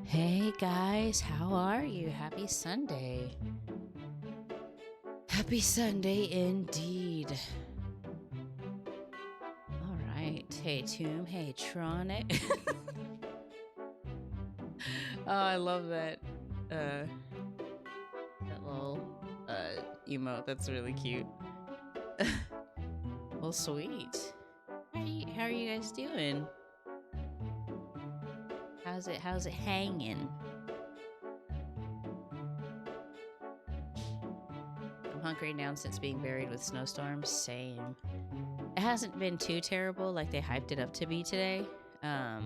Hey guys, how are you? Happy Sunday. Happy Sunday indeed. All right. Hey Tomb, hey Tronic. Oh, I love that little emote. That's really cute. Well, sweet. How are you guys doing? How's it hanging? I'm hunkering down since being buried with snowstorms. Same. It hasn't been too terrible like they hyped it up to be today. Or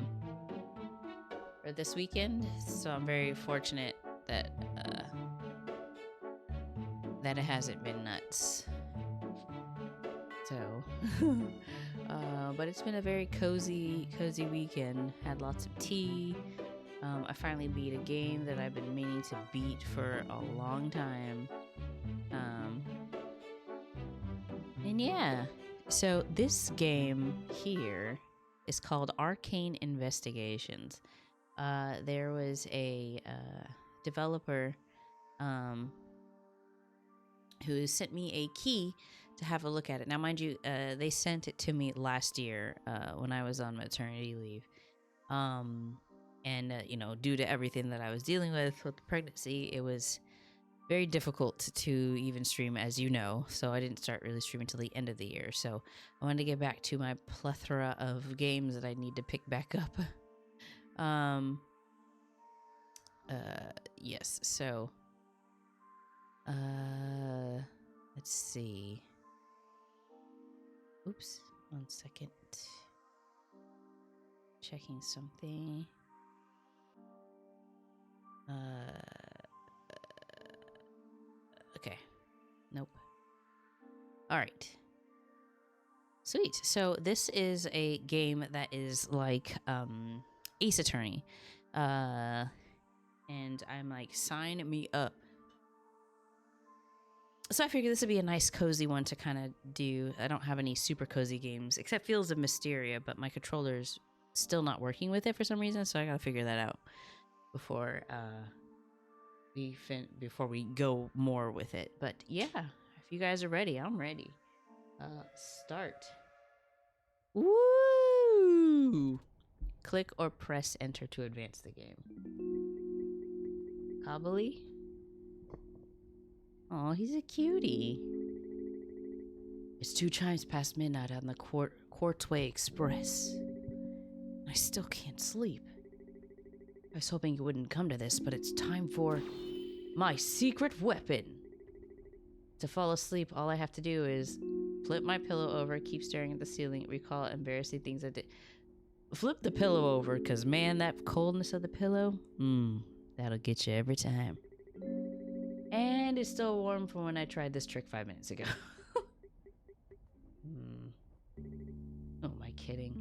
this weekend. So I'm very fortunate that that it hasn't been nuts. So but it's been a very cozy weekend. Had lots of tea. I finally beat a game that I've been meaning to beat for a long time. And yeah, so this game here is called Arcane Investigations. There was a developer who sent me a key to have a look at it. Now, mind you, they sent it to me last year when I was on maternity leave. And you know, due to everything that I was dealing with the pregnancy, it was very difficult to even stream, as you know. So I didn't start really streaming till the end of the year. So I wanted to get back to my plethora of games that I need to pick back up. Yes. So, let's see. Oops, 1 second. Checking something. Okay. Nope. All right. Sweet. So this is a game that is like Ace Attorney. And I'm like, sign me up. So I figured this would be a nice cozy one to kind of do. I don't have any super cozy games except Fields of Mysteria, but my controller's still not working with it for some reason, so I gotta figure that out before before we go more with it. But yeah, if you guys are ready, I'm ready. Start. Woo! Click or press enter to advance the game. Cobbly? Oh, he's a cutie. It's 2 chimes past midnight on the Quartzway Express. I still can't sleep. I was hoping you wouldn't come to this, but it's time for my secret weapon. To fall asleep, all I have to do is flip my pillow over, keep staring at the ceiling, recall embarrassing things I did. Flip the pillow over, because man, that coldness of the pillow, that'll get you every time. And it's still warm from when I tried this trick 5 minutes ago. Oh, am I kidding?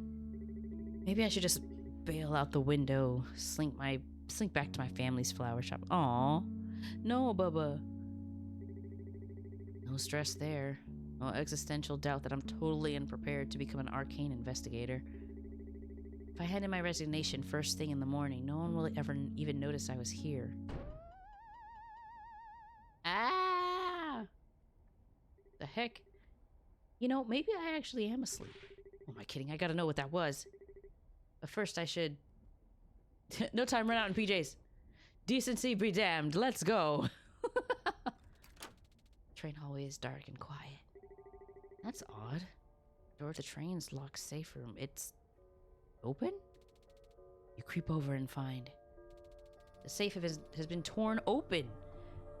Maybe I should just bail out the window, slink back to my family's flower shop. Aw, no, Bubba. No stress there. No existential doubt that I'm totally unprepared to become an arcane investigator. If I hand in my resignation first thing in the morning, no one will ever even notice I was here. Ah! The heck? You know, maybe I actually am asleep. Oh, am I kidding? I gotta know what that was. But first I should... No time, run out in PJs. Decency be damned. Let's go. Train hallway is dark and quiet. That's odd. Door to the train's locked safe room. It's open? You creep over and find the safe has been torn open.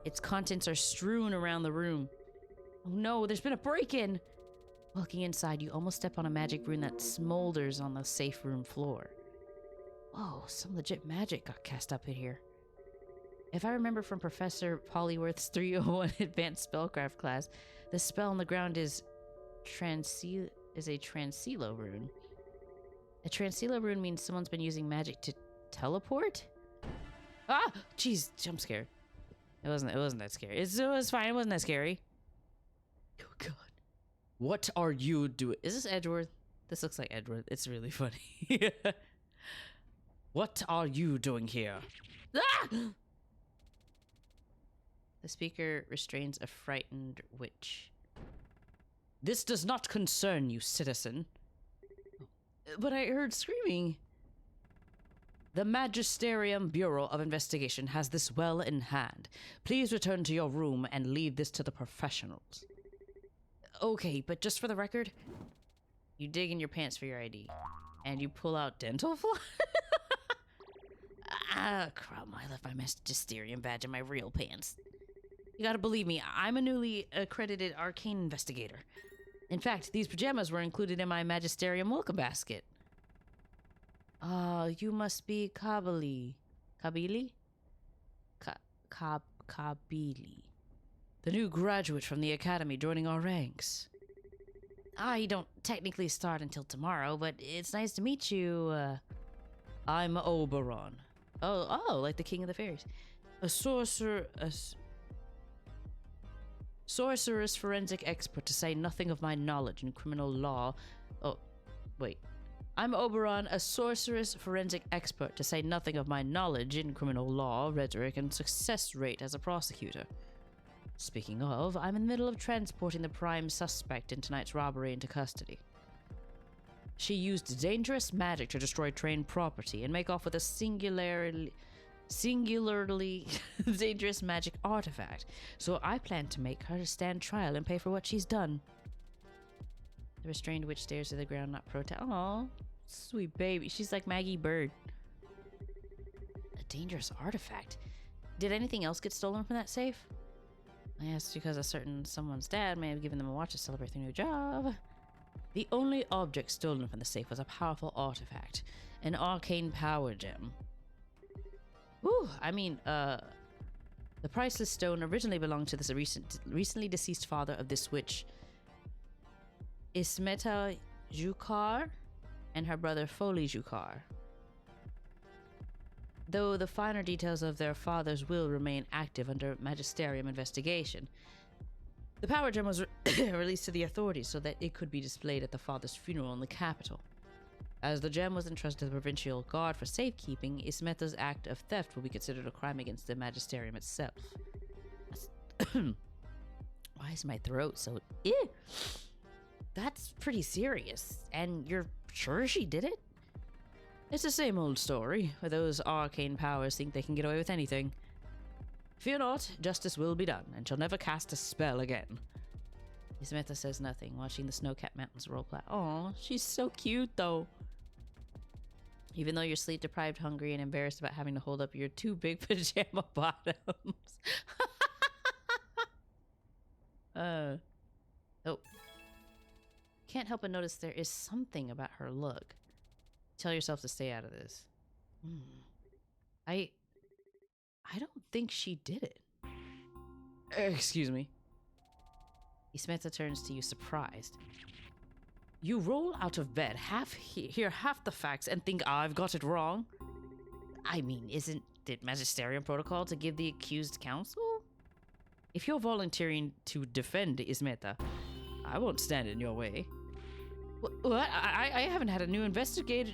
Its contents are strewn around the room. Oh no, there's been a break-in! Walking inside, you almost step on a magic rune that smolders on the safe room floor. Whoa, some legit magic got cast up in here. If I remember from Professor Pollyworth's 301 Advanced Spellcraft class, the spell on the ground is a Transilo rune. A Transilo rune means someone's been using magic to teleport? Ah! Jeez, jump scared. It wasn't that scary. It was fine, it wasn't that scary. Oh god. What are you doing? Is this Edgeworth? This looks like Edgeworth. It's really funny. What are you doing here? Ah! The speaker restrains a frightened witch. This does not concern you, citizen. But I heard screaming. The Magisterium Bureau of Investigation has this well in hand. Please return to your room and leave this to the professionals. Okay, but just for the record, you dig in your pants for your ID. And you pull out dental floss? Ah, crap, I left my Magisterium badge in my real pants. You gotta believe me, I'm a newly accredited Arcane Investigator. In fact, these pajamas were included in my Magisterium welcome basket. You must be Kabili. Kabili? Kabili. The new graduate from the academy joining our ranks. You don't technically start until tomorrow, but it's nice to meet you. I'm Oberon. Oh, like the king of the fairies. A sorceress forensic expert, to say nothing of my knowledge in criminal law. Oh, wait. I'm Oberon, a sorceress forensic expert, to say nothing of my knowledge in criminal law, rhetoric, and success rate as a prosecutor. Speaking of, I'm in the middle of transporting the prime suspect in tonight's robbery into custody. She used dangerous magic to destroy train property and make off with a singularly dangerous magic artifact, so I plan to make her stand trial and pay for what she's done. The restrained witch stares to the ground, not protest. Aw, sweet baby. She's like Maggie Bird. A dangerous artifact? Did anything else get stolen from that safe? I asked because someone's dad may have given them a watch to celebrate their new job. The only object stolen from the safe was a powerful artifact, an arcane power gem. Ooh, the priceless stone originally belonged to this recently deceased father of this witch, Ismeta Jukar, and her brother Foley Jukar. Though the finer details of their father's will remain active under Magisterium investigation, the power gem was released to the authorities so that it could be displayed at the father's funeral in the capital. As the gem was entrusted to the provincial guard for safekeeping, Ismeta's act of theft will be considered a crime against the Magisterium itself. Why is my throat so... Ew! That's pretty serious. And you're sure she did it? It's the same old story, where those arcane powers think they can get away with anything. Fear not, justice will be done, and she'll never cast a spell again. Ismeta says nothing, watching the snow-capped mountains roll past. Aw, she's so cute, though. Even though you're sleep-deprived, hungry, and embarrassed about having to hold up your two big pajama bottoms. Oh. Can't help but notice there is something about her look. Tell yourself to stay out of this. I don't think she did it. Excuse me. Ismeta turns to you, surprised. You roll out of bed, hear half the facts, and think I've got it wrong? I mean, isn't it Magisterium protocol to give the accused counsel? If you're volunteering to defend Ismeta, I won't stand in your way. What? I haven't had a new investigator.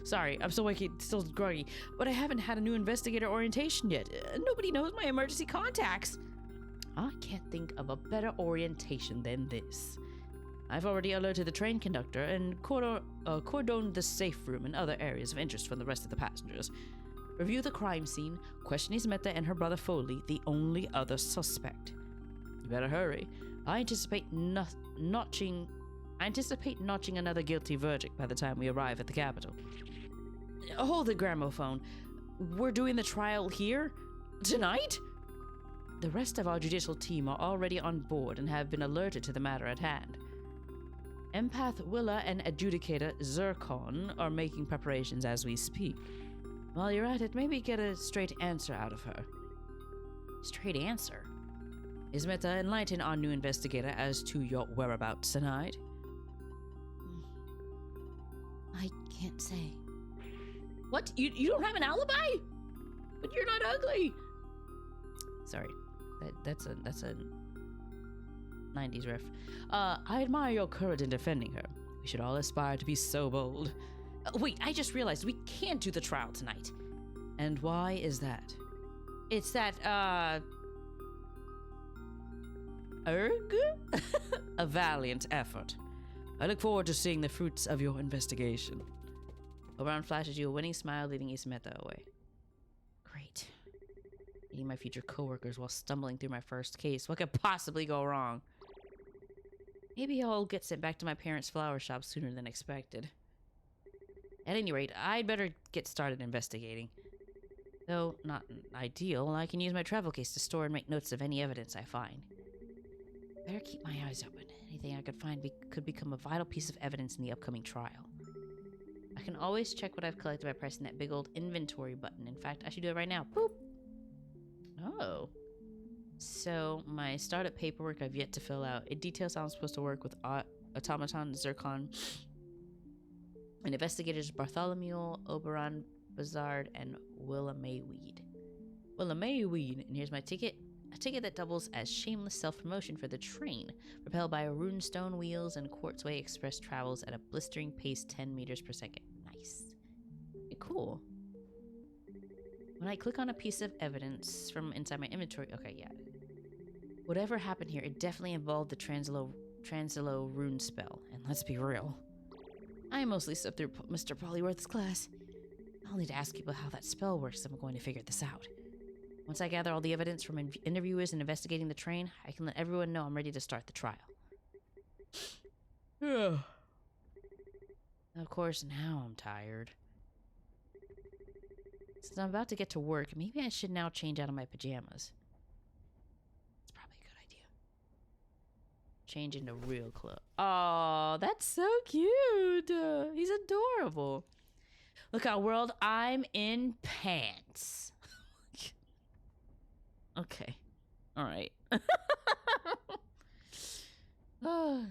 Sorry, I'm still waking, still groggy. But I haven't had a new investigator orientation yet. Nobody knows my emergency contacts. I can't think of a better orientation than this. I've already alerted the train conductor and cordoned the safe room and other areas of interest from the rest of the passengers. Review the crime scene, question Ismeta and her brother Foley, the only other suspect. You better hurry. I anticipate notching another guilty verdict by the time we arrive at the capital. Hold the gramophone. We're doing the trial here? Tonight? The rest of our judicial team are already on board and have been alerted to the matter at hand. Empath Willa and Adjudicator Zircon are making preparations as we speak. While you're at it, maybe get a straight answer out of her. Straight answer? Ismeta, enlighten our new investigator as to your whereabouts tonight. I can't say. What? You don't have an alibi? But you're not ugly. Sorry. That's a 90s ref. I admire your courage in defending her. We should all aspire to be so bold. Wait, I just realized we can't do the trial tonight. And why is that? It's that, Erg? A valiant effort. I look forward to seeing the fruits of your investigation. Oberon flashes you a winning smile, leading Samantha away. Great. Meeting my future coworkers while stumbling through my first case. What could possibly go wrong? Maybe I'll get sent back to my parents' flower shop sooner than expected. At any rate, I'd better get started investigating. Though not ideal, I can use my travel case to store and make notes of any evidence I find. Better keep my eyes open. Anything I could find could become a vital piece of evidence in the upcoming trial. I can always check what I've collected by pressing that big old inventory button. In fact, I should do it right now. Boop! Oh. So, my startup paperwork I've yet to fill out. It details how I'm supposed to work with Automaton, Zircon, and investigators Bartholomew, Oberon, Bazard, and Willa Mayweed. Willa Mayweed, and here's my ticket. A ticket that doubles as shameless self-promotion for the train, propelled by runestone wheels and Quartzway Express travels at a blistering pace 10 meters per second. Nice. Cool. When I click on a piece of evidence from inside my inventory... Okay, yeah. Whatever happened here, it definitely involved the Transilo rune spell. And let's be real. I mostly slept through Mr. Polyworth's class. I'll need to ask people how that spell works if I'm going to figure this out. Once I gather all the evidence from interviewers and investigating the train, I can let everyone know I'm ready to start the trial. Of course, now I'm tired. Since I'm about to get to work, maybe I should now change out of my pajamas. It's probably a good idea. Change into real clothes. Oh, that's so cute. He's adorable. Look out, world. I'm in pants. Okay. All right. All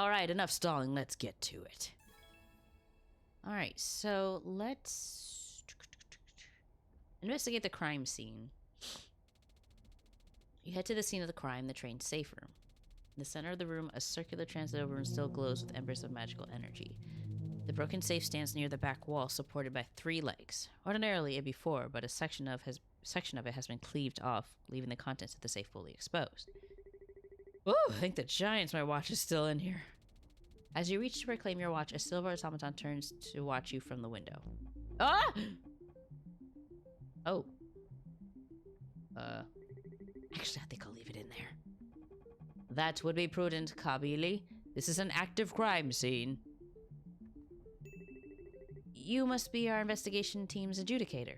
right, enough stalling. Let's get to it. All right, so let's investigate the crime scene. You head to the scene of the crime, the train's safe room. In the center of the room, a circular transit room still glows with embers of magical energy. The broken safe stands near the back wall, supported by 3 legs. Ordinarily, it'd be 4, but a section of it has been cleaved off, leaving the contents of the safe fully exposed. Oh, thank the giants my watch is still in here. As you reach to reclaim your watch, a silver automaton turns to watch you from the window. Ah! Oh. Actually, I think I'll leave it in there. That would be prudent, Kabili. This is an active crime scene. You must be our investigation team's adjudicator.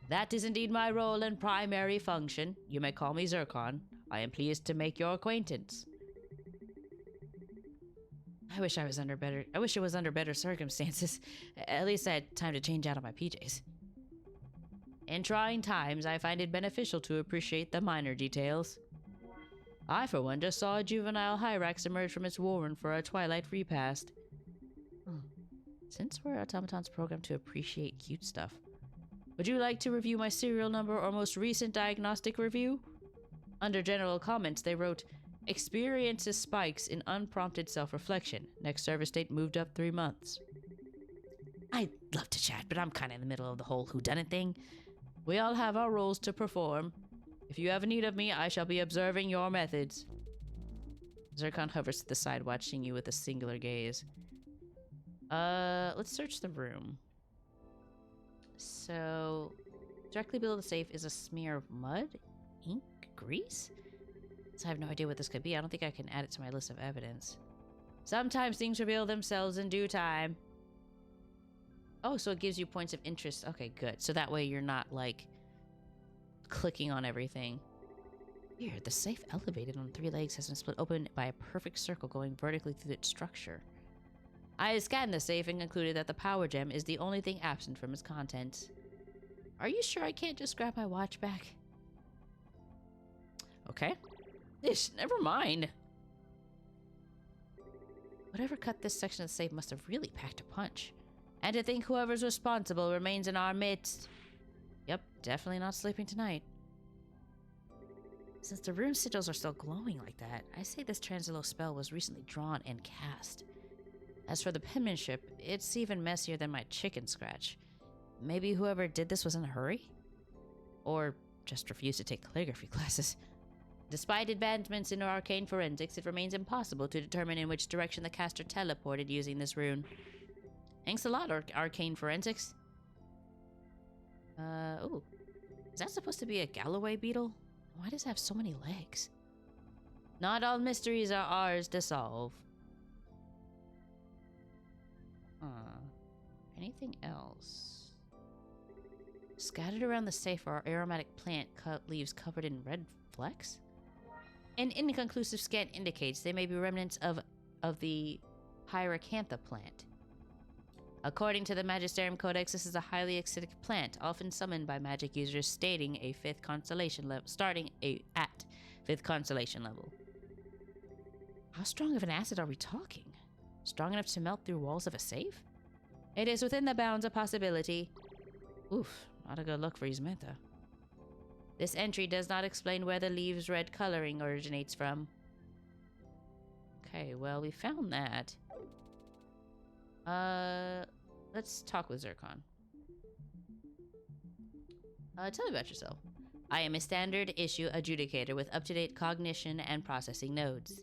That is indeed my role and primary function. You may call me Zircon. I am pleased to make your acquaintance. I wish it was under better circumstances. At least I had time to change out of my PJs. In trying times, I find it beneficial to appreciate the minor details. I, for one, just saw a juvenile Hyrax emerge from its warren for a twilight repast. Since we're automatons programmed to appreciate cute stuff, would you like to review my serial number or most recent diagnostic review? Under general comments, they wrote, experiences spikes in unprompted self-reflection. Next service date moved up 3 months. I'd love to chat, but I'm kind of in the middle of the whole whodunit thing. We all have our roles to perform. If you have need of me, I shall be observing your methods. Zircon hovers to the side, watching you with a singular gaze. Let's search the room. So, directly below the safe is a smear of mud, ink, grease? So I have no idea what this could be. I don't think I can add it to my list of evidence. Sometimes things reveal themselves in due time. Oh, so it gives you points of interest. Okay, good. So that way you're not, like, clicking on everything. Weird. The safe elevated on 3 legs has been split open by a perfect circle going vertically through its structure. I scanned the safe and concluded that the power gem is the only thing absent from its contents. Are you sure I can't just grab my watch back? Okay. Ish, never mind. Whatever cut this section of the safe must have really packed a punch. And to think whoever's responsible remains in our midst. Yep, definitely not sleeping tonight. Since the room sigils are still glowing like that, I say this Transilo spell was recently drawn and cast. As for the penmanship, it's even messier than my chicken scratch. Maybe whoever did this was in a hurry? Or just refused to take calligraphy classes. Despite advancements in arcane forensics, it remains impossible to determine in which direction the caster teleported using this rune. Thanks a lot, Arcane Forensics. Ooh. Is that supposed to be a Galloway beetle? Why does it have so many legs? Not all mysteries are ours to solve. Anything else? Scattered around the safe are aromatic plant leaves covered in red flecks? An inconclusive scan indicates they may be remnants of the Pyracantha plant. According to the Magisterium Codex, this is a highly acidic plant, often summoned by magic users starting at 5th constellation level. How strong of an acid are we talking? Strong enough to melt through walls of a safe? It is within the bounds of possibility. Oof, not a good look for Ismenta. This entry does not explain where the leaves' red coloring originates from. Okay, well, we found that. Let's talk with Zircon. Tell me about yourself. I am a standard issue adjudicator with up-to-date cognition and processing nodes.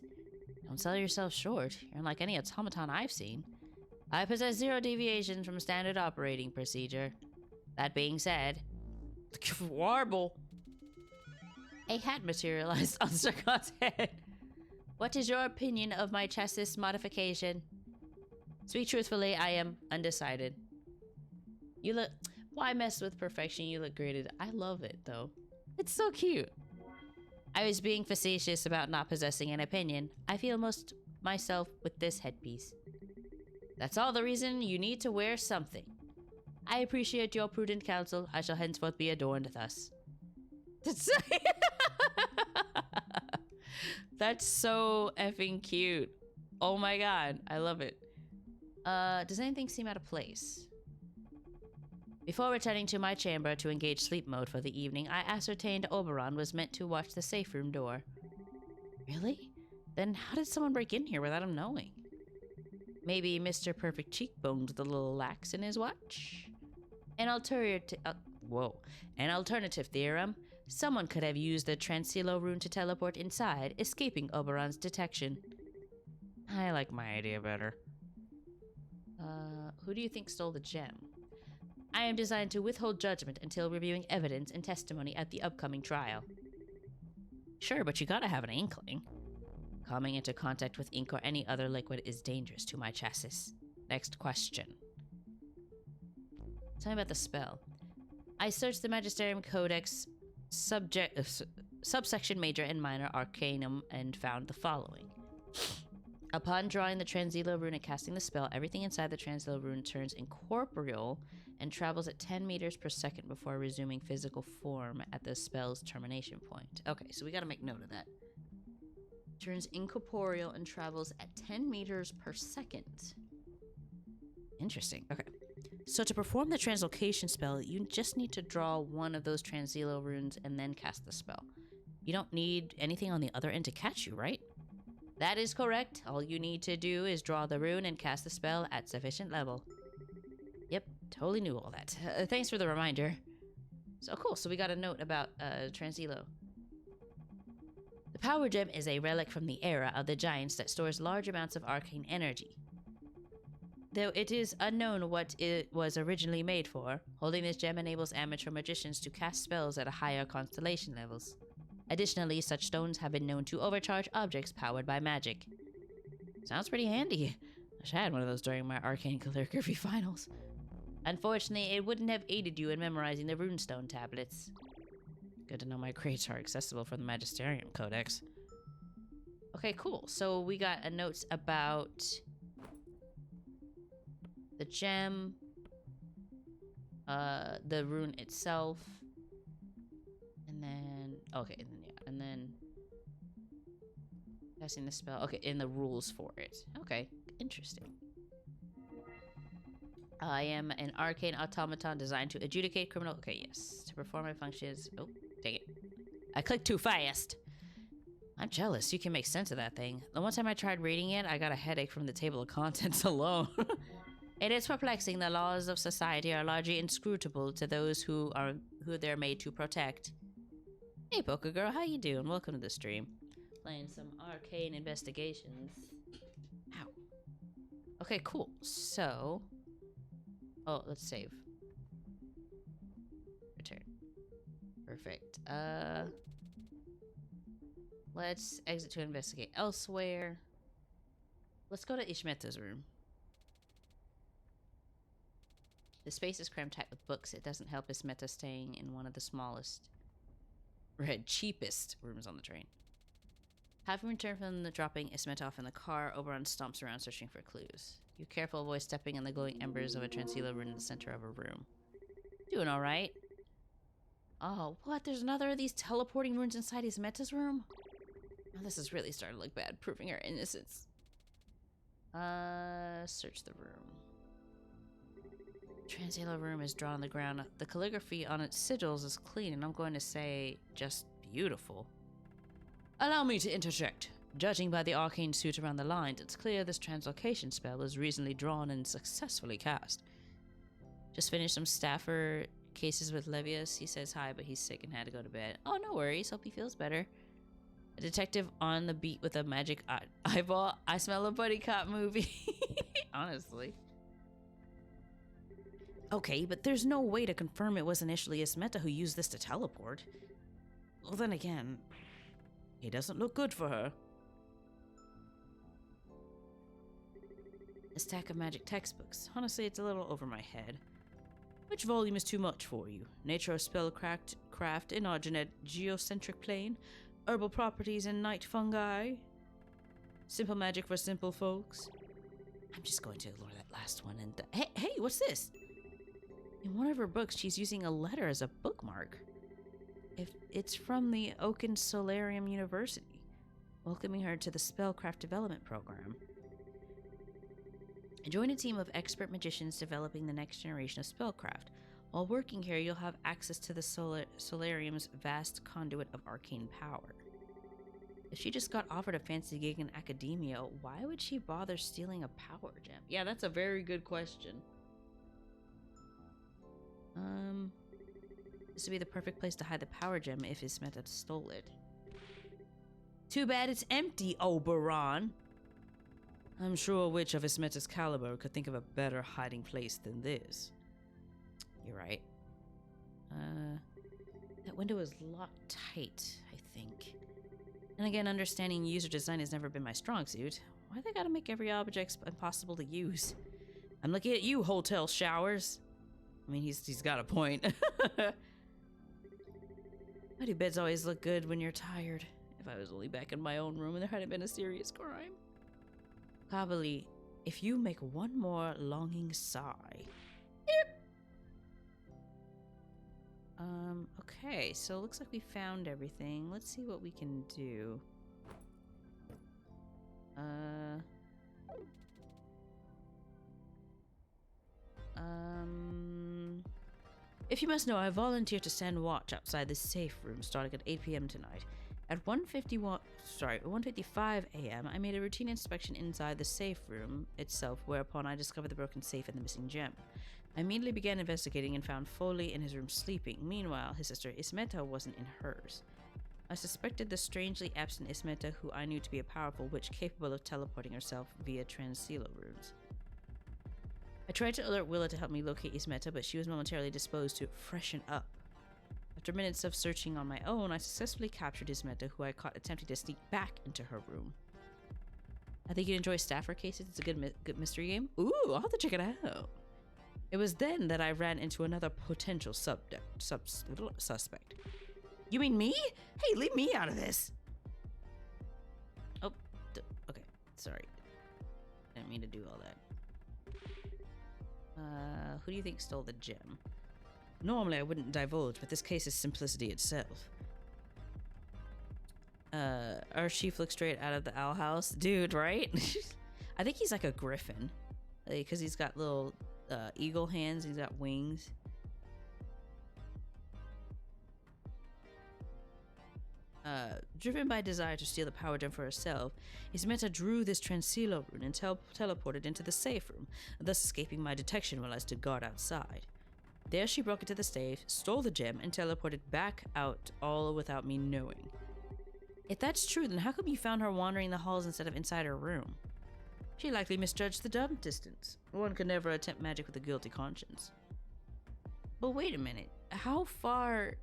Don't sell yourself short. You're unlike any automaton I've seen. I possess 0 deviations from standard operating procedure. That being said, warble. A hat materialized on Zircon's head. What is your opinion of my chassis modification? Speak truthfully, I am undecided. You look... Why mess with perfection? You look great. I love it, though. It's so cute. I was being facetious about not possessing an opinion. I feel most myself with this headpiece. That's all the reason you need to wear something. I appreciate your prudent counsel. I shall henceforth be adorned thus. That's so effing cute. Oh my god, I love it. Does anything seem out of place? Before returning to my chamber to engage sleep mode for the evening, I ascertained Oberon was meant to watch the safe room door. Really? Then how did someone break in here without him knowing? Maybe Mr. Perfect Cheekbones the little lax in his watch? An alternative theorem. Someone could have used the Transilo rune to teleport inside, escaping Oberon's detection. I like my idea better. Who do you think stole the gem? I am designed to withhold judgment until reviewing evidence and testimony at the upcoming trial. Sure, but you gotta have an inkling. Coming into contact with ink or any other liquid is dangerous to my chassis. Next question. Tell me about the spell. I searched the Magisterium Codex subsection Major and Minor Arcanum and found the following. Upon drawing the Transilo rune and casting the spell, everything inside the Transilo rune turns incorporeal and travels at 10 meters per second before resuming physical form at the spell's termination point. Okay, so we gotta make note of that. Turns incorporeal and travels at 10 meters per second. Interesting. Okay. So to perform the translocation spell, you just need to draw one of those Transilo runes and then cast the spell. You don't need anything on the other end to catch you, right? That is correct. All you need to do is draw the rune and cast the spell at sufficient level. Yep, totally knew all that. Thanks for the reminder. So cool, so we got a note about Transilo. The power gem is a relic from the era of the giants that stores large amounts of arcane energy. Though it is unknown what it was originally made for, holding this gem enables amateur magicians to cast spells at higher constellation levels. Additionally, such stones have been known to overcharge objects powered by magic. Sounds pretty handy. I wish I had one of those during my arcane calligraphy finals. Unfortunately, it wouldn't have aided you in memorizing the runestone tablets. Good to know my grades are accessible from the Magisterium Codex. Okay, cool. So we got a note about the gem, the rune itself, and then and then casting the spell. Okay, in the rules for it. Okay, interesting. I am an arcane automaton designed to adjudicate criminal. Okay, yes, to perform my functions. Oh, dang it! I clicked too fast. I'm jealous. You can make sense of that thing. The one time I tried reading it, I got a headache from the table of contents alone. It is perplexing. The laws of society are largely inscrutable to those who they're made to protect. Hey, Poker Girl, how you doing? Welcome to the stream. Playing some Arcane Investigations. Ow. Okay, cool. So, oh, let's save. Return. Perfect. Let's exit to investigate elsewhere. Let's go to Ishmeta's room. The space is crammed tight with books. It doesn't help Ishmeta staying in one of the smallest, cheapest rooms on the train. Having returned from the dropping Ishmeta off in the car, Oberon stomps around searching for clues. You careful avoid stepping on the glowing embers of a transila rune in the center of a room. Doing alright. Oh, what? There's another of these teleporting runes inside Ishmeta's room? Oh, this is really starting to look bad, proving her innocence. Search the room. Transila room is drawn on the ground. The calligraphy on its sigils is clean, and I'm going to say just beautiful. Allow me to interject. Judging by the arcane suit around the lines, it's clear this translocation spell was recently drawn and successfully cast. Just finished some staffer cases with Levius. He says hi, but he's sick and had to go to bed. Oh, no worries. Hope he feels better. A detective on the beat with a magic eyeball. I smell a buddy cop movie. Honestly. Okay, but there's no way to confirm it was initially Ishmeta who used this to teleport. Well, then again, it doesn't look good for her. A stack of magic textbooks. Honestly, it's a little over my head. Which volume is too much for you? Nature of spellcraft in our geocentric plane? Herbal properties and night fungi? Simple magic for simple folks? I'm just going to ignore that last one and... Hey, what's this? In one of her books, she's using a letter as a bookmark. If it's from the Oaken Solarium University, welcoming her to the Spellcraft Development Program. Join a team of expert magicians developing the next generation of spellcraft. While working here, you'll have access to the Solarium's vast conduit of arcane power. If she just got offered a fancy gig in academia, why would she bother stealing a power gem? Yeah, that's a very good question. This would be the perfect place to hide the power gem if Ishmeta stole it. Too bad it's empty, Oberon. I'm sure a witch of Ishmeta's caliber could think of a better hiding place than this. You're right. That window is locked tight, I think. And again, understanding user design has never been my strong suit. Why they gotta make every object impossible to use? I'm looking at you, hotel showers. I mean, he's got a point. Why do beds always look good when you're tired? If I was only back in my own room and there hadn't been a serious crime. Probably, if you make one more longing sigh. Okay, so it looks like we found everything. Let's see what we can do. If you must know, I volunteered to stand watch outside the safe room starting at 8 p.m. tonight. At 1:55 a.m., I made a routine inspection inside the safe room itself, whereupon I discovered the broken safe and the missing gem. I immediately began investigating and found Foley in his room sleeping. Meanwhile, his sister Ishmeta wasn't in hers. I suspected the strangely absent Ishmeta, who I knew to be a powerful witch capable of teleporting herself via transila runes. I tried to alert Willa to help me locate Ishmeta, but she was momentarily disposed to freshen up. After minutes of searching on my own, I successfully captured Ishmeta, who I caught attempting to sneak back into her room. I think you'd enjoy Staffer Cases. It's a good mystery game. Ooh, I'll have to check it out. It was then that I ran into another potential suspect. You mean me? Hey, leave me out of this. Oh, okay. Sorry. Didn't mean to do all that. Who do you think stole the gem? Normally I wouldn't divulge, but this case is simplicity itself. Our chief looks straight out of the owl house. Dude, right? I think he's like a griffin. Because he's got little eagle hands, he's got wings. driven by desire to steal the power gem for herself, Ismeta drew this Transilo rune and teleported into the safe room, thus escaping my detection while I stood guard outside. There she broke into the safe, stole the gem, and teleported back out, all without me knowing. If that's true, then how come you found her wandering the halls instead of inside her room? She likely misjudged the jump distance. One could never attempt magic with a guilty conscience. But wait a minute, how far...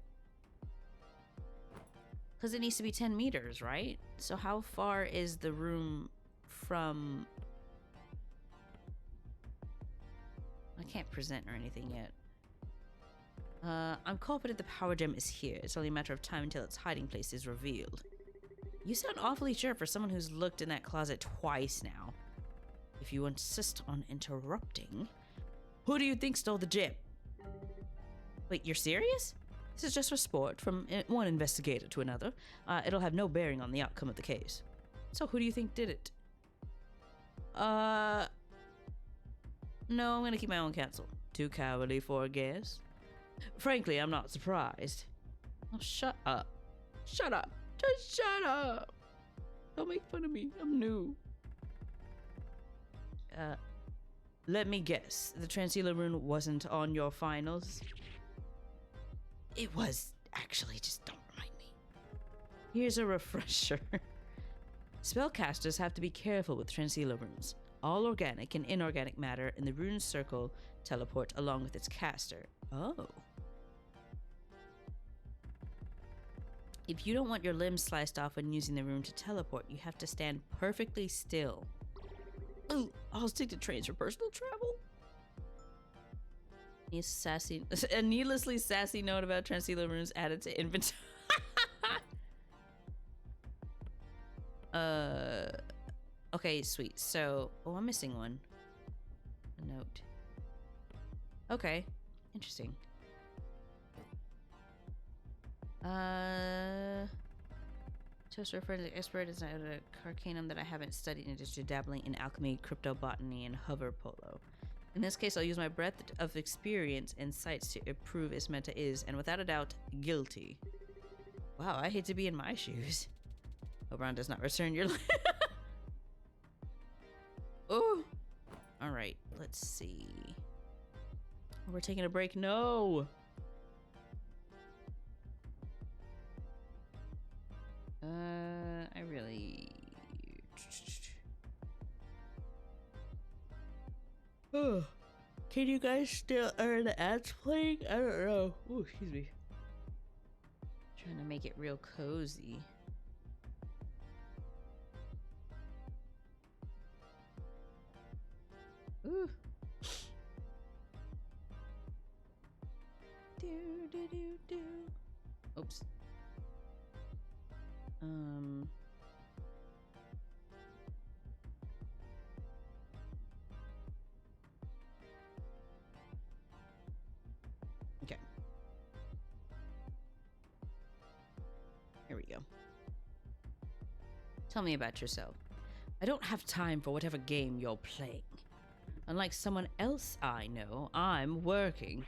Because it needs to be 10 meters, right? So how far is the room from... I can't present or anything yet. I'm confident the power gem is here. It's only a matter of time until its hiding place is revealed. You sound awfully sure for someone who's looked in that closet twice now. If you insist on interrupting... Who do you think stole the gem? Wait, you're serious? This is just for sport, from one investigator to another. It'll have no bearing on the outcome of the case. So who do you think did it? No, I'm gonna keep my own counsel. Too cowardly for a guess. Frankly, I'm not surprised. Oh, shut up. Shut up. Just shut up. Don't make fun of me. I'm new. Let me guess. The Transhealer rune wasn't on your finals? It was. Actually, just don't remind me. Here's a refresher. Spellcasters have to be careful with Transhealer runes. All organic and inorganic matter in the rune circle teleport along with its caster. Oh. If you don't want your limbs sliced off when using the rune to teleport, you have to stand perfectly still. Ooh, I'll stick to trains for personal travel. A needlessly sassy note about Transhealer runes added to inventory. Okay, sweet. So, oh, I'm missing one. A note. Okay, interesting. Just referring to expert is an arcanum that I haven't studied in addition to dabbling in alchemy, cryptobotany, and hover polo. In this case, I'll use my breadth of experience and sights to prove Ismeta is, and without a doubt, guilty. Wow, I hate to be in my shoes. Oberon does not return your life. Oh! Alright, let's see. Oh, we're taking a break. No! I really... Oh, can you guys still earn the ads playing? I don't know. Oh, excuse me. Trying to make it real cozy. Ooh. Do. Oops. Okay. Here we go. Tell me about yourself. I don't have time for whatever game you're playing. Unlike someone else I know, I'm working.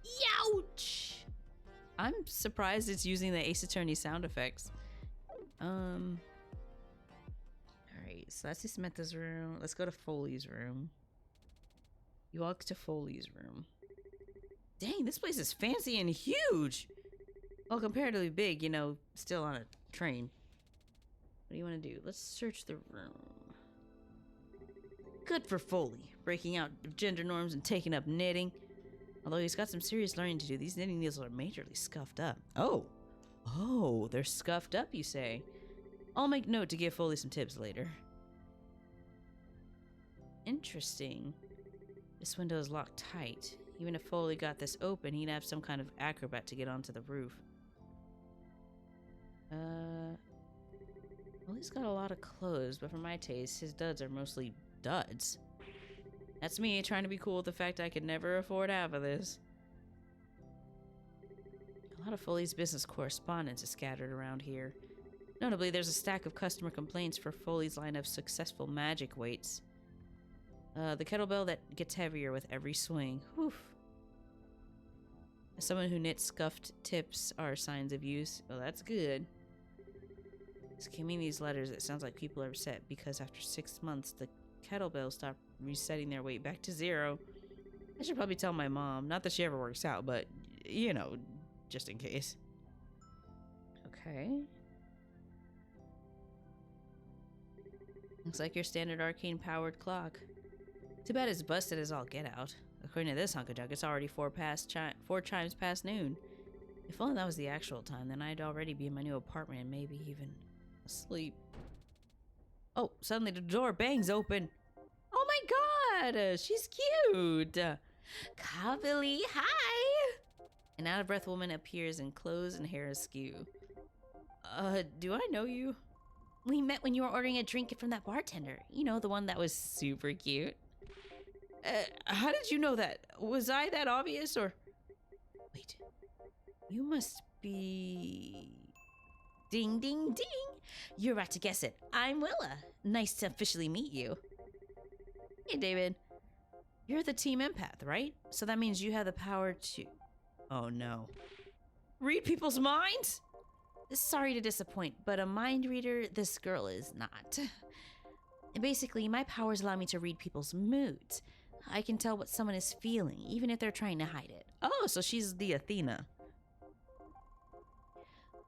Youch! I'm surprised it's using the Ace Attorney sound effects. Alright, so that's Ismeta's room. Let's go to Foley's room. You walk to Foley's room. Dang, this place is fancy and huge! Well, comparatively big, you know, still on a train. What do you want to do? Let's search the room. Good for Foley, breaking out of gender norms and taking up knitting. Although he's got some serious learning to do, these knitting needles are majorly scuffed up. Oh! Oh, they're scuffed up, you say? I'll make note to give Foley some tips later. Interesting. This window is locked tight. Even if Foley got this open, he'd have some kind of acrobat to get onto the roof. Well, he's got a lot of clothes, but for my taste, his duds are mostly duds. That's me trying to be cool with the fact I could never afford half of this. A lot of Foley's business correspondence is scattered around here. Notably, there's a stack of customer complaints for Foley's line of successful magic weights. The kettlebell that gets heavier with every swing. Whew. As someone who knits scuffed tips are signs of use. Well, that's good. Skimming these letters, it sounds like people are upset because after 6 months, the kettlebells stopped resetting their weight back to 0. I should probably tell my mom. Not that she ever works out, but, you know, just in case. Okay. Looks like your standard arcane-powered clock. Too bad it's busted as all get out. According to this hunk of junk, it's already 4 chimes past noon. If only that was the actual time, then I'd already be in my new apartment and maybe even asleep. Oh, suddenly the door bangs open. Oh my god, she's cute. Kabili, hi. An out-of-breath woman appears in clothes and hair askew. Do I know you? We met when you were ordering a drink from that bartender. You know, the one that was super cute. How did you know that? Was I that obvious, or... Wait. You must be... Ding, ding, ding! You're about to guess it. I'm Willa. Nice to officially meet you. Hey, David. You're the team empath, right? So that means you have the power to... Oh, no. Read people's minds? Sorry to disappoint, but a mind reader, this girl is not. Basically, my powers allow me to read people's moods. I can tell what someone is feeling, even if they're trying to hide it. Oh, so she's the Athena.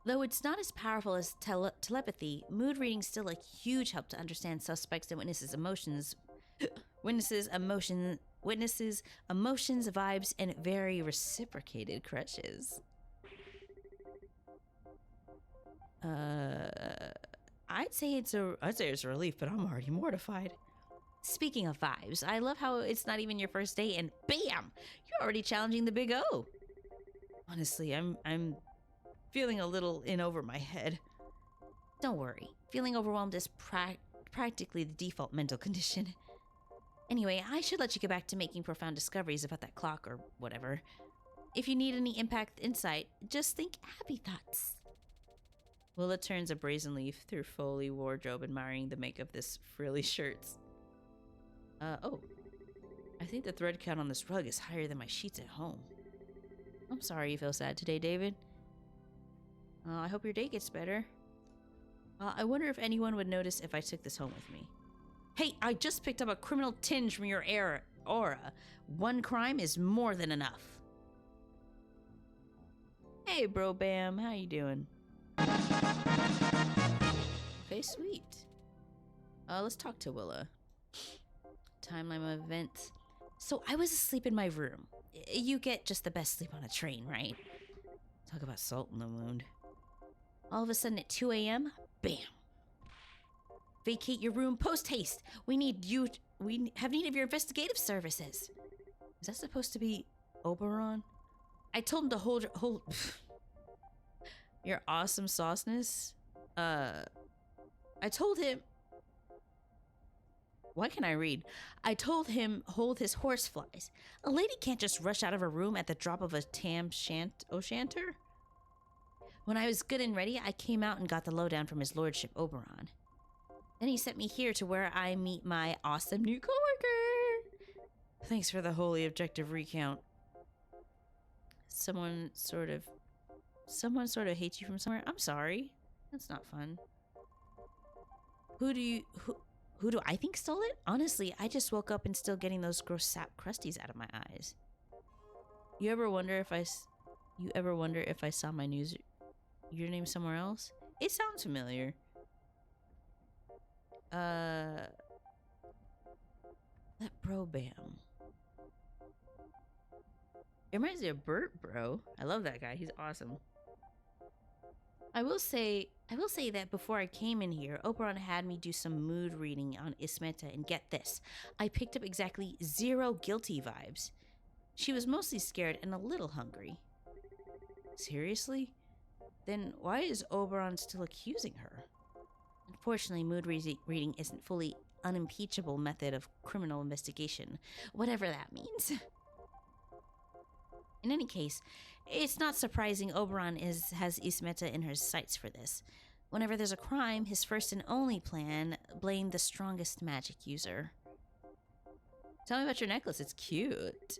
Though it's not as powerful as telepathy, mood reading's still a huge help to understand suspects and witnesses' emotions, vibes, and very reciprocated crushes. I'd say it's a relief, but I'm already mortified. Speaking of vibes, I love how it's not even your first date and bam, you're already challenging the big O. Honestly, I'm feeling a little in over my head. Don't worry, feeling overwhelmed is practically the default mental condition. Anyway, I should let you get back to making profound discoveries about that clock or whatever. If you need any impact insight, just think happy thoughts. Willa turns a brazen leaf through Foley wardrobe, admiring the make of this frilly shirts. Oh. I think the thread count on this rug is higher than my sheets at home. I'm sorry you feel sad today, David. I hope your day gets better. I wonder if anyone would notice if I took this home with me. Hey, I just picked up a criminal tinge from your aura. One crime is more than enough. Hey, bro Bam, how you doing? Okay, sweet. Let's talk to Willa. Timeline of events. So I was asleep in my room. You get just the best sleep on a train, right? Talk about salt in the wound. All of a sudden at 2 a.m., bam. Vacate your room post-haste. We have need of your investigative services. Is that supposed to be Oberon? I told him to hold your awesome sauceness. I told him... Why can I read? I told him hold his horseflies. A lady can't just rush out of her room at the drop of a o'shanter. When I was good and ready, I came out and got the lowdown from his lordship Oberon. Then he sent me here to where I meet my awesome new coworker. Thanks for the wholly objective recount. Someone sort of hates you from somewhere. I'm sorry. That's not fun. Who do I think stole it? Honestly, I just woke up and still getting those gross sap crusties out of my eyes. You ever wonder if I saw my username somewhere else? It sounds familiar. That bro Bam. It reminds me of Bert, bro. I love that guy. He's awesome. I will say that before I came in here, Oberon had me do some mood reading on Ismeta, and get this, I picked up exactly 0 guilty vibes. She was mostly scared and a little hungry. Seriously? Then why is Oberon still accusing her? Unfortunately, mood reading isn't fully unimpeachable method of criminal investigation, whatever that means. In any case, it's not surprising Oberon has Ismeta in her sights for this. Whenever there's a crime, his first and only plan, blame the strongest magic user. Tell me about your necklace, it's cute.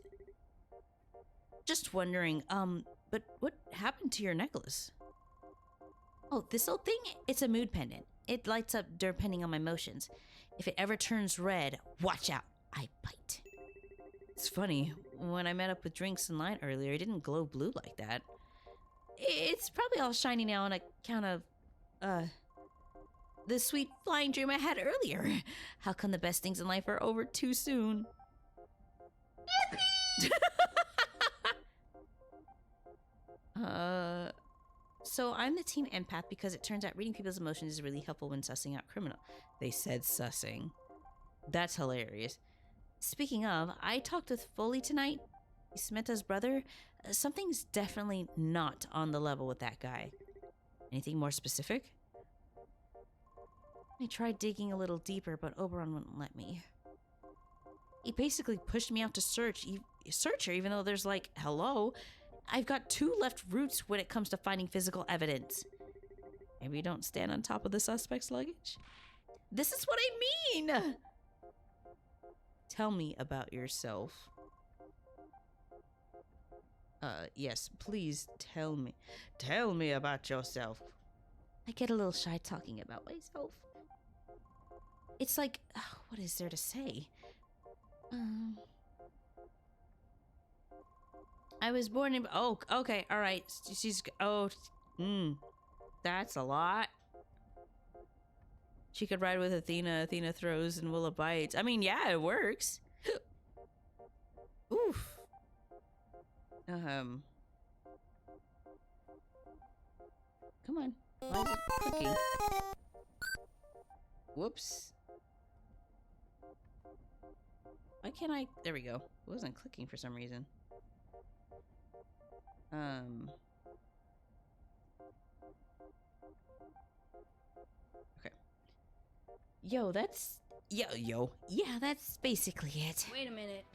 Just wondering, but what happened to your necklace? Oh, this old thing? It's a mood pendant. It lights up depending on my motions. If it ever turns red, watch out. I bite. It's funny. When I met up with Drinks and Light earlier, it didn't glow blue like that. It's probably all shiny now on account of, the sweet flying dream I had earlier. How come the best things in life are over too soon? Yippee! So I'm the team empath because it turns out reading people's emotions is really helpful when sussing out criminal. They said sussing. That's hilarious. Speaking of, I talked with Foley tonight. Samantha's brother. Something's definitely not on the level with that guy. Anything more specific? I tried digging a little deeper, but Oberon wouldn't let me. He basically pushed me out to search her, even though there's like, hello, I've got 2 left roots when it comes to finding physical evidence. Maybe don't stand on top of the suspect's luggage? This is what I mean! Tell me about yourself. Yes, please tell me. Tell me about yourself. I get a little shy talking about myself. It's like, what is there to say? I was born in... Oh, okay, alright. She's... Oh, that's a lot. She could ride with Athena. Athena throws and Willa bites. I mean, yeah, it works. Oof. Come on. Why is it clicking? Whoops. Why can't I... There we go. It wasn't clicking for some reason. Okay. Yo, that's... Yo. Yeah, that's basically it. Wait a minute.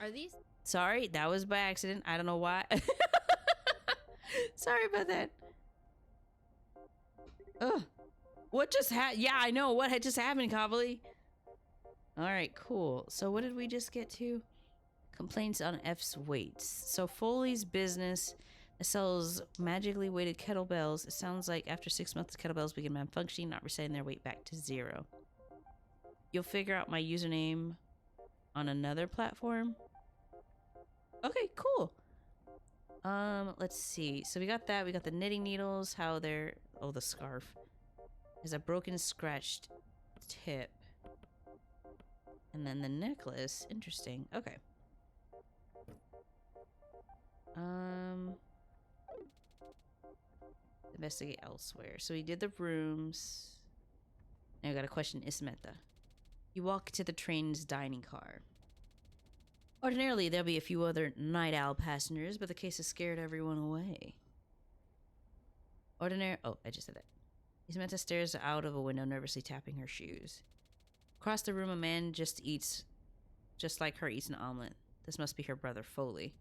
Are these... Sorry, that was by accident. I don't know why. Sorry about that. Ugh. What just happened? Yeah, I know. What had just happened, Cobbly? Alright, cool. So what did we just get to? Complaints on F's weights. So Foley's business that sells magically weighted kettlebells. It sounds like after 6 months, the kettlebells begin malfunctioning, not resetting their weight back to 0. You'll figure out my username on another platform. Okay, cool. Let's see. So we got that. We got the knitting needles. How they're... Oh, the scarf. There's a broken, scratched tip. And then the necklace. Interesting. Okay. Investigate elsewhere. So we did the rooms. Now I got a question. Ismeta. You walk to the train's dining car. Ordinarily, there'll be a few other night owl passengers, but the case has scared everyone away. Oh, I just said that. Ismeta stares out of a window, nervously tapping her shoes. Across the room, a man just like her, eats an omelet. This must be her brother, Foley.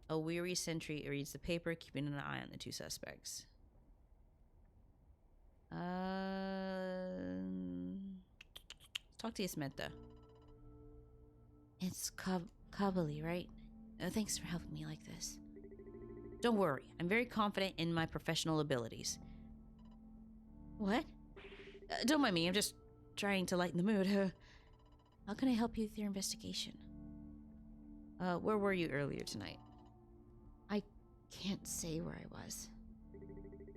A weary sentry reads the paper, keeping an eye on the 2 suspects. Talk to Ismeta. It's Kabali, right? Thanks for helping me like this. Don't worry, I'm very confident in my professional abilities. What? Don't mind me, I'm just trying to lighten the mood. How can I help you with your investigation? Where were you earlier tonight? I can't say where I was.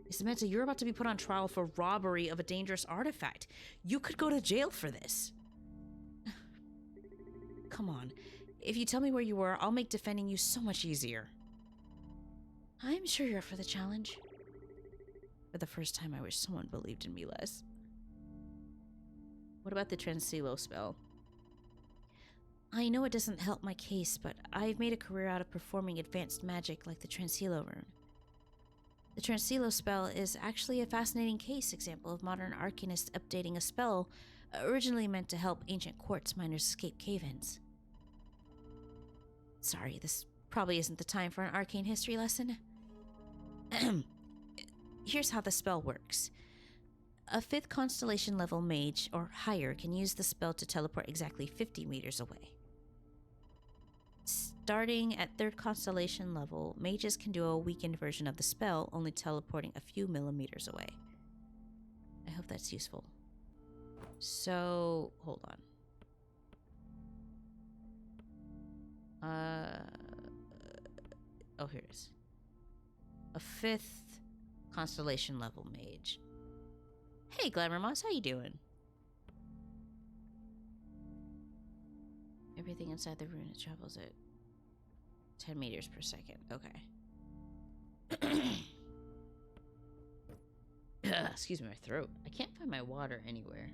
Samantha, you're about to be put on trial for robbery of a dangerous artifact. You could go to jail for this. Come on. If you tell me where you were, I'll make defending you so much easier. I'm sure you're up for the challenge. For the first time, I wish someone believed in me less. What about the Transilo spell? I know it doesn't help my case, but I've made a career out of performing advanced magic like the Transilo rune. The Transilo spell is actually a fascinating case example of modern arcanists updating a spell originally meant to help ancient quartz miners escape cave-ins. Sorry, this probably isn't the time for an arcane history lesson. Here's how the spell works. A 5th constellation level mage or higher can use the spell to teleport exactly 50 meters away. Starting at 3rd constellation level, mages can do a weakened version of the spell, only teleporting a few millimeters away. I hope that's useful. So, hold on. Oh, here it is. A 5th constellation level mage. Hey, Glamour Moss, how you doing? Everything inside the rune travels at 10 meters per second. Okay. Excuse me, my throat. I can't find my water anywhere.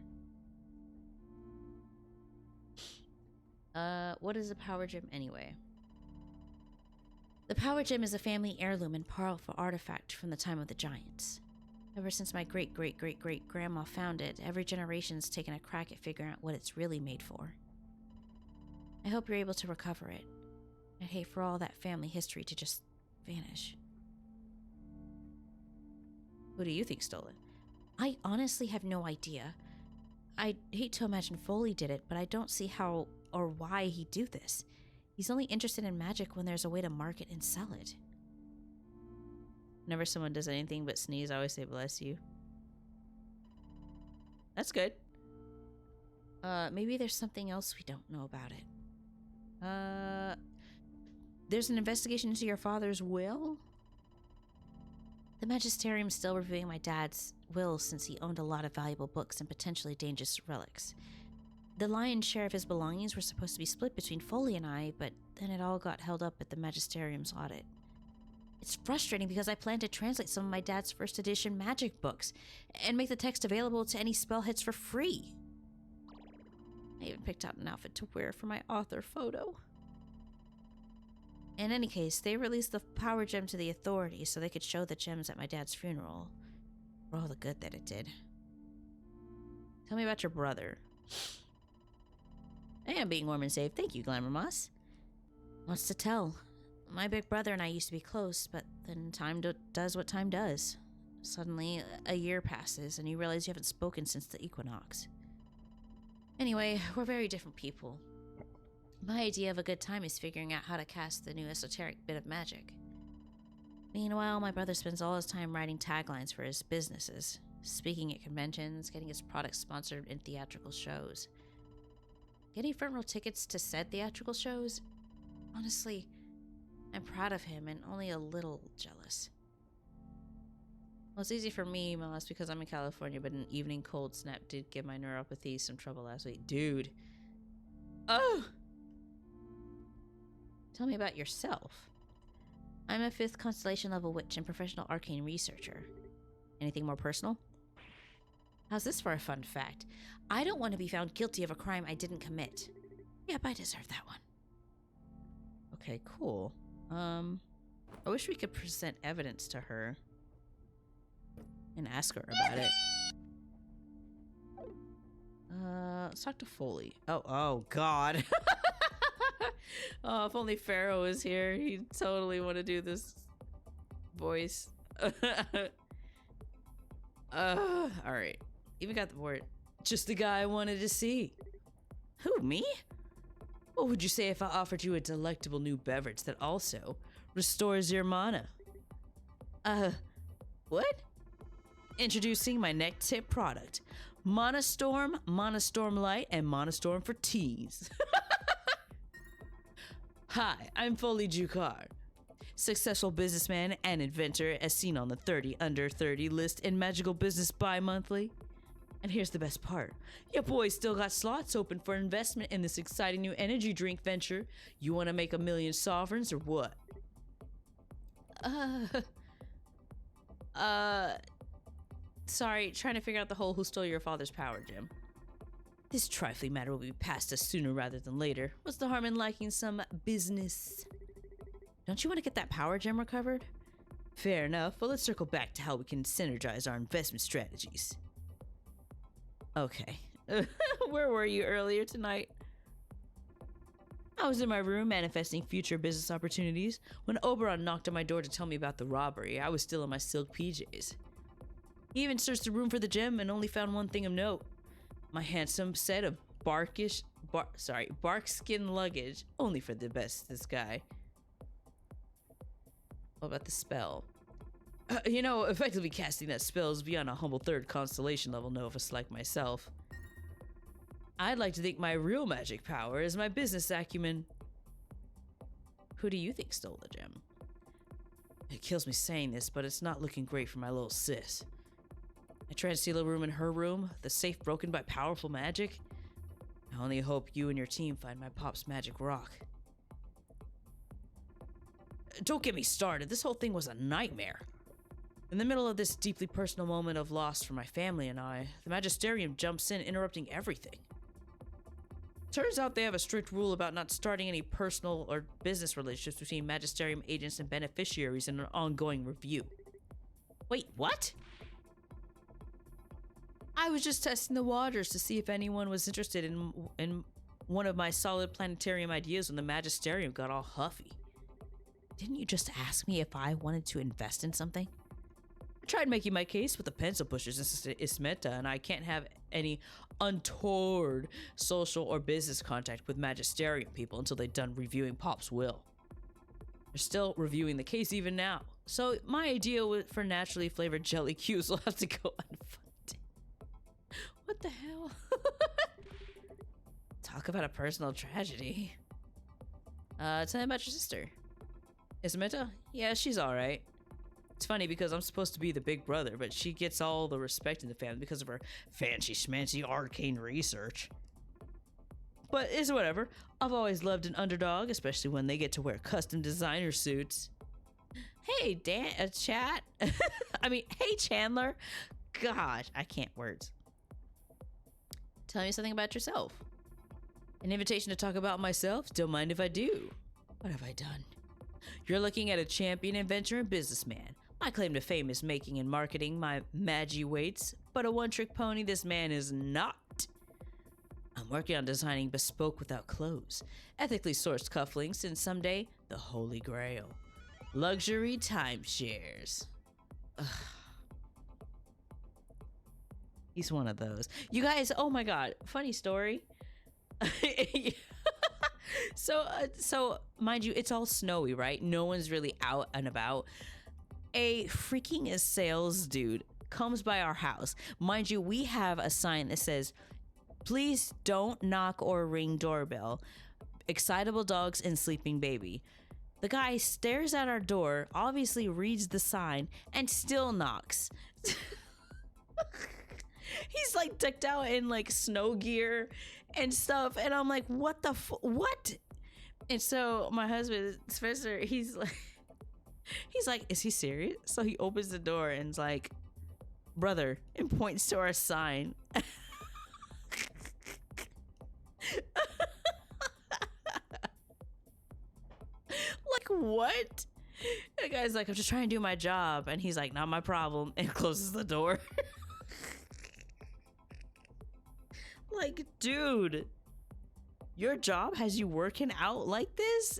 What is a power gem anyway? The power gem is a family heirloom and powerful artifact from the time of the giants. Ever since my great-great-great-great-grandma found it, every generation's taken a crack at figuring out what it's really made for. I hope you're able to recover it. I'd hate for all that family history to just vanish. Who do you think stole it? I honestly have no idea. I'd hate to imagine Foley did it, but I don't see how or why he'd do this. He's only interested in magic when there's a way to market and sell it. Whenever someone does anything but sneeze, I always say bless you. That's good. Maybe there's something else we don't know about it. There's an investigation into your father's will? The Magisterium's still reviewing my dad's will since he owned a lot of valuable books and potentially dangerous relics. The lion's share of his belongings were supposed to be split between Foley and I, but then it all got held up at the Magisterium's audit. It's frustrating because I plan to translate some of my dad's first edition magic books and make the text available to any spellheads for free. I even picked out an outfit to wear for my author photo. In any case, they released the power gem to the authorities so they could show the gems at my dad's funeral. For all the good that it did. Tell me about your brother. I am being warm and safe. Thank you, Glamour Moss. What's to tell? My big brother and I used to be close, but then time does what time does. Suddenly, a year passes and you realize you haven't spoken since the equinox. Anyway, we're very different people. My idea of a good time is figuring out how to cast the new esoteric bit of magic. Meanwhile, my brother spends all his time writing taglines for his businesses, speaking at conventions, getting his products sponsored in theatrical shows. Getting front row tickets to said theatrical shows? Honestly, I'm proud of him and only a little jealous. Well, it's easy for me, Moss, because I'm in California, but an evening cold snap did give my neuropathy some trouble last week. Dude. Oh! Tell me about yourself. I'm a 5th constellation level witch and professional arcane researcher. Anything more personal? How's this for a fun fact? I don't want to be found guilty of a crime I didn't commit. Yep, I deserve that one. Okay, cool. I wish we could present evidence to her and ask her about it. Let's talk to Foley. Oh God. Oh, if only Pharaoh was here, he'd totally want to do this voice. Alright. Even got the word. Just the guy I wanted to see. Who, me? What would you say if I offered you a delectable new beverage that also restores your mana? What? Introducing my next tip product. Mana Storm Light, and Mana Storm for teas. Hi, I'm Foley Jukar. Successful businessman and inventor as seen on the 30 Under 30 list in Magical Business Bi-Monthly. And here's the best part. Your boy still got slots open for investment in this exciting new energy drink venture. You want to make 1 million sovereigns or what? Sorry, trying to figure out the whole who stole your father's power gem. This trifling matter will be passed us sooner rather than later. What's the harm in liking some business? Don't you want to get that power gem recovered? Fair enough. Well, let's circle back to how we can synergize our investment strategies. Okay. Where were you earlier tonight? I was in my room manifesting future business opportunities when Oberon knocked on my door to tell me about the robbery. I was still in my silk PJs. He even searched the room for the gem and only found one thing of note. My handsome set of barkish bark skin luggage. Only for the best, this guy. What about the spell? You know, effectively casting that spell is beyond a humble third constellation level novice like myself. I'd like to think my real magic power is my business acumen. Who do you think stole the gem? It kills me saying this, but it's not looking great for my little sis. I tried to steal a room in her room, the safe broken by powerful magic. I only hope you and your team find my pop's magic rock. Don't get me started, this whole thing was a nightmare. In the middle of this deeply personal moment of loss for my family and I, the Magisterium jumps in, interrupting everything. Turns out they have a strict rule about not starting any personal or business relationships between Magisterium agents and beneficiaries in an ongoing review. Wait, what? I was just testing the waters to see if anyone was interested in one of my solid planetarium ideas when the Magisterium got all huffy. Didn't you just ask me if I wanted to invest in something? I tried making my case with the pencil pushers in Ismeta, and I can't have any untoward social or business contact with Magisterium people until they're done reviewing Pop's will. They're still reviewing the case even now, so my idea for naturally flavored jelly cubes will have to go unfunded. What the hell? Talk about a personal tragedy. Tell me about your sister. Ismeta? Yeah, she's alright. It's funny because I'm supposed to be the big brother, but she gets all the respect in the family because of her fancy schmancy arcane research. But it's whatever. I've always loved an underdog, especially when they get to wear custom designer suits. Hey, chat. Hey, Chandler. God, I can't words. Tell me something about yourself. An invitation to talk about myself? Don't mind if I do. What have I done? You're looking at a champion inventor and businessman. My claim to fame is making and marketing my magi weights, but a one-trick pony this man is not. I'm working on designing bespoke without clothes, ethically sourced cufflinks, and someday, the Holy Grail. Luxury timeshares. Ugh. He's one of those. You guys, oh my god, funny story. So mind you, it's all snowy, right? No one's really out and about. A freaking sales dude comes by our house. Mind you, we have a sign that says, please don't knock or ring doorbell. Excitable dogs and sleeping baby. The guy stares at our door, obviously reads the sign, and still knocks. He's like decked out in like snow gear and stuff, and I'm like, what the what? And so my husband Spencer, he's like, is he serious? So he opens the door and is like, brother, and points to our sign. Like, what? The guy's like, I'm just trying to do my job, and he's like, not my problem, and closes the door. Like, dude, your job has you working out like this?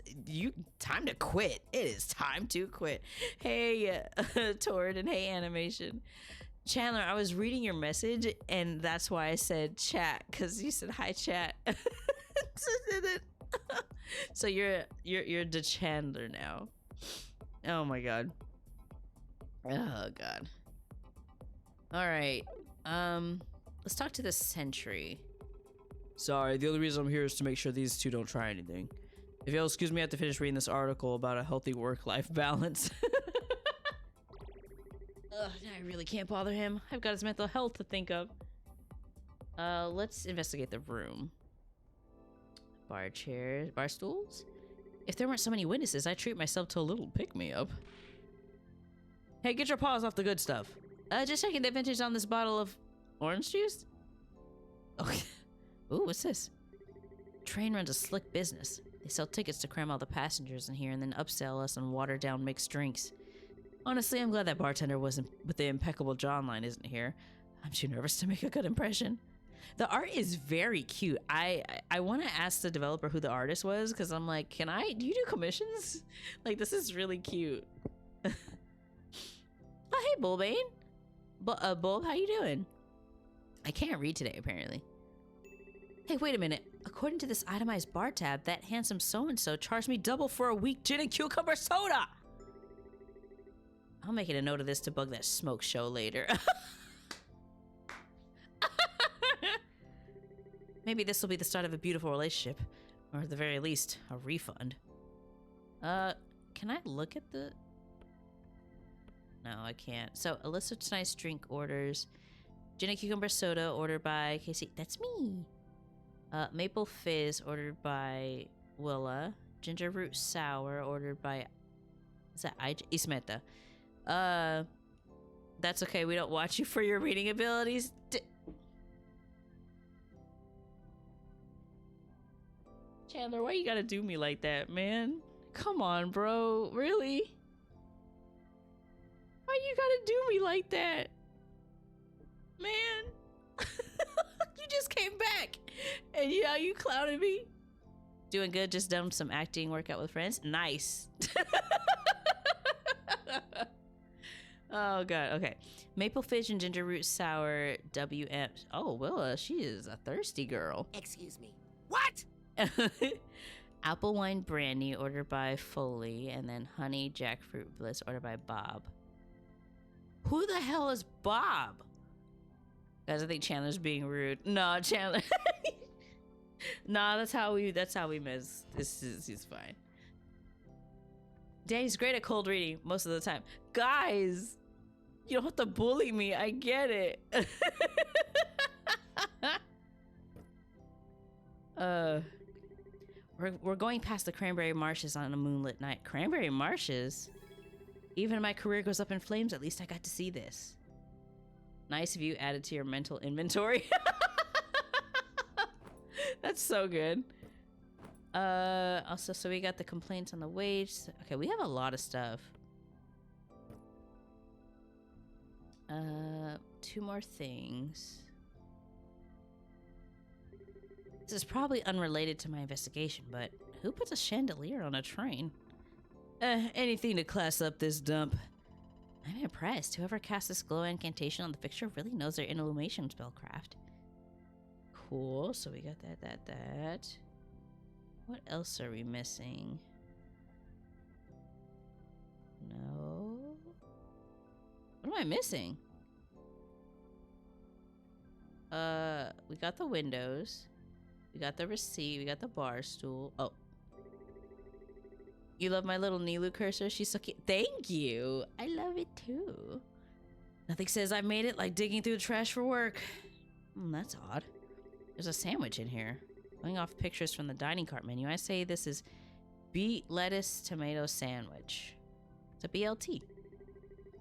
Time to quit. It is time to quit. Hey, Tord, and hey, Animation. Chandler, I was reading your message, and that's why I said chat, because you said hi, chat. So you're the Chandler now. Oh my god. Oh god. All right. Let's talk to the sentry. Sorry, the only reason I'm here is to make sure these two don't try anything. If you'll excuse me, I have to finish reading this article about a healthy work-life balance. Ugh, I really can't bother him. I've got his mental health to think of. Let's investigate the room. Bar chairs, bar stools? If there weren't so many witnesses, I'd treat myself to a little pick-me-up. Hey, get your paws off the good stuff. Just checking the vintage on this bottle of orange juice? Okay. Ooh, what's this? Train runs a slick business. They sell tickets to cram all the passengers in here and then upsell us on watered-down mixed drinks. Honestly, I'm glad that bartender wasn't with the impeccable jawline isn't here. I'm too nervous to make a good impression. The art is very cute. I want to ask the developer who the artist was, because I'm like, do you do commissions? Like, this is really cute. Oh, hey, Bulbane. Bulb, how you doing? I can't read today, apparently. Hey, wait a minute. According to this itemized bar tab, that handsome so-and-so charged me double for a weak gin and cucumber soda! I'll make it a note of this to bug that smoke show later. Maybe this will be the start of a beautiful relationship. Or at the very least, a refund. Can I look at the... No, I can't. So, Alyssa tonight's drink orders. Gin and cucumber soda ordered by Casey. That's me! Maple fizz ordered by Willa. Ginger root sour ordered by... Is that Ismeta? That's okay. We don't watch you for your reading abilities. Chandler, why you gotta do me like that, man? Come on, bro. Really? Why you gotta do me like that? Man. You just came back. And you clouded me. Doing good. Just done some acting workout with friends. Nice. Oh, God. Okay. Maple fizz and ginger root sour WM. Oh, Willa, she is a thirsty girl. Excuse me. What? Apple wine brandy ordered by Foley, and then honey jackfruit bliss ordered by Bob. Who the hell is Bob? Guys, I think Chandler's being rude. No, Chandler. Nah, that's how we miss. He's fine. Danny's great at cold reading most of the time. Guys, you don't have to bully me. I get it. We're going past the cranberry marshes on a moonlit night. Cranberry marshes? Even if my career goes up in flames, at least I got to see this. Nice view added to your mental inventory. That's so good. Also, so we got the complaints on the wage. Okay, we have a lot of stuff. Two more things. This is probably unrelated to my investigation, but who puts a chandelier on a train? Anything to class up this dump. I'm impressed. Whoever cast this glow incantation on the fixture really knows their illumination spellcraft. Cool, so we got that. What else are we missing? No. What am I missing? We got the windows. We got the receipt. We got the bar stool. Oh. You love my little Nilu cursor? She's so cute. Thank you. I love it too. Nothing says I've made it like digging through the trash for work. That's odd. There's a sandwich in here. Going off pictures from the dining cart menu, I say this is beet, lettuce, tomato sandwich. It's a BLT.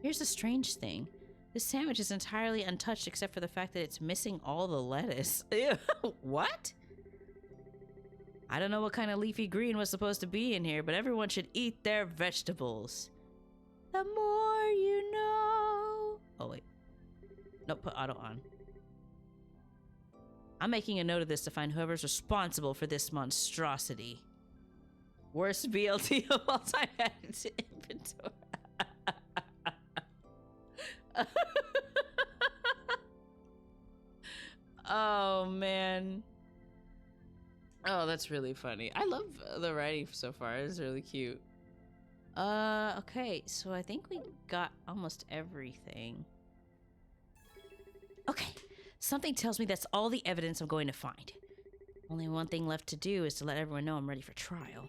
Here's the strange thing. This sandwich is entirely untouched except for the fact that it's missing all the lettuce. Ew. What? I don't know what kind of leafy green was supposed to be in here, but everyone should eat their vegetables. The more you know. Oh, wait. Nope, put auto on. I'm making a note of this to find whoever's responsible for this monstrosity. Worst BLT of all time added to inventory. Oh, man. Oh, that's really funny. I love the writing so far. It's really cute. Okay, so I think we got almost everything. Okay, something tells me that's all the evidence I'm going to find. Only one thing left to do is to let everyone know I'm ready for trial.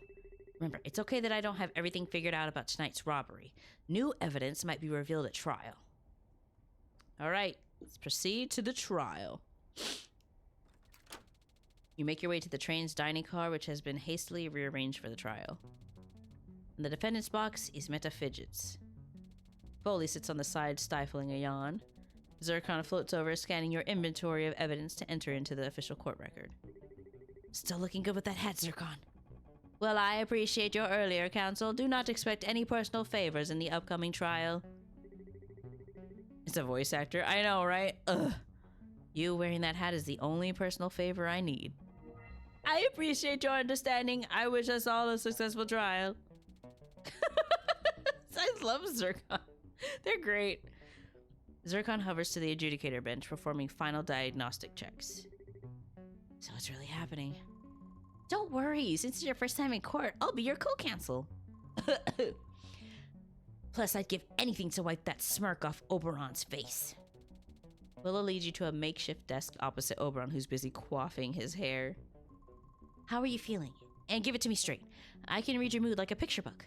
Remember, it's okay that I don't have everything figured out about tonight's robbery. New evidence might be revealed at trial. All right, let's proceed to the trial. You make your way to the train's dining car, which has been hastily rearranged for the trial. In the defendant's box, Ismeta fidgets. Foley sits on the side, stifling a yawn. Zircon floats over, scanning your inventory of evidence to enter into the official court record. Still looking good with that hat, Zircon. Well, I appreciate your earlier counsel. Do not expect any personal favors in the upcoming trial. It's a voice actor. I know, right? Ugh. You wearing that hat is the only personal favor I need. I appreciate your understanding. I wish us all a successful trial. I love Zircon. They're great. Zircon hovers to the adjudicator bench, performing final diagnostic checks. So what's really happening? Don't worry, since it's your first time in court, I'll be your co-counsel. Plus, I'd give anything to wipe that smirk off Oberon's face. Willow leads you to a makeshift desk opposite Oberon, who's busy coiffing his hair. How are you feeling? And give it to me straight. I can read your mood like a picture book.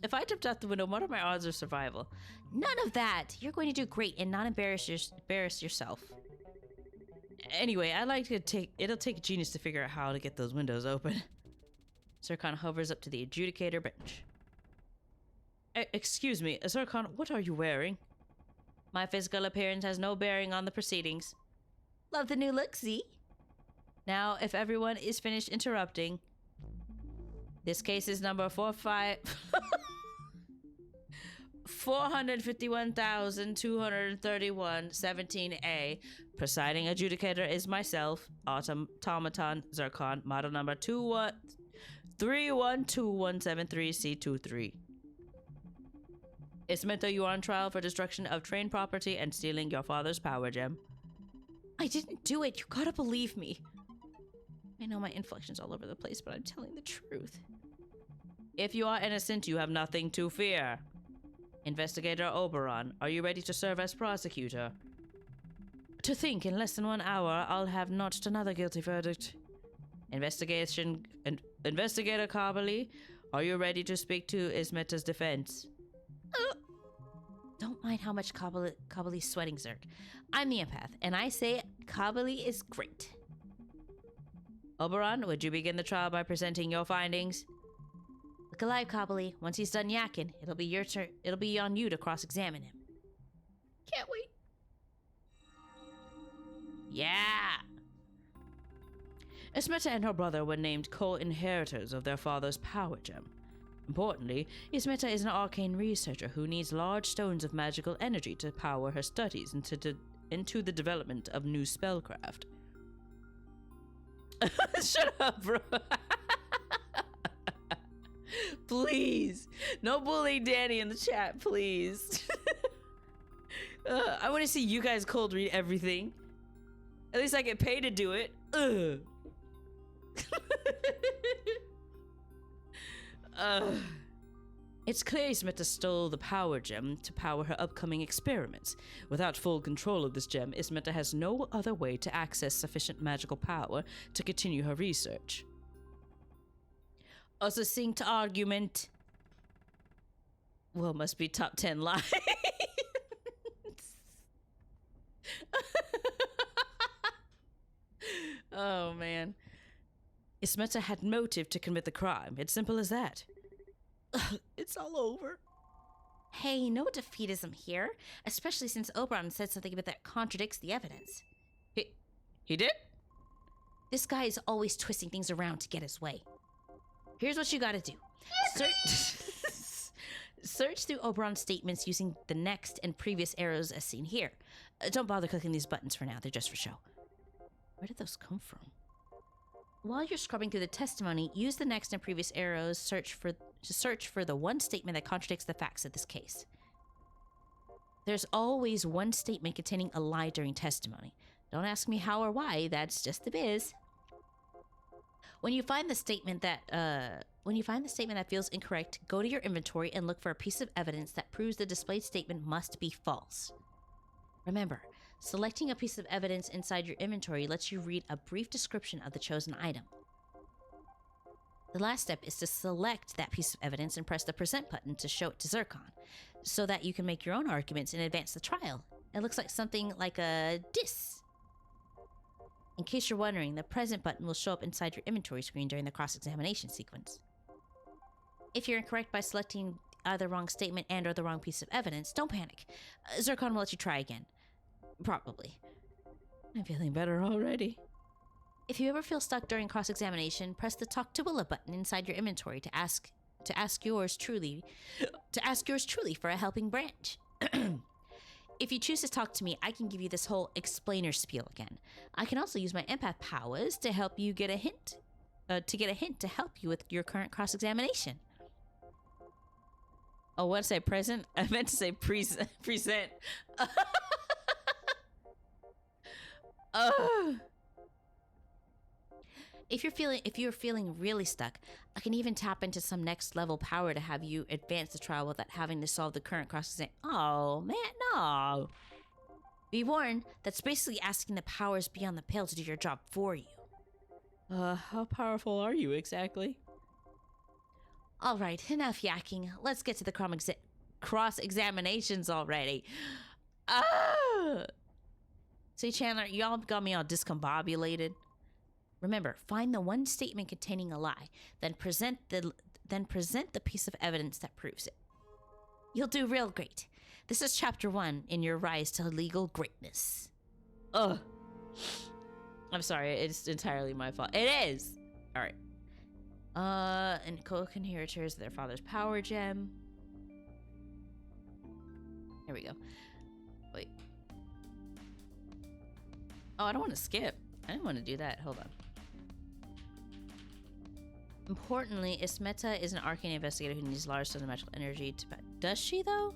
If I jumped out the window, what are my odds of survival? None of that! You're going to do great and not embarrass yourself. Anyway, it'll take a genius to figure out how to get those windows open. Zircon hovers up to the adjudicator bench. Excuse me, Zircon, what are you wearing? My physical appearance has no bearing on the proceedings. Love the new look, see? Now, if everyone is finished interrupting, this case is number 451,231 17A. Presiding adjudicator is myself, Automaton Zircon, model number 312173C23. Ismeta, you are on trial for destruction of train property and stealing your father's power gem. I didn't do it. You gotta believe me. I know my inflection's all over the place, but I'm telling the truth. If you are innocent, you have nothing to fear. Investigator Oberon, are you ready to serve as prosecutor? To think, in less than 1 hour, I'll have notched another guilty verdict. Investigator Kabali, are you ready to speak to Ismeta's defense? Don't mind how much Kabali's sweating, Zerk. I'm the empath, and I say Kabali is great. Oberon, would you begin the trial by presenting your findings? Look alive, Kabali. Once he's done yakking, it'll be your turn. It'll be on you to cross-examine him. Can't wait. Yeah! Ismeta and her brother were named co-inheritors of their father's power gem. Importantly, Ismeta is an arcane researcher who needs large stones of magical energy to power her studies into the development of new spellcraft. Shut up, bro. Please. No bullying Danny in the chat, please. I want to see you guys cold read everything. At least I get paid to do it. It's clear Ismeta stole the power gem to power her upcoming experiments. Without full control of this gem, Ismeta has no other way to access sufficient magical power to continue her research. A succinct argument. Well, must be top 10 lies. Oh, man. Ismeta had motive to commit the crime. It's simple as that. It's all over. Hey, no defeatism here, especially since Oberon said something about that contradicts the evidence. He did? This guy is always twisting things around to get his way. Here's what you gotta do. Search through Oberon's statements using the next and previous arrows as seen here. Don't bother clicking these buttons for now, they're just for show. Where did those come from? While you're scrubbing through the testimony, use the next and previous arrows to search for the one statement that contradicts the facts of this case. There's always one statement containing a lie during testimony. Don't ask me how or why, that's just the biz. When you find the statement that feels incorrect, go to your inventory and look for a piece of evidence that proves the displayed statement must be false. Remember, selecting a piece of evidence inside your inventory lets you read a brief description of the chosen item. The last step is to select that piece of evidence and press the present button to show it to Zircon, so that you can make your own arguments and advance the trial. It looks like something like a dis. In case you're wondering, the present button will show up inside your inventory screen during the cross-examination sequence. If you're incorrect by selecting either wrong statement and or the wrong piece of evidence, don't panic. Zircon will let you try again. Probably. I'm feeling better already. If you ever feel stuck during cross-examination, press the Talk to Willa button inside your inventory to ask yours truly for a helping branch. If you choose to talk to me, I can give you this whole explainer spiel again. I can also use my empath powers to help you get a hint to help you with your current cross-examination. Oh, what did I say? Present? I meant to say present. If you're feeling really stuck, I can even tap into some next level power to have you advance the trial without having to solve the current cross exam. Oh man, no. Be warned, that's basically asking the powers beyond the pale to do your job for you. How powerful are you exactly? All right, enough yakking. Let's get to the cross examinations already. Ah! See, Chandler, y'all got me all discombobulated. Remember, find the one statement containing a lie, then present the piece of evidence that proves it. You'll do real great. This is chapter 1 in your rise to legal greatness. Ugh. I'm sorry, it's entirely my fault. It is! Alright. And co-inheritors of their father's power gem. Here we go. Wait. Oh, I don't want to skip. I didn't want to do that. Hold on. Importantly, Ismeta is an arcane investigator who needs large sums of magical energy to... Does she, though?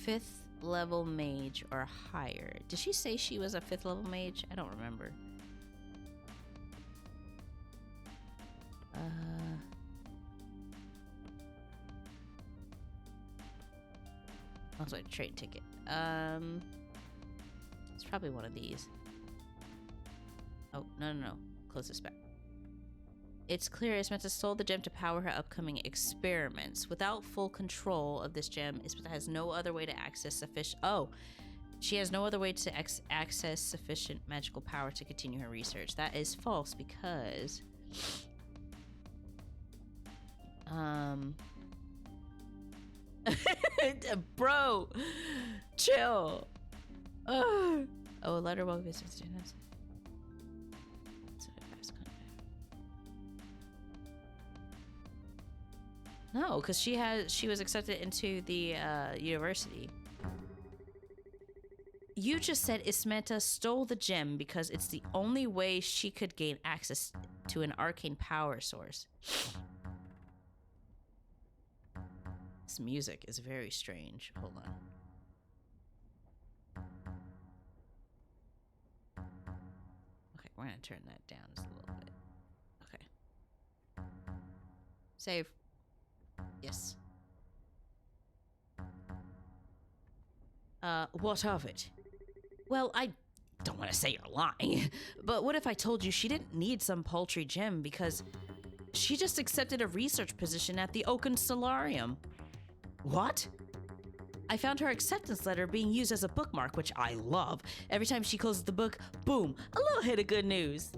Fifth level mage or higher. Did she say she was a 5th level mage? I don't remember. Also, a trade ticket. It's probably one of these. Oh, no. Close this back. It's clear Ismeta stole the gem to power her upcoming experiments. Without full control of this gem, Ismeta has no other way to access sufficient... Oh! She has no other way to access sufficient magical power to continue her research. That is false because... Bro! Chill! Oh, a letter will be sent to students. No, because she was accepted into the university. You just said Ismeta stole the gem because it's the only way she could gain access to an arcane power source. This music is very strange. Hold on. Okay, we're gonna turn that down just a little bit. Okay. Save. Yes. What of it? Well, I don't want to say you're lying, but what if I told you she didn't need some paltry gem because she just accepted a research position at the Oaken Solarium? What? I found her acceptance letter being used as a bookmark, which I love. Every time she closes the book, boom, a little hit of good news.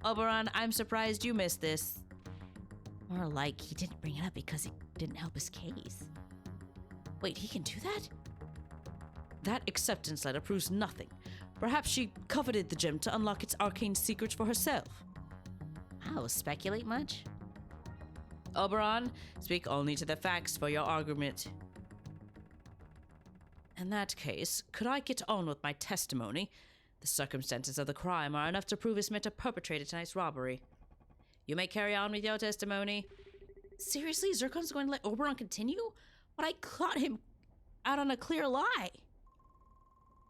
Oberon, I'm surprised you missed this. More like he didn't bring it up because it didn't help his case. Wait, he can do that? That acceptance letter proves nothing. Perhaps she coveted the gem to unlock its arcane secrets for herself. Wow, speculate much? Oberon, speak only to the facts for your argument. In that case, could I get on with my testimony? The circumstances of the crime are enough to prove Ismeta perpetrated tonight's robbery. You may carry on with your testimony. Seriously, Zircon's going to let Oberon continue? But I caught him out on a clear lie.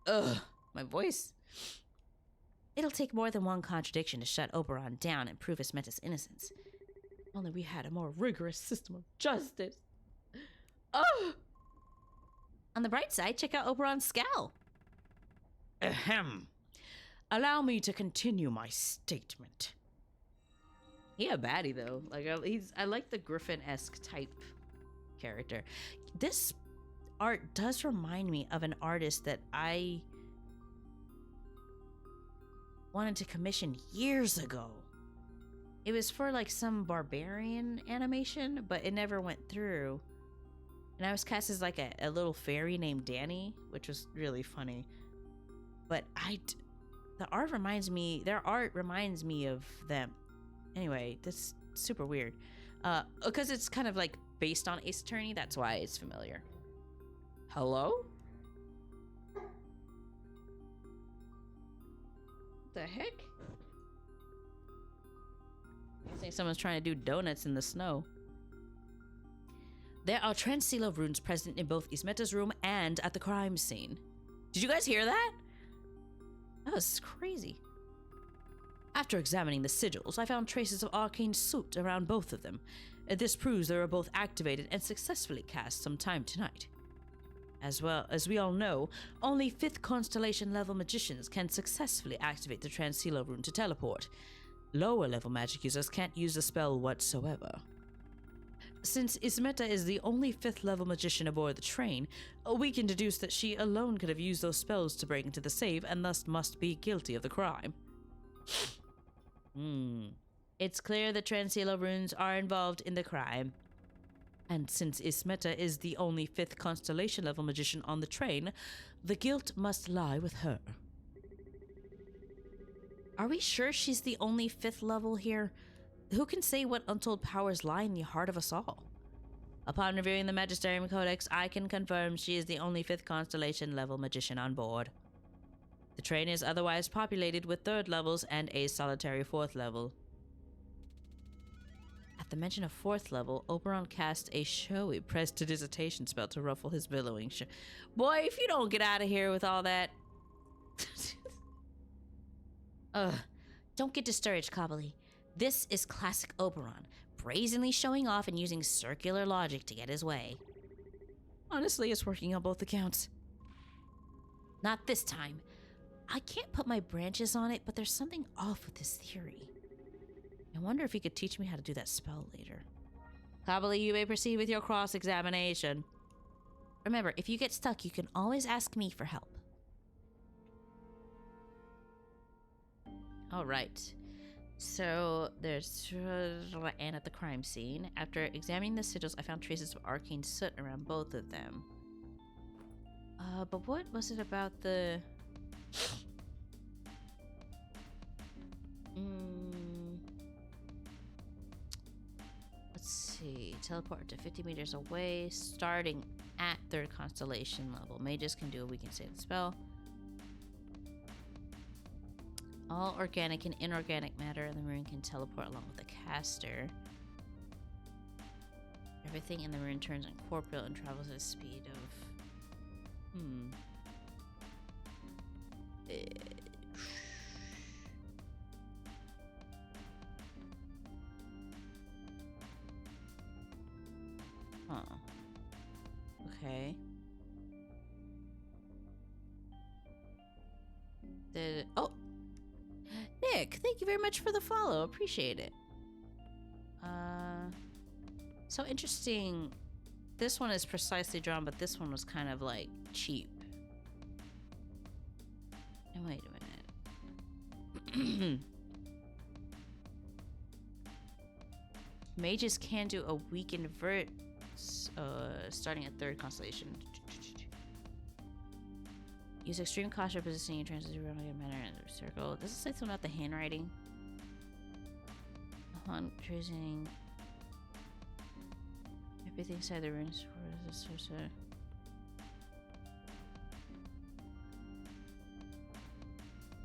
Ugh, my voice. It'll take more than one contradiction to shut Oberon down and prove Ismeta's innocence. If only we had a more rigorous system of justice. Oh! On the bright side, check out Oberon's scowl. Ahem. Allow me to continue my statement. He a baddie though. Like I like the Griffin-esque type character. This art does remind me of an artist that I wanted to commission years ago. It was for like some barbarian animation, but it never went through. And I was cast as like a little fairy named Danny, which was really funny. But their art reminds me of them. Anyway, that's super weird. Because it's kind of like based on Ace Attorney, that's why it's familiar. Hello? The heck? I think someone's trying to do donuts in the snow. There are Transsealer runes present in both Ismeta's room and at the crime scene. Did you guys hear that? That was crazy. After examining the sigils, I found traces of arcane soot around both of them. This proves they were both activated and successfully cast sometime tonight. As well as we all know, only 5th constellation level magicians can successfully activate the Transsealer rune to teleport. Lower level magic users can't use the spell whatsoever. Since Ismeta is the only 5th level magician aboard the train, we can deduce that she alone could have used those spells to break into the safe and thus must be guilty of the crime. It's clear that Transsealer runes are involved in the crime. And since Ismeta is the only 5th constellation level magician on the train, the guilt must lie with her. Are we sure she's the only 5th level here? Who can say what untold powers lie in the heart of us all? Upon reviewing the Magisterium Codex, I can confirm she is the only 5th constellation level magician on board. The train is otherwise populated with 3rd levels and a solitary 4th level. At the mention of 4th level, Oberon cast a showy prestidigitation spell to ruffle his billowing Boy, if you don't get out of here with all that... Ugh. Don't get discouraged, Kabali. This is classic Oberon, brazenly showing off and using circular logic to get his way. Honestly, it's working on both accounts. Not this time. I can't put my branches on it, but there's something off with this theory. I wonder if he could teach me how to do that spell later. Kabali, you may proceed with your cross-examination. Remember, if you get stuck, you can always ask me for help. Alright. So, there's Anne at the crime scene. After examining the sigils, I found traces of arcane soot around both of them. But what was it about the... Let's see. Teleport to 50 meters away, starting at 3rd constellation level. Mages can do a weakened save spell. All organic and inorganic matter in the rune can teleport along with the caster. Everything in the rune turns incorporeal and travels at a speed of... Huh. Okay. Oh! Nick, thank you very much for the follow. Appreciate it. So interesting. This one is precisely drawn, but this one was kind of like cheap. And wait a minute. Mages can do a weakened vert starting at 3rd constellation. Use extreme caution positioning and transition around a manner in the circle. Does it say something about the handwriting? Upon tracing everything inside the runes.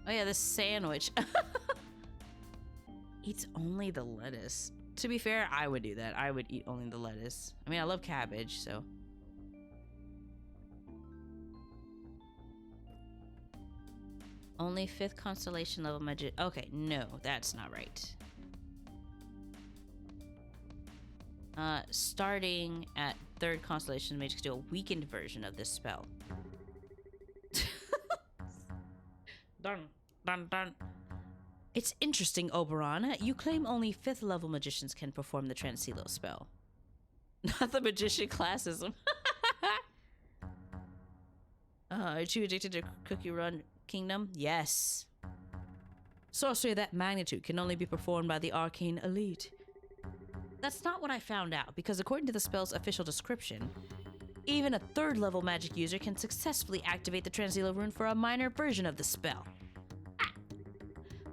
Oh yeah, the sandwich. Eats only the lettuce. To be fair, I would do that. I would eat only the lettuce. I mean, I love cabbage, so... Only 5th constellation level magic. Okay, no, that's not right. Starting at 3rd constellation, magic do a weakened version of this spell. Dun, dun, dun. It's interesting, Oberon. You claim only 5th level magicians can perform the Transsealer spell. Not the magician classism. Aren't you addicted to Cookie Run Kingdom? Yes. Sorcery of that magnitude can only be performed by the arcane elite. That's not what I found out, because according to the spell's official description, even a 3rd level magic user can successfully activate the Transsealer rune for a minor version of the spell.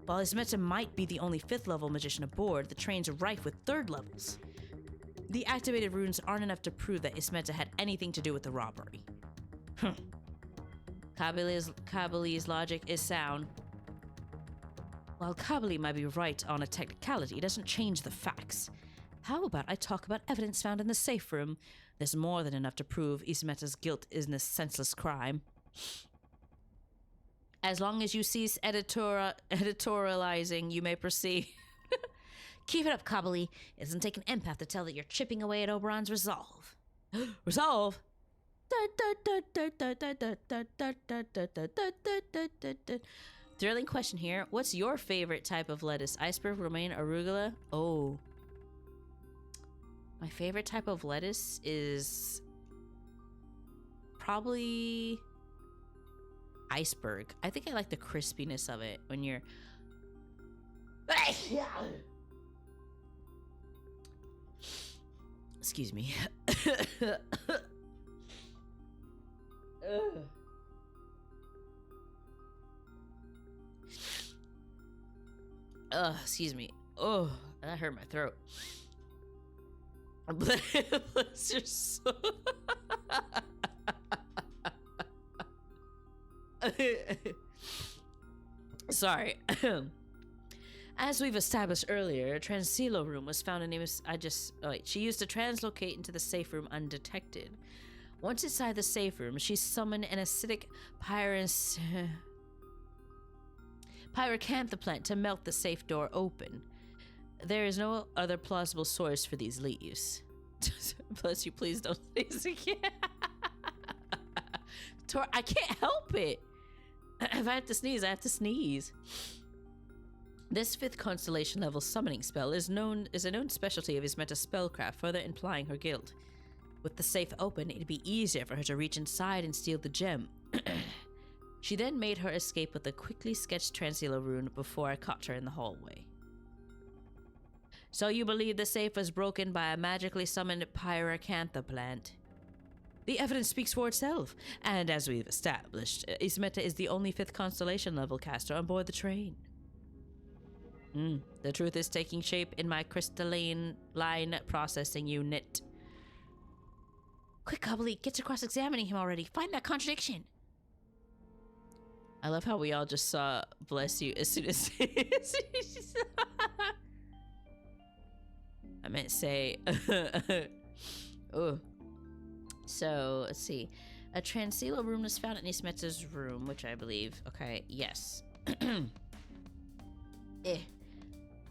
While Ismeta might be the only 5th level magician aboard, the train's rife with 3rd levels. The activated runes aren't enough to prove that Ismeta had anything to do with the robbery. Kabali's logic is sound. While Kabali might be right on a technicality, it doesn't change the facts. How about I talk about evidence found in the safe room? There's more than enough to prove Ismeta's guilt in this senseless crime. As long as you cease editorializing, you may proceed. Keep it up, Cobbly. It doesn't take an empath to tell that you're chipping away at Oberon's resolve. Resolve? Thrilling question here. What's your favorite type of lettuce? Iceberg, romaine, arugula? Oh. My favorite type of lettuce is probably iceberg. I think I like the crispiness of it when you're... Excuse me. Excuse me. Oh, that hurt my throat. Bless your soul. Sorry. As we've established earlier, a transilo room was found in she used to translocate into the safe room undetected. Once inside the safe room, she summoned an acidic pyracantha plant to melt the safe door open. There is no other plausible source for these leaves. Bless you, please don't sneeze again. I can't help it. If I have to sneeze, I have to sneeze. This 5th constellation level summoning spell is a known specialty of Ismeta's spellcraft, further implying her guilt. With the safe open, it'd be easier for her to reach inside and steal the gem. She then made her escape with a quickly sketched transilo rune before I caught her in the hallway. So you believe the safe was broken by a magically summoned pyracantha plant? The evidence speaks for itself, and as we've established, Ismeta is the only 5th constellation level caster on board the train. The truth is taking shape in my crystalline line processing unit. Quick, Cobbly, get to cross-examining him already. Find that contradiction. I love how we all just saw bless you as soon as I meant say oh. So let's see. A transilo room was found in Ismeta's room, which I believe. Okay, yes.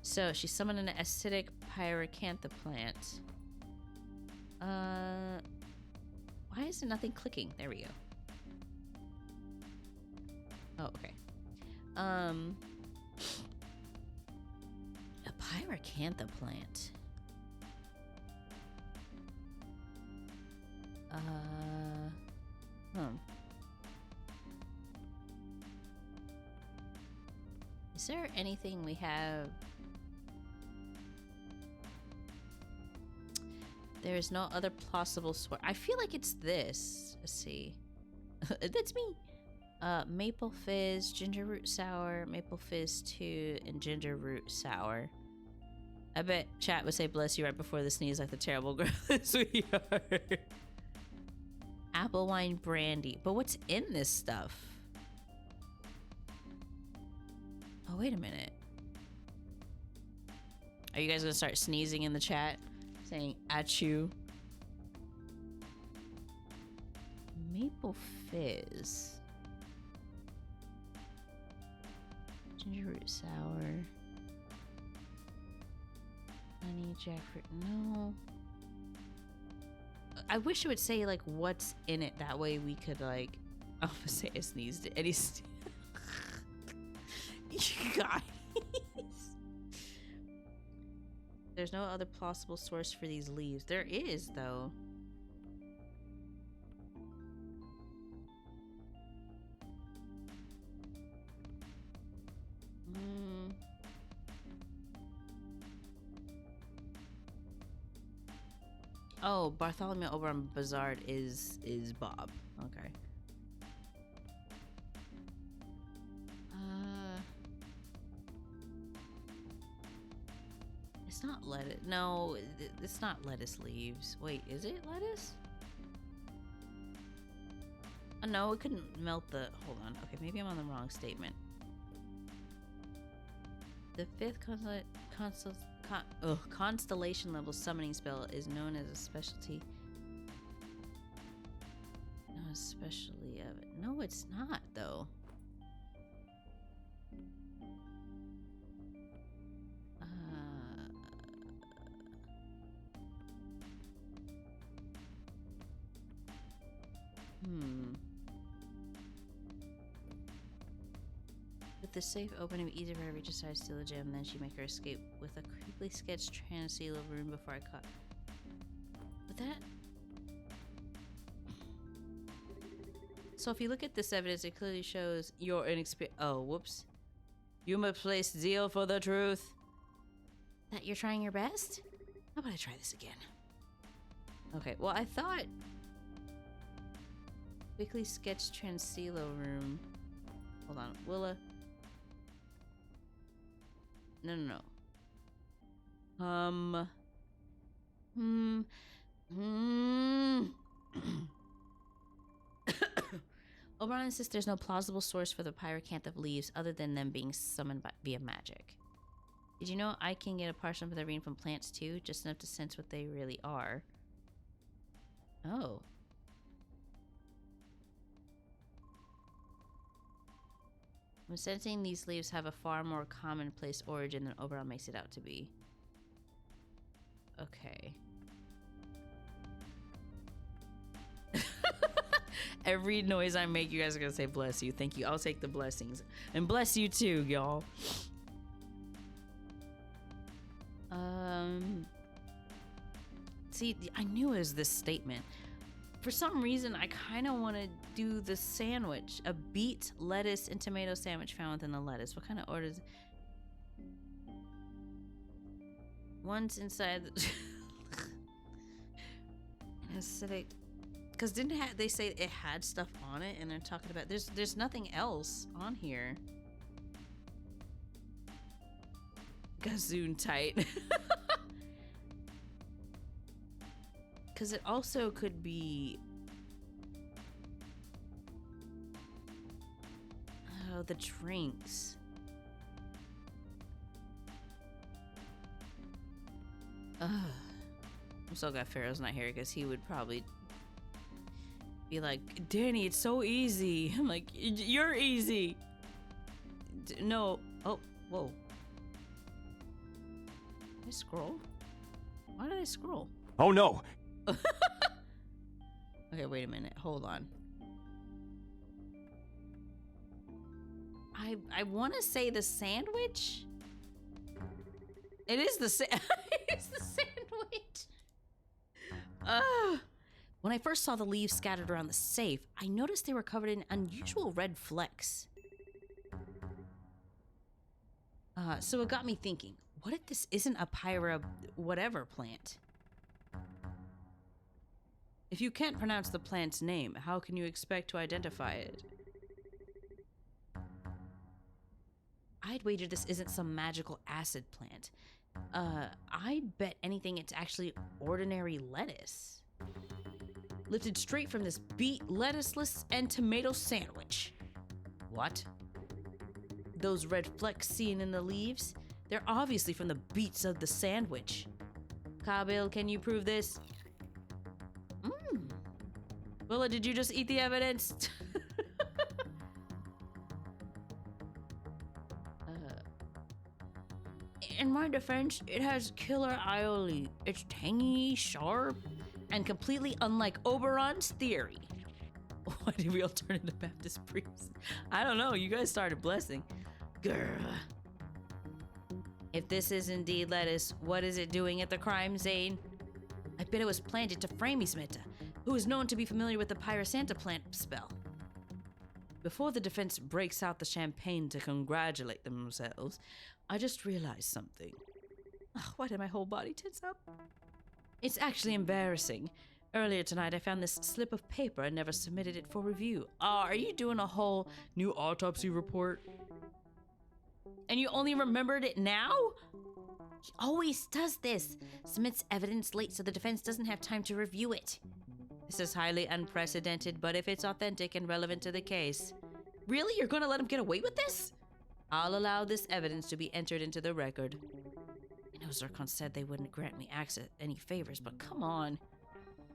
So she summoned an acidic pyracantha plant. Why is there nothing clicking? There we go. Oh, okay. A pyracantha plant. Is there anything we have? There is no other plausible source. I feel like it's this. Let's see. That's me. Maple fizz, ginger root sour, maple fizz 2, and ginger root sour. I bet chat would say bless you right before the sneeze like the terrible girls we are. Apple wine brandy. But what's in this stuff? Oh, wait a minute. Are you guys gonna start sneezing in the chat? Saying achoo. Maple fizz. Ginger root sour. Honey jackfruit. No. I wish it would say like what's in it. That way we could like. I'm gonna say I sneezed. And he You guys. There's no other plausible source for these leaves. There is though. Oh, Bartholomew over on Bazard is Bob. Okay. It's not lettuce. No, it's not lettuce leaves. Wait, is it lettuce? Oh, no, it couldn't melt the... Hold on. Okay, maybe I'm on the wrong statement. The 5th constellation level summoning spell is known as a specialty. No, especially of it. No, it's not though. With the safe open, it would be easier for her to reach aside, steal the gem, then she'd make her escape with a creepily sketched transceal room before I caught. But that. So if you look at this evidence, it clearly shows your inexperience. Oh, whoops. You misplaced zeal for the truth. That you're trying your best? How about I try this again? Okay, well, I thought. Quickly sketched transcealo room. Hold on, Willa. No. Oberon insists there's no plausible source for the pyracanthe of leaves other than them being summoned via magic. Did you know I can get a partial for the rain from plants too? Just enough to sense what they really are. Oh. I'm sensing these leaves have a far more commonplace origin than Oberon makes it out to be. Okay. Every noise I make, you guys are gonna say bless you. Thank you. I'll take the blessings. And bless you too, y'all. See, I knew it was this statement. For some reason, I kind of want to do the sandwich. A beet, lettuce, and tomato sandwich found within the lettuce. What kind of order is it? One's inside the acidic. Because didn't they say it had stuff on it? And they're talking about... There's nothing else on here. Gazoon tight. Because it also could be... Oh, the drinks. Ugh. I'm so glad Pharaoh's not here because he would probably be like, Danny, it's so easy. I'm like, you're easy. No. Oh, whoa. Did I scroll? Why did I scroll? Oh no! Okay, wait a minute. Hold on. I want to say the sandwich. It is the it's the sandwich. When I first saw the leaves scattered around the safe, I noticed they were covered in unusual red flecks. So it got me thinking, what if this isn't a pyra whatever plant? If you can't pronounce the plant's name, how can you expect to identify it? I'd wager this isn't some magical acid plant. I'd bet anything it's actually ordinary lettuce. Lifted straight from this beet, lettuceless, and tomato sandwich. What? Those red flecks seen in the leaves? They're obviously from the beets of the sandwich. Kabil, can you prove this? Willa, did you just eat the evidence? In my defense, it has killer aioli. It's tangy, sharp, and completely unlike Oberon's theory. Why did we all turn into Baptist priests? I don't know. You guys started blessing. Grr. If this is indeed lettuce, what is it doing at the crime scene? I bet it was planted to frame Ismeta, who is known to be familiar with the Pyrosanta plant spell. Before the defense breaks out the champagne to congratulate themselves, I just realized something. Ugh, why did my whole body tense up? It's actually embarrassing. Earlier tonight, I found this slip of paper and never submitted it for review. Are you doing a whole new autopsy report? And you only remembered it now? He always does this. Submits evidence late so the defense doesn't have time to review it. This is highly unprecedented, but if it's authentic and relevant to the case... Really? You're gonna let him get away with this? I'll allow this evidence to be entered into the record. I know Zircon said they wouldn't grant me access any favors, but come on.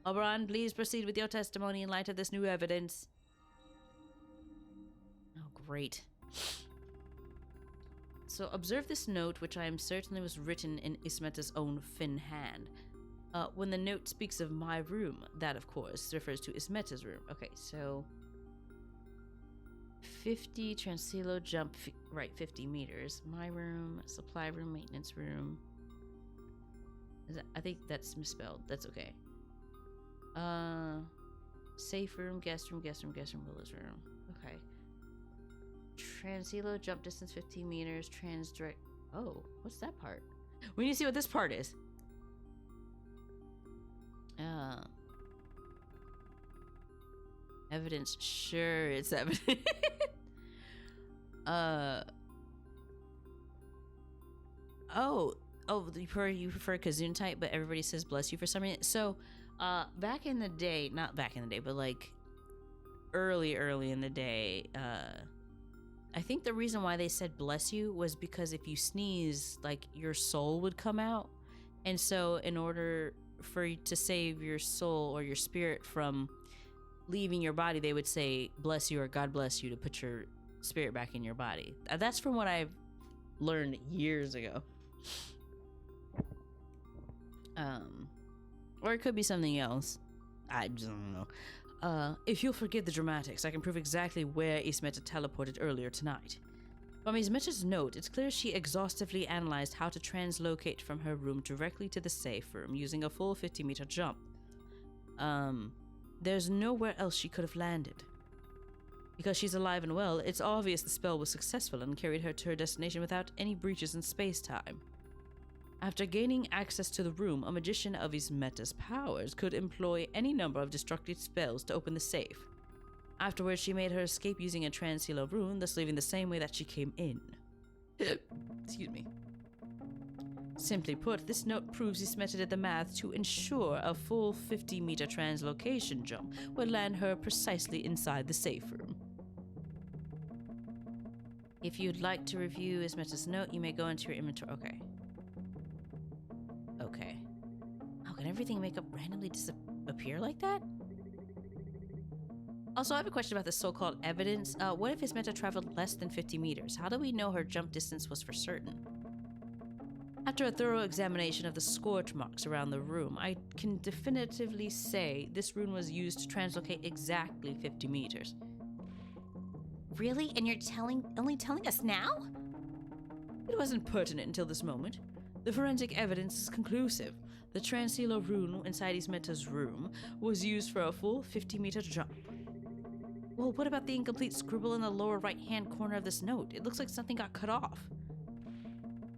Oberon, please proceed with your testimony in light of this new evidence. Oh, great. So observe this note, which I am certain was written in Ismeta's own thin hand. When the note speaks of my room, that, of course, refers to Ismeta's room. Okay, so 50 Transilo jump, right, 50 meters. My room, supply room, maintenance room. I think that's misspelled. That's okay. Safe room, guest room, guest room, guest room, Willa's room. Okay. Transilo jump distance 15 meters. Transdirect. Oh, what's that part? We need to see what this part is. Evidence. Sure, it's evidence. Oh, you prefer Kazun type, but everybody says bless you for some reason. So, back in the day, not back in the day, but like early in the day, I think the reason why they said bless you was because if you sneeze, like your soul would come out. And so in order for you to save your soul or your spirit from leaving your body, they would say bless you or God bless you to put your spirit back in your body. That's from what I've learned years ago. Or it could be something else. I just don't know. If you'll forgive the dramatics, I can prove exactly where Ismeta teleported earlier tonight. From Ismeta's note, it's clear she exhaustively analyzed how to translocate from her room directly to the safe room using a full 50-meter jump. There's nowhere else she could have landed. Because she's alive and well, it's obvious the spell was successful and carried her to her destination without any breaches in space-time. After gaining access to the room, a magician of Ismeta's powers could employ any number of destructive spells to open the safe. Afterwards, she made her escape using a Transilo rune, thus leaving the same way that she came in. Excuse me. Simply put, this note proves Ismeta did the math to ensure a full 50-meter translocation jump would land her precisely inside the safe room. If you'd like to review Ismeta's note, you may go into your inventory. Okay. How can everything make up randomly disappear like that? Also, I have a question about the so-called evidence. What if Ismeta traveled less than 50 meters? How do we know her jump distance was for certain? After a thorough examination of the scorch marks around the room, I can definitively say this rune was used to translocate exactly 50 meters. Really? And you're only telling us now? It wasn't pertinent until this moment. The forensic evidence is conclusive. The Transilo rune inside Ismeta's room was used for a full 50-meter jump. Well, what about the incomplete scribble in the lower right-hand corner of this note? It looks like something got cut off.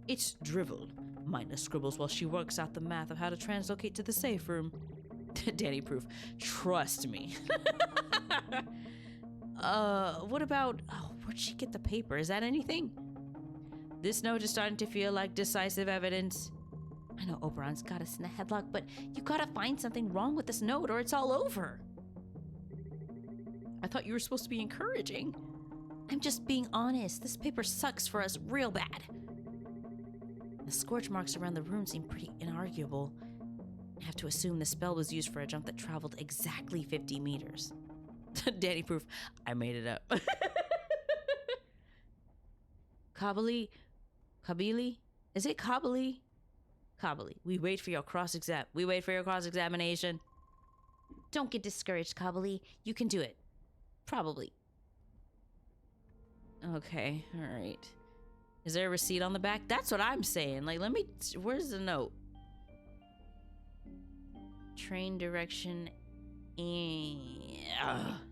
It's driveled. Mindless scribbles while she works out the math of how to translocate to the safe room. Danny proof. Trust me. What about... Oh, where'd she get the paper? Is that anything? This note is starting to feel like decisive evidence. I know Oberon's got us in a headlock, but you gotta find something wrong with this note or it's all over. I thought you were supposed to be encouraging. I'm just being honest. This paper sucks for us real bad. The scorch marks around the room seem pretty inarguable. I have to assume the spell was used for a jump that traveled exactly 50 meters. Danny proof. I made it up. Kabili? Is it Kabili? Kabili. We wait for your cross-examination. Don't get discouraged, Kabili. You can do it. Probably. Okay, alright. Is there a receipt on the back? That's what I'm saying. Like, where's the note? Train direction. I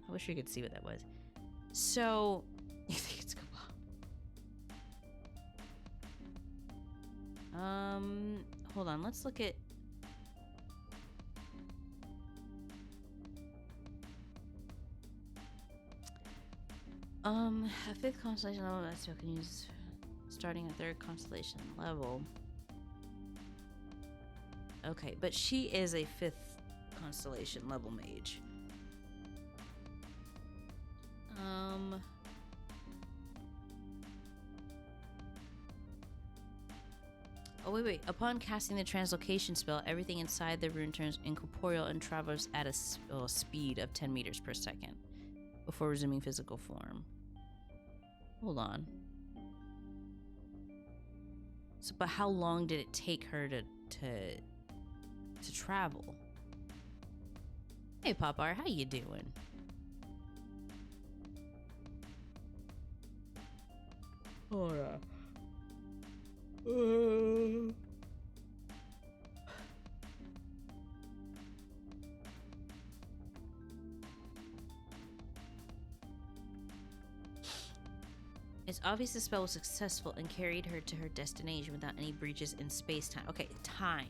wish we could see what that was. So, you think it's hold on, let's look at... A 5th constellation level that still can use starting a 3rd constellation level. Okay, but she is a 5th constellation level mage. Oh, wait. Upon casting the translocation spell, everything inside the rune turns incorporeal and travels at a speed of 10 meters per second before resuming physical form. Hold on. So, but how long did it take her to travel? Hey, Popar, how you doing? Oh, yeah. It's obvious the spell was successful and carried her to her destination without any breaches in space-time. Okay, time.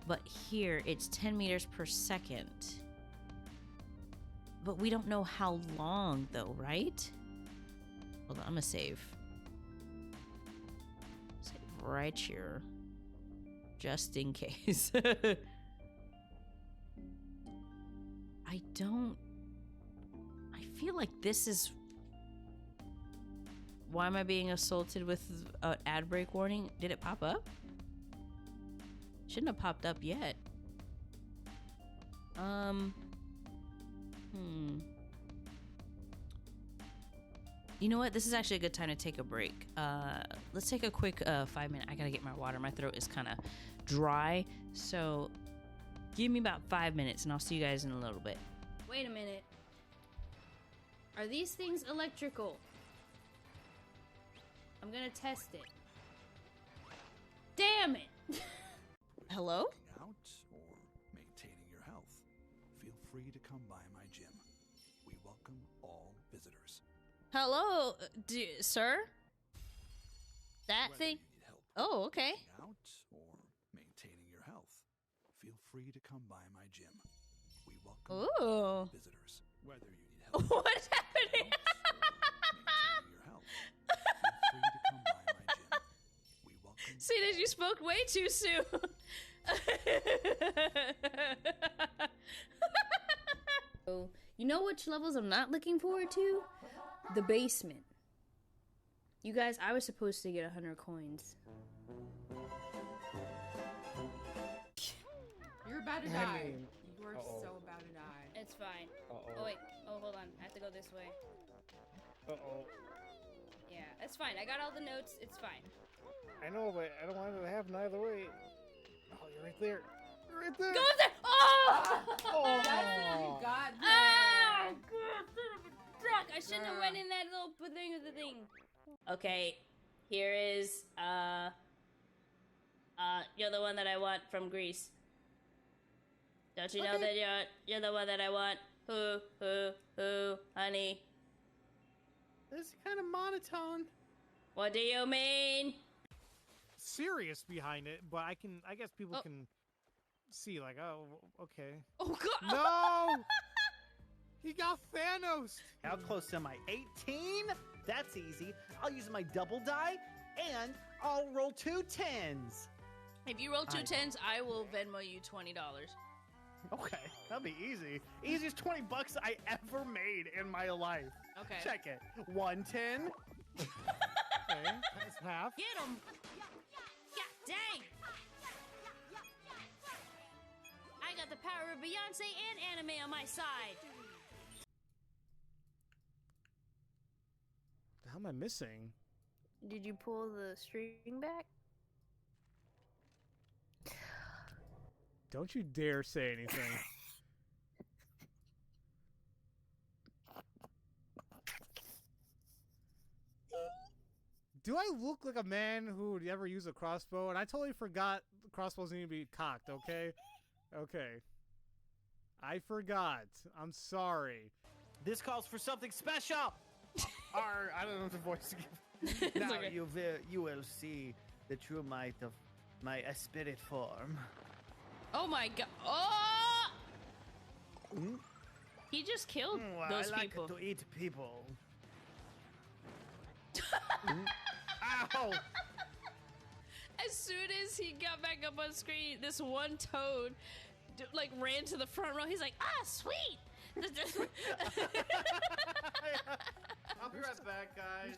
But here, it's 10 meters per second. But we don't know how long, though, right? Hold on, I'm gonna save. Save right here. Just in case. I feel like this is... Why am I being assaulted with an ad break warning? Did it pop up? Shouldn't have popped up yet. You know what? This is actually a good time to take a break. Let's take a quick 5-minute. I gotta get my water. My throat is kind of dry. So give me about 5 minutes and I'll see you guys in a little bit. Wait a minute. Are these things electrical? I'm gonna test it. Damn it! Hello? Out or maintaining your health, feel free to come by my gym. We welcome all visitors. Hello, sir? That Whether thing? you need help Oh, okay. working out or maintaining your health, feel free to come by my gym. We welcome all Ooh. visitors. Whether you need help What's happening? maintaining your health, feel free to come by my gym. We welcome See, that you spoke way too soon. So, you know which levels I'm not looking forward to? The basement. You guys, I was supposed to get 100 coins. You're about to die. You are so about to die. It's fine. Oh, wait. Oh, hold on. I have to go this way. Yeah, it's fine. I got all the notes. It's fine. I know, but I don't want it to happen either way. Oh, you're right there. You're right there. Go up there! Oh! That's what you got Ah! there. God, son of a truck! I shouldn't have went in that little thing with the thing. Okay, here is, you're the one that I want from Greece. Don't you know that you're the one that I want? Who, honey? This is kind of monotone. What do you mean? Serious behind it, but I guess people Oh. can see, like, oh, okay. Oh, God! No! He got Thanos! How close am I? 18? That's easy. I'll use my double die, and I'll roll 2 10s. If you roll two I- 10s, I will Venmo you $20. Okay, that'll be easy. Easiest $20 I ever made in my life. Okay. Check it. 1 10. Okay, that's half. Get him! God dang! I got the power of Beyonce and anime on my side. How am I missing? Did you pull the string back? Don't you dare say anything. Do I look like a man who would ever use a crossbow? And I totally forgot crossbows need to be cocked, okay? Okay. I forgot. I'm sorry. This calls for something special. I don't know the voice to give. Now okay. you will see the true might of my spirit form. Oh my god. Oh! Mm. He just killed those I like people. to eat people. Ow! As soon as he got back up on screen, this one toad like ran to the front row. He's like, ah, sweet. I'll be right back, guys.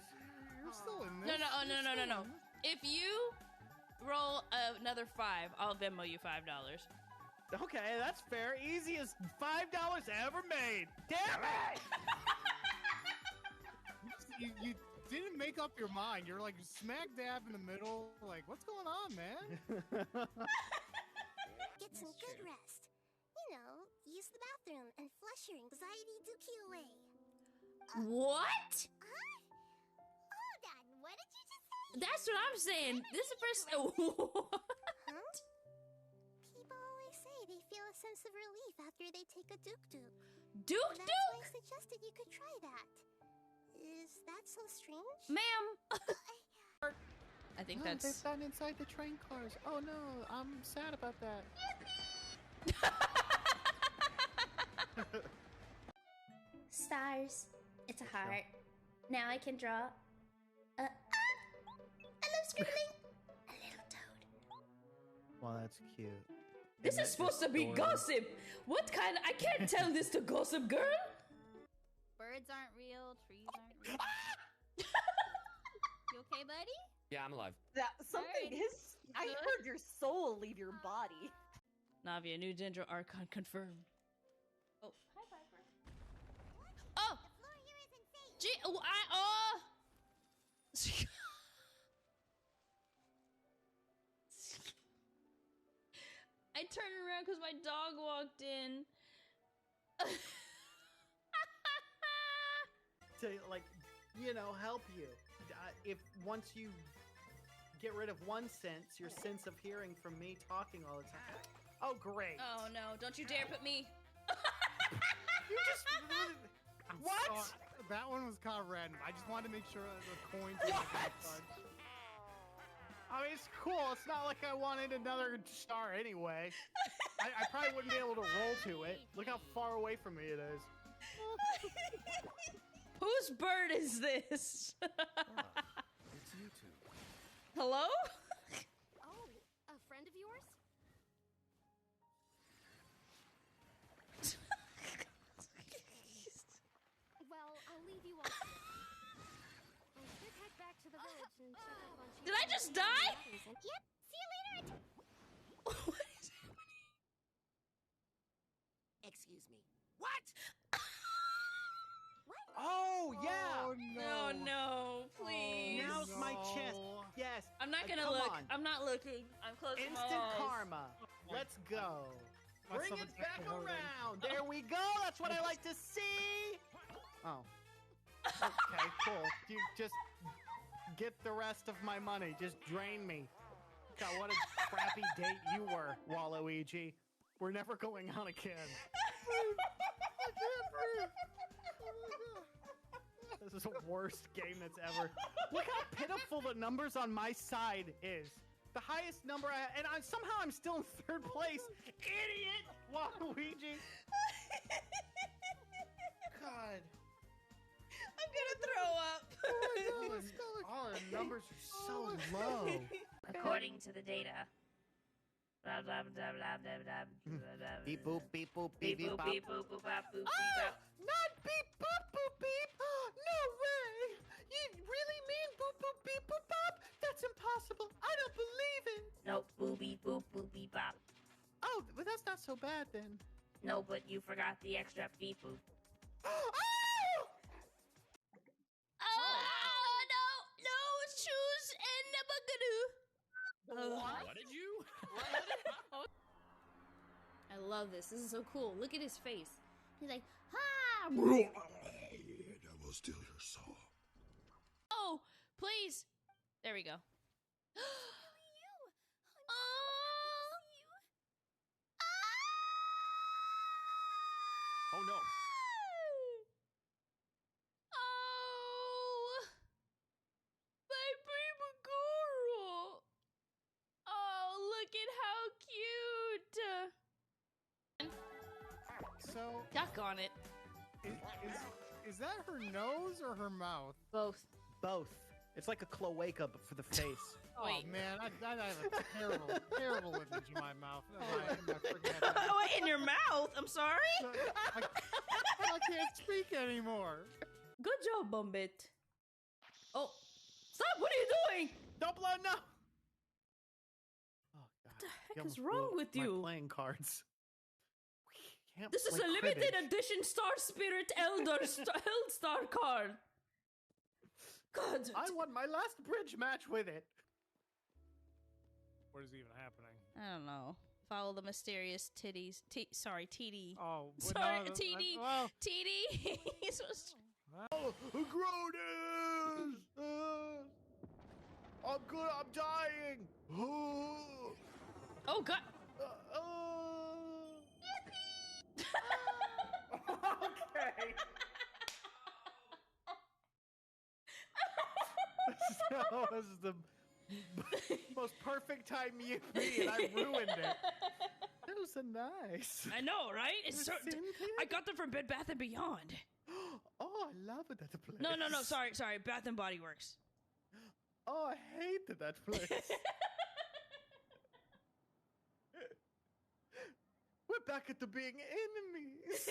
You're still in this. No. If you roll another 5. I'll Venmo you $5. Okay, that's fair. Easiest $5 ever made. Damn it! You didn't make up your mind. You're like smack dab in the middle. Like, what's going on, man? Get some good rest. You know, use the bathroom and flush your anxiety dookie away. What? Huh? Hold on, what did you just say? That's what I'm saying. This is the first. Huh? People always say they feel a sense of relief after they take a duk-duk. Duke That's why I Duke? suggested you could try that. Is that so strange? Ma'am. I think that's. They've gotten inside the train cars. Oh no, I'm sad about that. Stars. It's a heart. Now I can draw. I love scribbling. A little toad. Well, that's cute. This Isn't is that supposed to be adorable? gossip. What kind? I can't tell this to Gossip Girl. Birds aren't real, trees aren't real. You okay, buddy? Yeah, I'm alive. That something Alright. is. I Good. heard your soul leave your body. Navia, new Dendro Archon confirmed. Oh, hi, Piper. Oh, The floor here isn't safe. gee, I turned around because my dog walked in. To like, help you. If once you get rid of one sense, your sense of hearing from me talking all the time. Oh, great. Oh no! Don't you dare put me. You just. I'm What? sorry. That one was caught random. I just wanted to make sure the coins were What? fun. I mean, it's cool. It's not like I wanted another star anyway. I probably wouldn't be able to roll to it. Look how far away from me it is. Whose bird is this? It's you two. Hello? Oh, a friend of yours? Well, I'll leave you all to it. I should head back to the village and check up on Did I just die? Yep. See you later. What is happening? Excuse me. Oh, yeah. Oh No, no, please. Now's my chance. no. Yes. I'm not gonna come look. on. I'm not looking. I'm closing my Instant eyes. karma. Let's go. My Bring stomach's it back hurting. around. There we go. That's what I like to see. Oh. Okay, cool. You just get the rest of my money. Just drain me. God, what a crappy date you were, Waluigi. We're never going out again. This is the worst game that's ever. Look how pitiful the numbers on my side is. The highest number somehow I'm still in third place. Idiot, Waluigi. God. I'm gonna throw up. Our numbers are so low. According to the data. Blah blah blah blah blah blah blah. Beep boop beep boop beep Beep beep boop bop. beep boop boop bop boop beep Oh, bop. not beep boop boop beep. No way. You really mean boop boop beep boop bop? That's impossible. I don't believe it. Nope, boopy boop boopy bop. Oh, but that's not so bad then. No, but you forgot the extra beep boop. Oh! Oh no, shoes and a buckaroo. What did you? I love this. This is so cool. Look at his face. He's like, ha! I will steal your soul. Oh, please. There we go. Oh no. Oh, my baby girl. Oh, look at how cute. So, Duck on it. is that her nose or her mouth? Both. Both. It's like a cloaca but for the face. Wait. Oh man, I have a terrible, terrible image in my mouth. My freaking head. Wait, in your mouth? I'm sorry? I can't speak anymore. Good job, Bumbit. Oh, stop! What are you doing? Don't blow, no! heck almost is wrong blew with my you? playing cards. We can't This is play a limited Quidditch. edition Star Spirit Eldstar card. God. I won my last bridge match with it. What is even happening? I don't know. Follow the mysterious titties. Sorry, TD. Oh, Sorry, TD. Well, TD. He's supposed to- Oh, Grotus! I'm good. I'm dying. Oh God. Okay. That was the most perfect time yippee, and I ruined it. That was so nice. I know, right? It's so. Same thing? I got them from Bed Bath and Beyond. Oh, I love it. That place. No. Sorry. Bath and Body Works. Oh, I hated that place. We're back at the being enemies.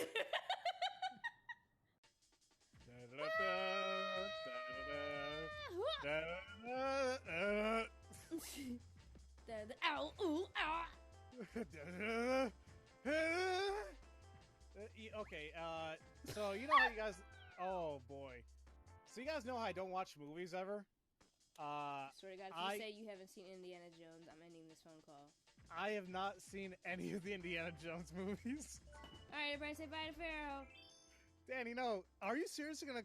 Ow! Ooh! Ah! Okay, so you know how you guys... Oh, boy. So you guys know how I don't watch movies ever? Swear to God, if you say you haven't seen Indiana Jones, I'm ending this phone call. I have not seen any of the Indiana Jones movies. Alright, everybody say bye to Pharaoh. Danny, no. Are you seriously gonna...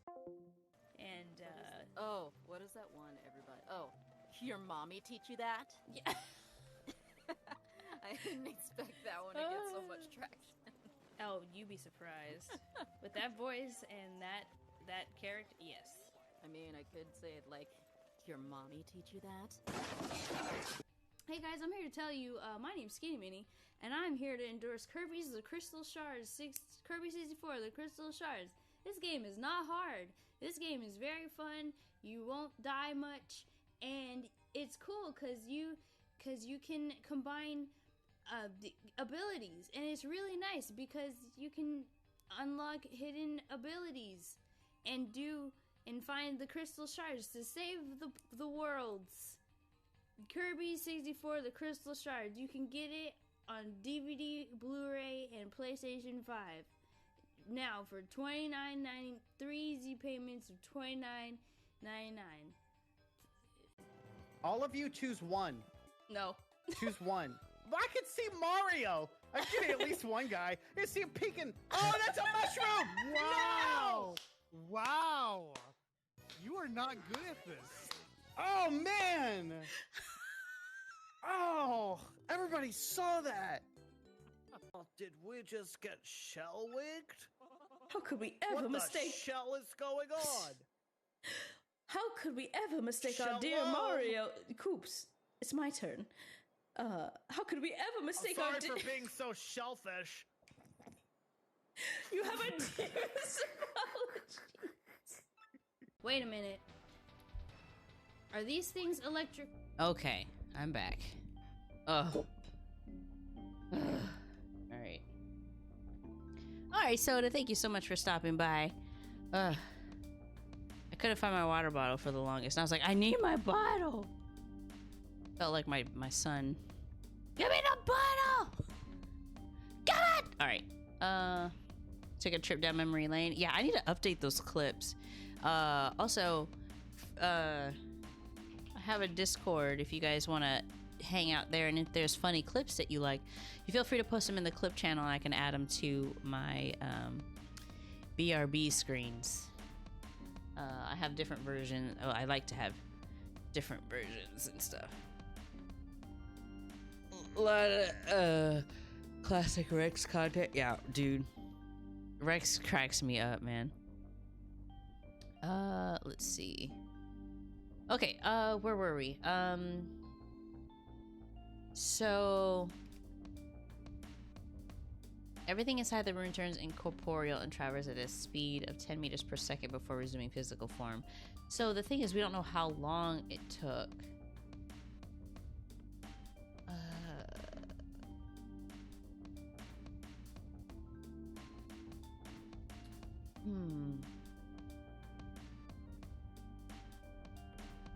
And, Oh, what is that one, everybody? Oh, your mommy teach you that? Yeah. I didn't expect that one to get so much traction. Oh, you be surprised. With that voice and that character, yes. I mean, I could say it like, your mommy teach you that? Hey guys, I'm here to tell you, my name's Skinny Minnie, and I'm here to endorse Kirby's The Crystal Shards, Kirby 64, The Crystal Shards. This game is not hard. This game is very fun. You won't die much, and it's cool because you can combine the abilities, and it's really nice because you can unlock hidden abilities and find the crystal shards to save the worlds. Kirby 64, The Crystal Shards. You can get it on DVD, Blu-ray, and PlayStation 5. Now for $29.99, 3 easy payments of $29.99. All of you choose one. No. Choose one. I could see Mario. I'm getting at least one guy. I see him peeking. Oh, that's a mushroom! Wow! No! Wow! You are not good at this. Oh, man! Oh, everybody saw that. Oh, did we just get shell-wigged? How could we ever What mistake? the shell is going on? How could we ever mistake our dear Shalom. Mario? Coops, it's my turn. How could we ever mistake I'm our sorry for being so shellfish. You have a dearest apology. Wait a minute. Are these things electric? Okay, I'm back. Ugh. Alright. Alright, Soda, thank you so much for stopping by. I couldn't find my water bottle for the longest, and I was like, I need my bottle! Felt like my son. Give me the bottle! Give it! Alright, took a trip down memory lane. Yeah, I need to update those clips. Also, I have a Discord if you guys want to hang out there, and if there's funny clips that you like, you feel free to post them in the clip channel, and I can add them to my BRB screens. I have different versions. Oh, I like to have different versions and stuff. A lot of classic Rex content. Yeah, dude. Rex cracks me up, man. Let's see. Okay, where were we? So everything inside the room turns incorporeal and travels at a speed of 10 meters per second before resuming physical form. So the thing is, we don't know how long it took.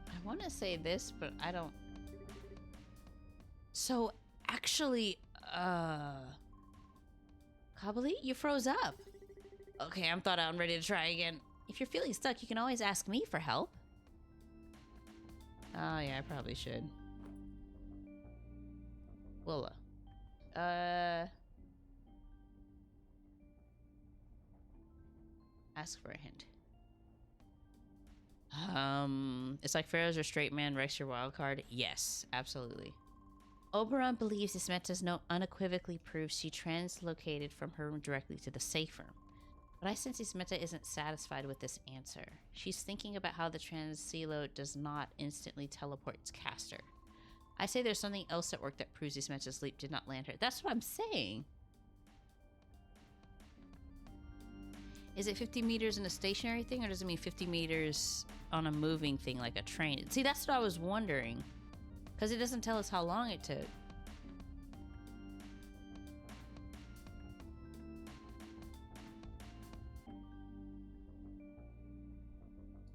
I want to say this, but I don't. So actually, Cobbly, you froze up. Okay, I'm thawed out and ready to try again. If you're feeling stuck, you can always ask me for help. Oh, yeah, I probably should. Willa. Ask for a hint. It's like Pharaoh's or straight man wrecks your wild card. Yes, absolutely. Oberon believes Ismeta's note unequivocally proves she translocated from her room directly to the safe room. But I sense Ismeta isn't satisfied with this answer. She's thinking about how the transcelo does not instantly teleport its caster. I say there's something else at work that proves Ismeta's leap did not land her. That's what I'm saying. Is it 50 meters in a stationary thing, or does it mean 50 meters on a moving thing like a train? See, that's what I was wondering. Because it doesn't tell us how long it took.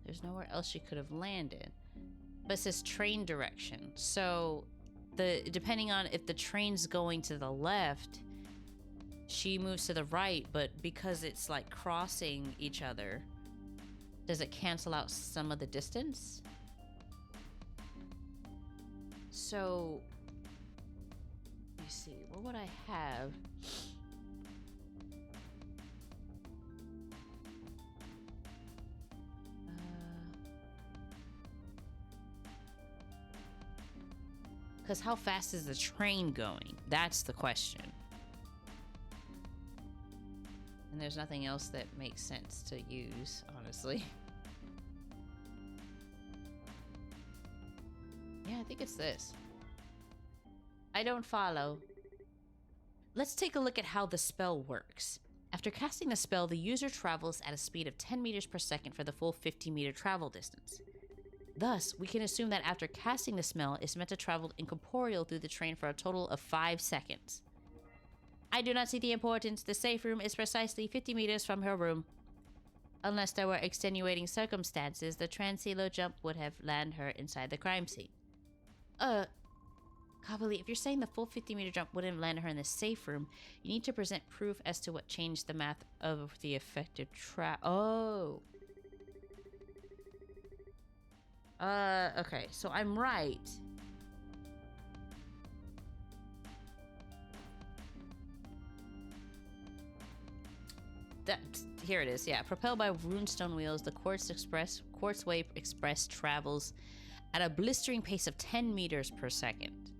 There's nowhere else she could have landed. But it says train direction. So, depending on if the train's going to the left, she moves to the right, but because it's like crossing each other, does it cancel out some of the distance? So, let me see, what would I have? Because how fast is the train going? That's the question. And there's nothing else that makes sense to use, honestly. Yeah, I think it's this. I don't follow. Let's take a look at how the spell works. After casting the spell, the user travels at a speed of 10 meters per second for the full 50-meter travel distance. Thus, we can assume that after casting the spell, Ismeta traveled incorporeal through the train for a total of 5 seconds. I do not see the importance. The safe room is precisely 50 meters from her room. Unless there were extenuating circumstances, the transcelo jump would have landed her inside the crime scene. Kabali, if you're saying the full 50-meter jump wouldn't have landed her in the safe room, you need to present proof as to what changed the math of the effective Oh. Okay, so I'm right. Here it is, yeah. Propelled by runestone wheels, the Quartz Wave Express travels at a blistering pace of 10 meters per second.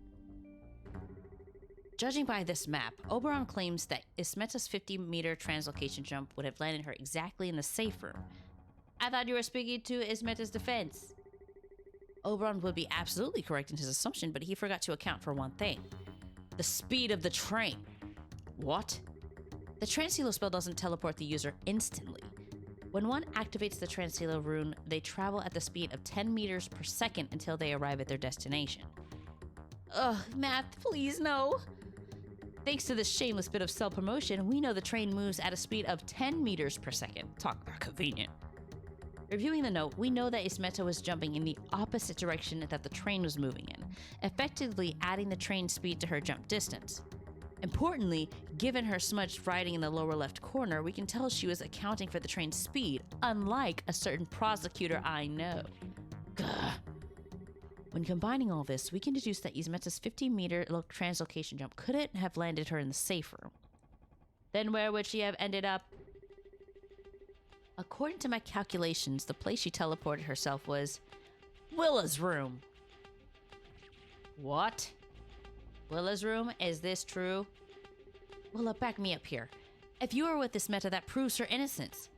Judging by this map, Oberon claims that Ismeta's 50-meter translocation jump would have landed her exactly in the safe room. I thought you were speaking to Ismeta's defense. Oberon would be absolutely correct in his assumption, but he forgot to account for one thing. The speed of the train. What? The transcelo spell doesn't teleport the user instantly. When one activates the transcelo rune, they travel at the speed of 10 meters per second until they arrive at their destination. Ugh, math, please no. Thanks to this shameless bit of self-promotion, we know the train moves at a speed of 10 meters per second. Talk about convenient. Reviewing the note, we know that Ismeta was jumping in the opposite direction that the train was moving in, effectively adding the train's speed to her jump distance. Importantly, given her smudged writing in the lower left corner, we can tell she was accounting for the train's speed, unlike a certain prosecutor I know. Gah. When combining all this, we can deduce that Ismeta's 50-meter translocation jump couldn't have landed her in the safe room. Then where would she have ended up? According to my calculations, the place she teleported herself was Willa's room. What? Willa's room? Is this true? Willa, back me up here. If you are with Ismeta, that proves her innocence.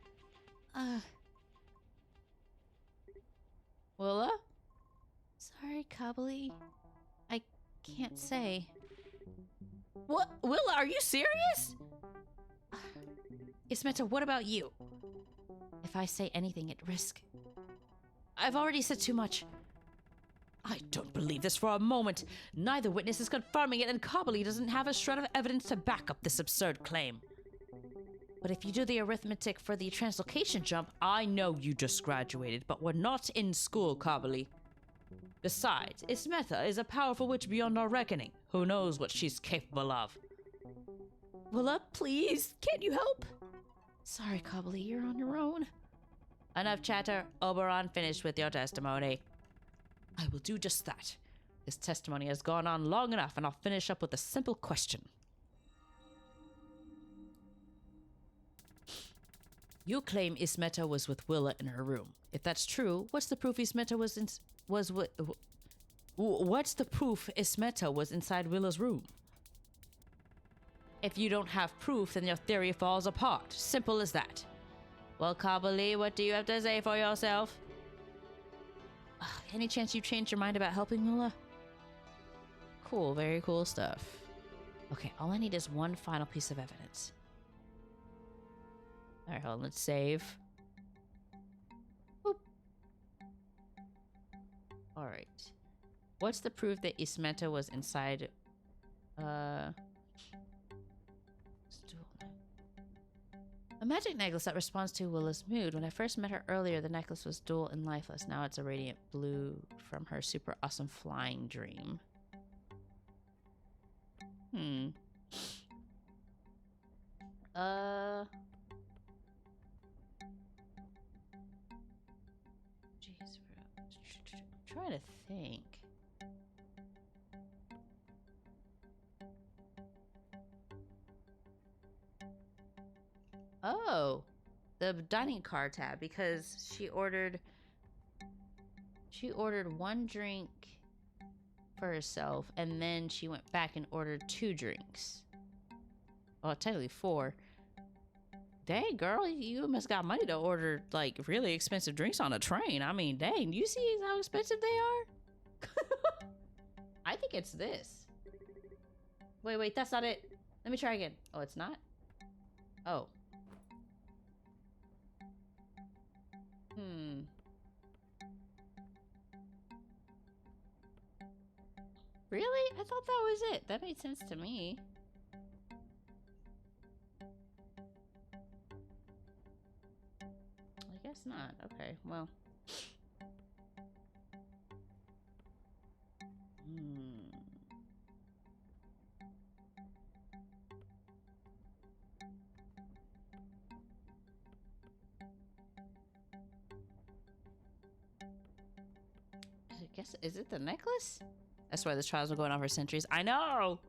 Willa? Sorry, Kabali. I can't say. What? Willa, are you serious? Ismeta, what about you? If I say anything at risk. I've already said too much. I don't believe this for a moment. Neither witness is confirming it, and Kabali doesn't have a shred of evidence to back up this absurd claim. But if you do the arithmetic for the translocation jump, I know you just graduated, but we're not in school, Kabali. Besides, Ismetha is a powerful witch beyond our reckoning. Who knows what she's capable of? Willa, please, can't you help? Sorry, Cobbly, you're on your own. Enough chatter. Oberon, finished with your testimony. I will do just that. This testimony has gone on long enough, and I'll finish up with a simple question. You claim Ismeta was with Willa in her room. If that's true, what's the proof Ismeta what's the proof Ismeta was inside Willa's room? If you don't have proof, then your theory falls apart. Simple as that. Well, Kabali, what do you have to say for yourself? Any chance you changed your mind about helping Willa? Cool, very cool stuff. Okay, all I need is one final piece of evidence. Alright, hold on, let's save. Boop. Alright. What's the proof that Ismeta was inside... A magic necklace that responds to Willa's mood. When I first met her earlier, the necklace was dull and lifeless. Now it's a radiant blue from her super awesome flying dream. Jeez, I'm trying to think. Oh, the dining car tab, because she ordered one drink for herself, and then she went back and ordered 2 drinks. Well, technically 4. Dang, girl, you must got money to order like really expensive drinks on a train. I mean, dang, you see how expensive they are? I think it's this. Wait, that's not it. Let me try again. Oh, it's not? Oh. Really? I thought that was it. That made sense to me. I guess not. Okay, well. I guess, is it the necklace? That's why the trials were going on for centuries. I know!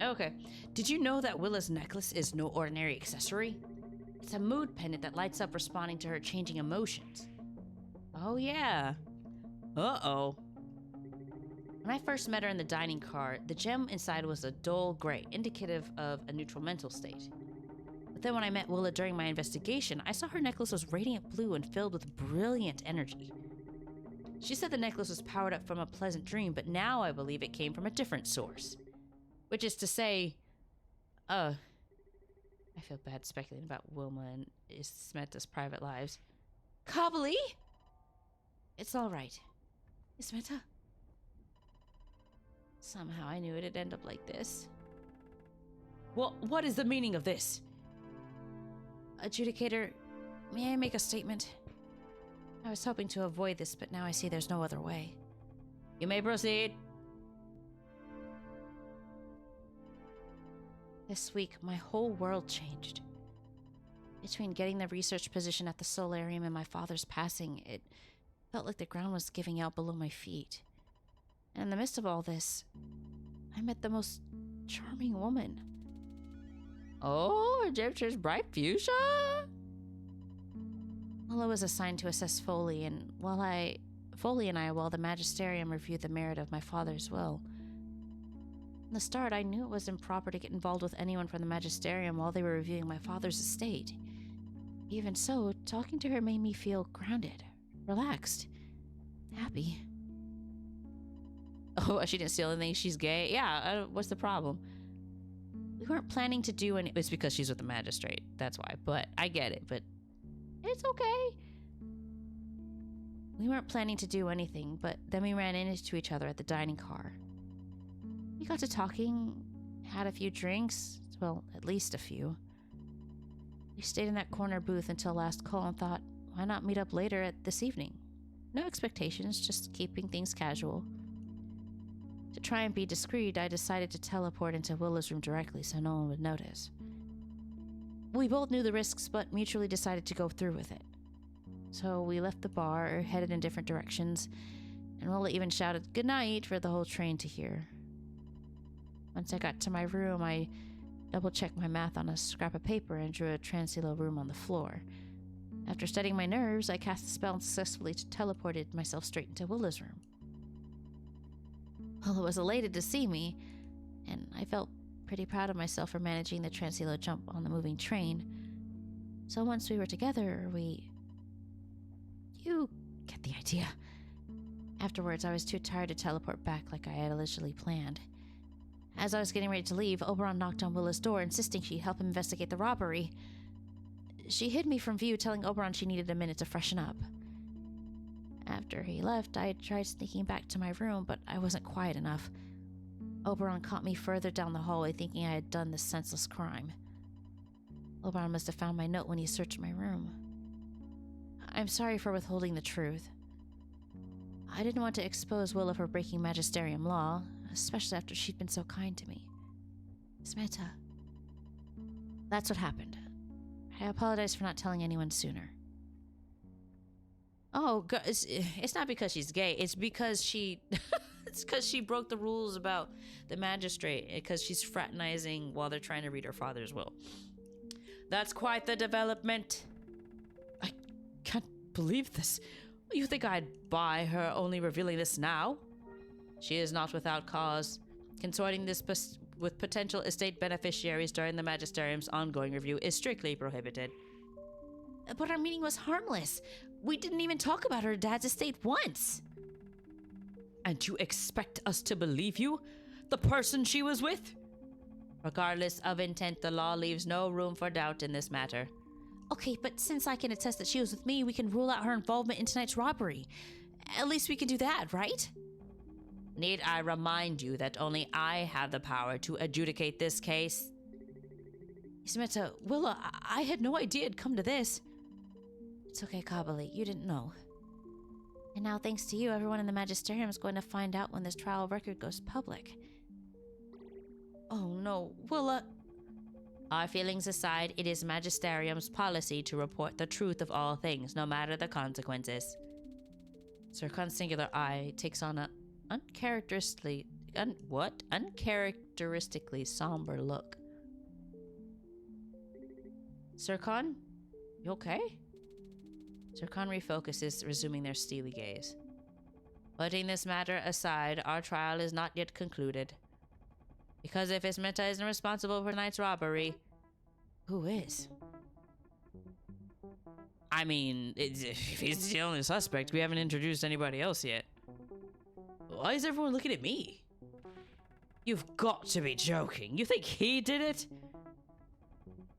Okay. Did you know that Willa's necklace is no ordinary accessory? It's a mood pendant that lights up responding to her changing emotions. Oh, yeah. Uh-oh. When I first met her in the dining car, the gem inside was a dull gray, indicative of a neutral mental state. But then when I met Willa during my investigation, I saw her necklace was radiant blue and filled with brilliant energy. She said the necklace was powered up from a pleasant dream, but now I believe it came from a different source. Which is to say, I feel bad speculating about Wilma and Ismeta's private lives. Cobbly? It's all right. Ismeta? Somehow I knew it'd end up like this. Well, what is the meaning of this? Adjudicator, may I make a statement? I was hoping to avoid this, but now I see there's no other way. You may proceed. This week, my whole world changed. Between getting the research position at the solarium and my father's passing, it felt like the ground was giving out below my feet. And in the midst of all this, I met the most charming woman. Oh, Egyptian's bright fuchsia? Mulla was assigned to assess Foley, and Foley and I, while the Magisterium reviewed the merit of my father's will. From the start, I knew it was improper to get involved with anyone from the Magisterium while they were reviewing my father's estate. Even so, talking to her made me feel grounded, relaxed, happy. Oh, she didn't steal anything, she's gay? Yeah, what's the problem? We weren't planning to do any... It's because she's with the magistrate, that's why. But I get it, but it's okay. We weren't planning to do anything, but then we ran into each other at the dining car. We got to talking, had a few drinks, well, at least a few. We stayed in that corner booth until last call and thought, why not meet up later this evening? No expectations, just keeping things casual. To try and be discreet, I decided to teleport into Willa's room directly so no one would notice. We both knew the risks, but mutually decided to go through with it. So we left the bar, headed in different directions, and Willa even shouted "good night" for the whole train to hear. Once I got to my room, I double-checked my math on a scrap of paper and drew a transilo room on the floor. After studying my nerves, I cast the spell and successfully teleported myself straight into Willa's room. Willa was elated to see me, and I felt pretty proud of myself for managing the transilo jump on the moving train. So once we were together, You get the idea. Afterwards, I was too tired to teleport back like I had initially planned. As I was getting ready to leave, Oberon knocked on Willa's door, insisting she help him investigate the robbery. She hid me from view, telling Oberon she needed a minute to freshen up. After he left, I tried sneaking back to my room, but I wasn't quiet enough. Oberon caught me further down the hallway, thinking I had done this senseless crime. Oberon must have found my note when he searched my room. I'm sorry for withholding the truth. I didn't want to expose Willa for breaking magisterium law, especially after she'd been so kind to me. Smeta. That's what happened. I apologize for not telling anyone sooner. Oh, it's not because she's gay. It's because she... it's because she broke the rules about the magistrate, because she's fraternizing while they're trying to read her father's will. That's quite the development. I can't believe this. You think I'd buy her only revealing this now? She is not without cause. Consorting this with potential estate beneficiaries during the magisterium's ongoing review is strictly prohibited. But our meeting was harmless. We didn't even talk about her dad's estate once. And you expect us to believe you? The person she was with? Regardless of intent, the law leaves no room for doubt in this matter. Okay, but since I can attest that she was with me, we can rule out her involvement in tonight's robbery. At least we can do that, right? Need I remind you that only I have the power to adjudicate this case? Smeta, Willa, I had no idea it'd come to this. It's okay, Kabali, you didn't know. And now, thanks to you, everyone in the Magisterium is going to find out when this trial record goes public. Oh no, Willa... Our feelings aside, it is Magisterium's policy to report the truth of all things, no matter the consequences. Sir Khan's singular eye takes on a uncharacteristically somber look. Sir Khan, you okay? Sir Khan refocuses, resuming their steely gaze. Putting this matter aside, our trial is not yet concluded. Because if Ismeta isn't responsible for tonight's robbery, who is? I mean, if he's the only suspect, we haven't introduced anybody else yet. Why is everyone looking at me? You've got to be joking. You think he did it?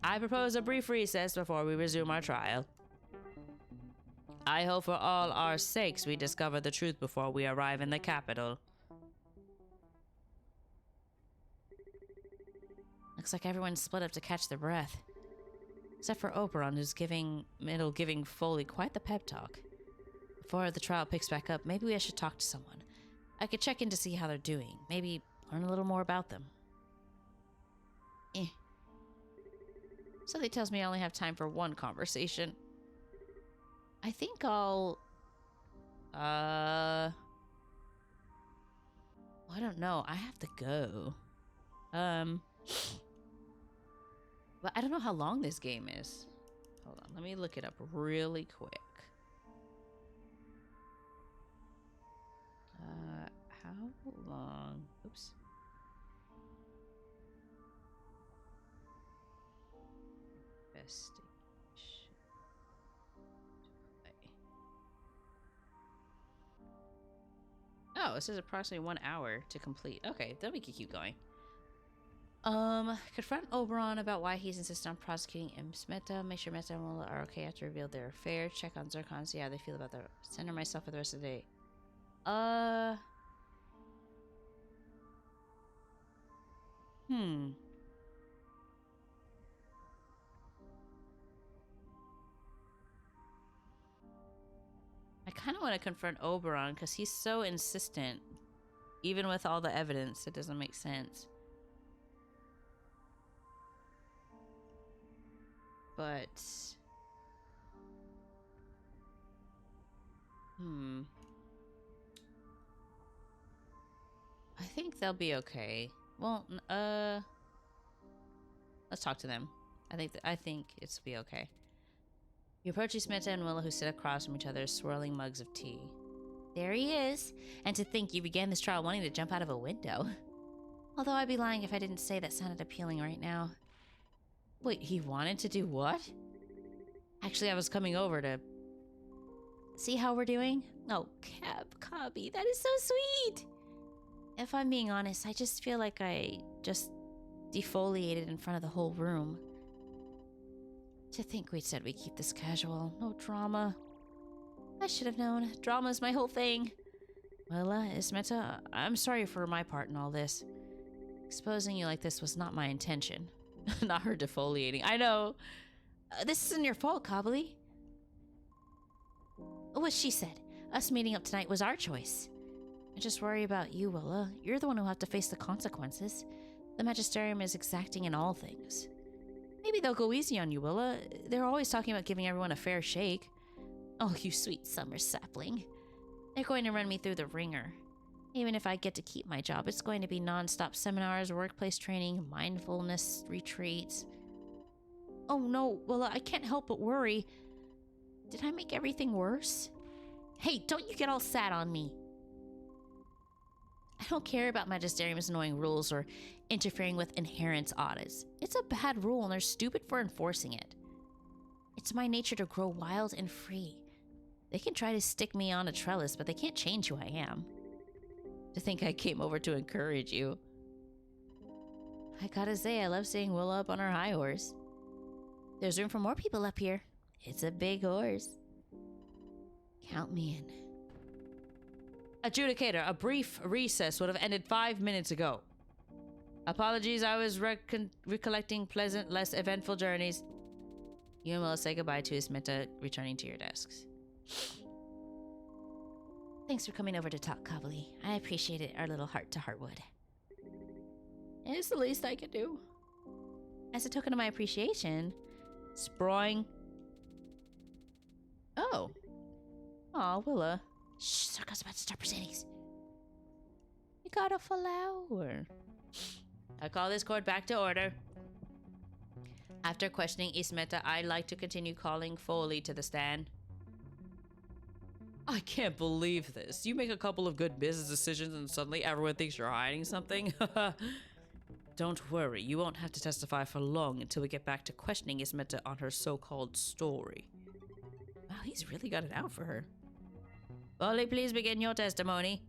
I propose a brief recess before we resume our trial. I hope for all our sakes we discover the truth before we arrive in the capital. Looks like everyone's split up to catch their breath. Except for Oberon, who's giving Foley quite the pep talk. Before the trial picks back up, maybe I should talk to someone. I could check in to see how they're doing. Maybe learn a little more about them. Something tells me I only have time for one conversation. I think I'll... I don't know. I have to go. But I don't know how long this game is. Hold on, let me look it up really quick. How long? Oops. Investigation. Oh, this is approximately 1 hour to complete. Okay, then we can keep going. Confront Oberon about why he's insisting on prosecuting Smeta. Make sure Meta and Mola are okay after reveal their affair. Check on Zircon, see how they feel about their... Center myself for the rest of the day. kind of want to confront Oberon because he's so insistent. Even with all the evidence, it doesn't make sense. But... I think they'll be okay. Well, let's talk to them. I think it's be okay. You approach Ismeta and Willa, who sit across from each other, swirling mugs of tea. There he is. And to think you began this trial wanting to jump out of a window. Although I'd be lying if I didn't say that sounded appealing right now. Wait, he wanted to do what? Actually, I was coming over to... see how we're doing? Oh, Cubby, that is so sweet! If I'm being honest, I just feel like I just defoliated in front of the whole room. To think we'd said we'd keep this casual, no drama. I should have known. Drama's my whole thing. Well, Ismeta, I'm sorry for my part in all this. Exposing you like this was not my intention. Not her defoliating. I know. This isn't your fault, Cobbly. What she said. Us meeting up tonight was our choice. I just worry about you, Willa. You're the one who'll have to face the consequences. The Magisterium is exacting in all things. Maybe they'll go easy on you, Willa. They're always talking about giving everyone a fair shake. Oh, you sweet summer sapling. They're going to run me through the ringer. Even if I get to keep my job, it's going to be non-stop seminars, workplace training, mindfulness retreats. Oh no, Willa, I can't help but worry. Did I make everything worse? Hey, don't you get all sad on me. I don't care about Magisterium's annoying rules or interfering with inherent audits. It's a bad rule and they're stupid for enforcing it. It's my nature to grow wild and free. They can try to stick me on a trellis, but they can't change who I am. To think I came over to encourage you. I gotta say, I love seeing Willa up on her high horse. There's room for more people up here. It's a big horse. Count me in. Adjudicator, a brief recess would have ended 5 minutes ago. Apologies, I was recollecting pleasant, less eventful journeys. You and Willa say goodbye to Ismeta, returning to your desks. Thanks for coming over to talk, Cobbly. I appreciate it, our little heart-to-heart would. It's the least I can do. As a token of my appreciation, Sproing. Oh. Aw, Willa. Shh, Circle's about to start proceedings. You got a flower. I call this court back to order. After questioning Ismeta, I'd like to continue calling Foley to the stand. I can't believe this. You make a couple of good business decisions and suddenly everyone thinks you're hiding something? Don't worry, you won't have to testify for long until we get back to questioning Ismeta on her so-called story. Wow, he's really got it out for her. Foley, please begin your testimony.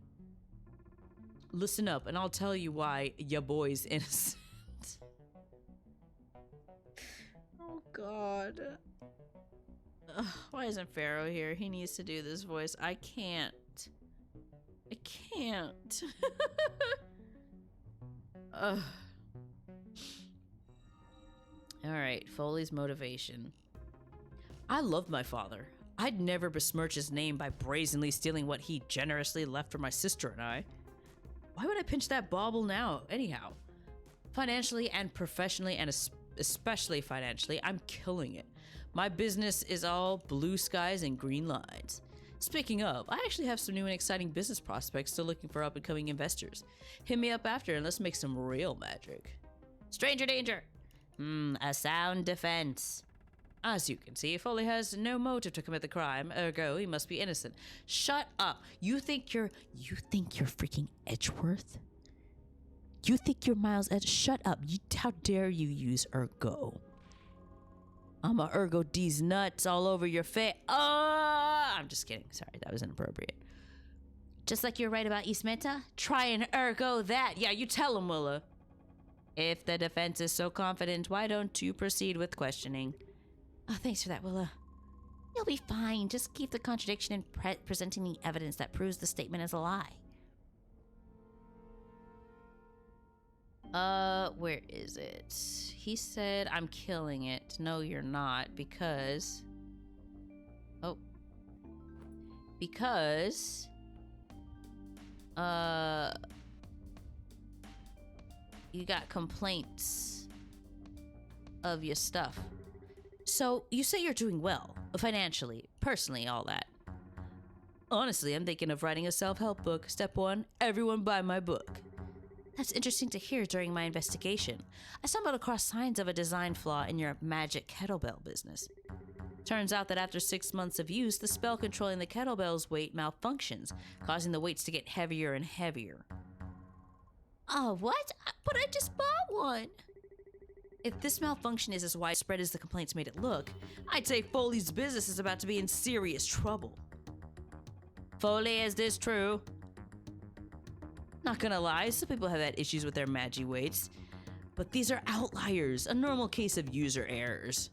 Listen up, and I'll tell you why ya boy's innocent. Oh, God. Ugh, why isn't Pharaoh here? He needs to do this voice. I can't. I can't. Ugh. Alright, Foley's motivation. I loved my father. I'd never besmirch his name by brazenly stealing what he generously left for my sister and I. Why would I pinch that bauble now, anyhow? Financially and professionally, and especially financially, I'm killing it. My business is all blue skies and green lines. Speaking of, I actually have some new and exciting business prospects still looking for up-and-coming investors. Hit me up after and let's make some real magic. Stranger danger! A sound defense. As you can see, Foley has no motive to commit the crime, ergo he must be innocent. Shut up! You think you're freaking Edgeworth? You think you're Miles Edge? Shut up! How dare you use ergo? I'm a ergo D's nuts all over your face. I'm just kidding. Sorry, that was inappropriate. Just like you're right about Ismeta, try and ergo that. Yeah, you tell him, Willa. If the defense is so confident, why don't you proceed with questioning? Oh, thanks for that, Willa. You'll be fine. Just keep the contradiction and presenting the evidence that proves the statement is a lie. Where is it? He said, I'm killing it. No, you're not, because... Oh. because you got complaints of your stuff. So you say you're doing well, financially, personally, all that. Honestly, I'm thinking of writing a self-help book. Step 1, everyone buy my book. That's interesting to hear during my investigation. I stumbled across signs of a design flaw in your magic kettlebell business. Turns out that after 6 months of use, the spell controlling the kettlebell's weight malfunctions, causing the weights to get heavier and heavier. Oh, what? But I just bought one! If this malfunction is as widespread as the complaints made it look, I'd say Foley's business is about to be in serious trouble. Foley, is this true? Not gonna lie, some people have had issues with their magi weights, but these are outliers, a normal case of user errors.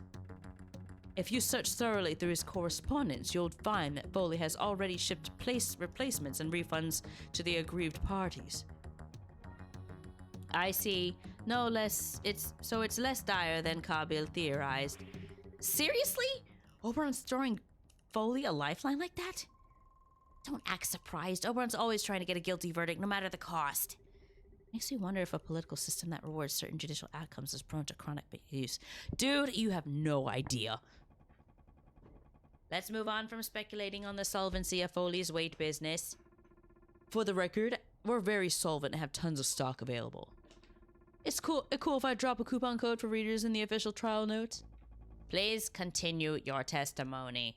If you search thoroughly through his correspondence, you'll find that Foley has already shipped replacements and refunds to the aggrieved parties. I see. No less. It's less dire than Kabil theorized. Seriously? Oberon's throwing Foley a lifeline like that? Don't act surprised. Oberon's always trying to get a guilty verdict, no matter the cost. Makes me wonder if a political system that rewards certain judicial outcomes is prone to chronic abuse. Dude, you have no idea. Let's move on from speculating on the solvency of Foley's weight business. For the record, we're very solvent and have tons of stock available. It's cool if I drop a coupon code for readers in the official trial notes. Please continue your testimony.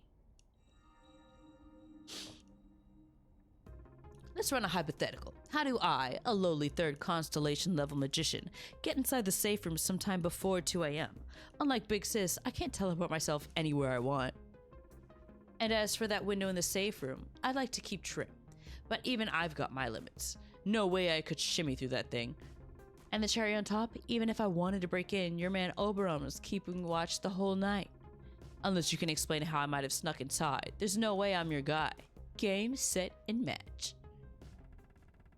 Let's run a hypothetical. How do I, a lowly 3rd constellation level magician, get inside the safe room sometime before 2 a.m.? Unlike Big Sis, I can't teleport myself anywhere I want. And as for that window in the safe room, I'd like to keep trim. But even I've got my limits. No way I could shimmy through that thing. And the cherry on top, even if I wanted to break in, your man Oberon was keeping watch the whole night. Unless you can explain how I might have snuck inside, there's no way I'm your guy. Game, set, and match.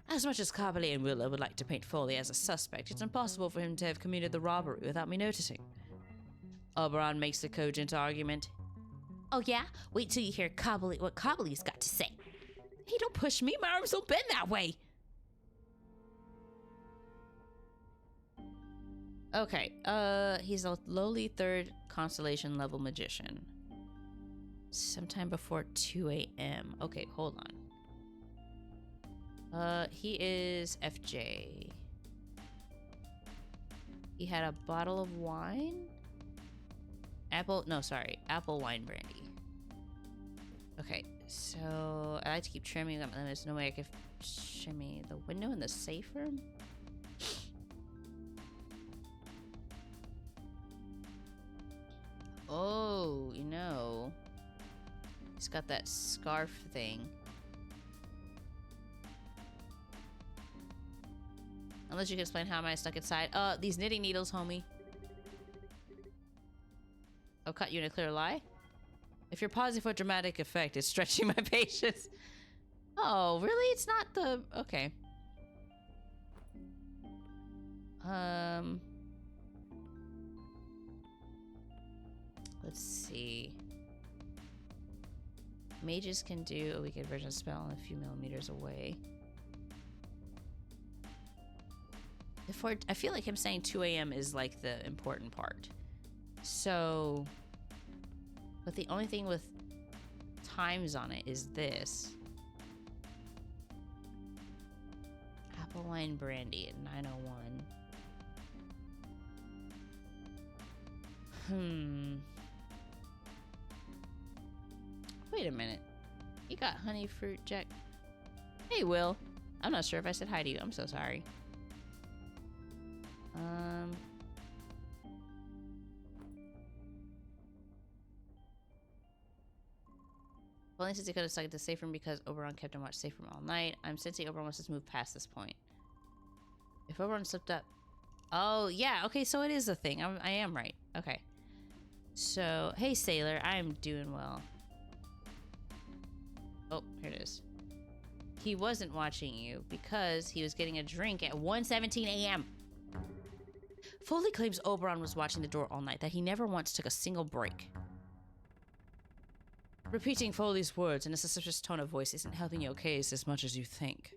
As much as Carberley and Willow would like to paint Foley as a suspect, it's impossible for him to have committed the robbery without me noticing. Oberon makes a cogent argument. Oh yeah? Wait till you hear what Carberley's got to say. Hey, don't push me, my arms don't bend that way! Okay, he's a lowly 3rd constellation level magician. Sometime before 2 a.m. Okay, hold on. He is FJ. He had a bottle of wine? Apple wine brandy. Okay, so I like to keep trimming them, and there's no way I could shimmy the window in the safe room? Oh, you know, he's got that scarf thing. Unless you can explain how am I stuck inside. These knitting needles, homie. I'll cut you in a clear lie. If you're pausing for dramatic effect, it's stretching my patience. Oh, really? It's not the... Okay. Let's see. Mages can do a weakened version of spell a few millimeters away. I feel like him saying 2 a.m. is like the important part. So, but the only thing with times on it is this. Apple wine brandy at 9:01. Wait a minute. You got honey fruit jack. Hey, Will. I'm not sure if I said hi to you. I'm so sorry. Only since he could have stuck at the safe room because Oberon kept him watch safe room all night. I'm sensing Oberon wants to move past this point. If Oberon slipped up... Oh, yeah. Okay, so it is a thing. I am right. Okay. So, hey, Sailor. I am doing well. Oh, here it is. He wasn't watching you because he was getting a drink at 1:17 a.m. Foley claims Oberon was watching the door all night, that he never once took a single break. Repeating Foley's words in a suspicious tone of voice isn't helping your case as much as you think.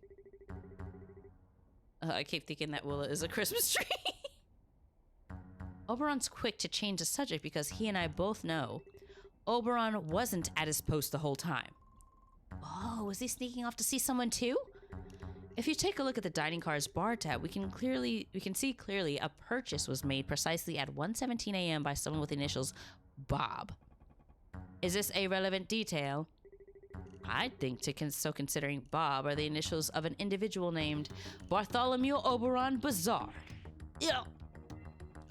I keep thinking that Willa is a Christmas tree. Oberon's quick to change the subject because he and I both know Oberon wasn't at his post the whole time. Oh, was he sneaking off to see someone too? If you take a look at the dining car's bar tab, we can see clearly a purchase was made precisely at 1:17 a.m. by someone with the initials Bob. Is this a relevant detail? I'd think considering Bob are the initials of an individual named Bartholomew Oberon Bazaar. Yeah.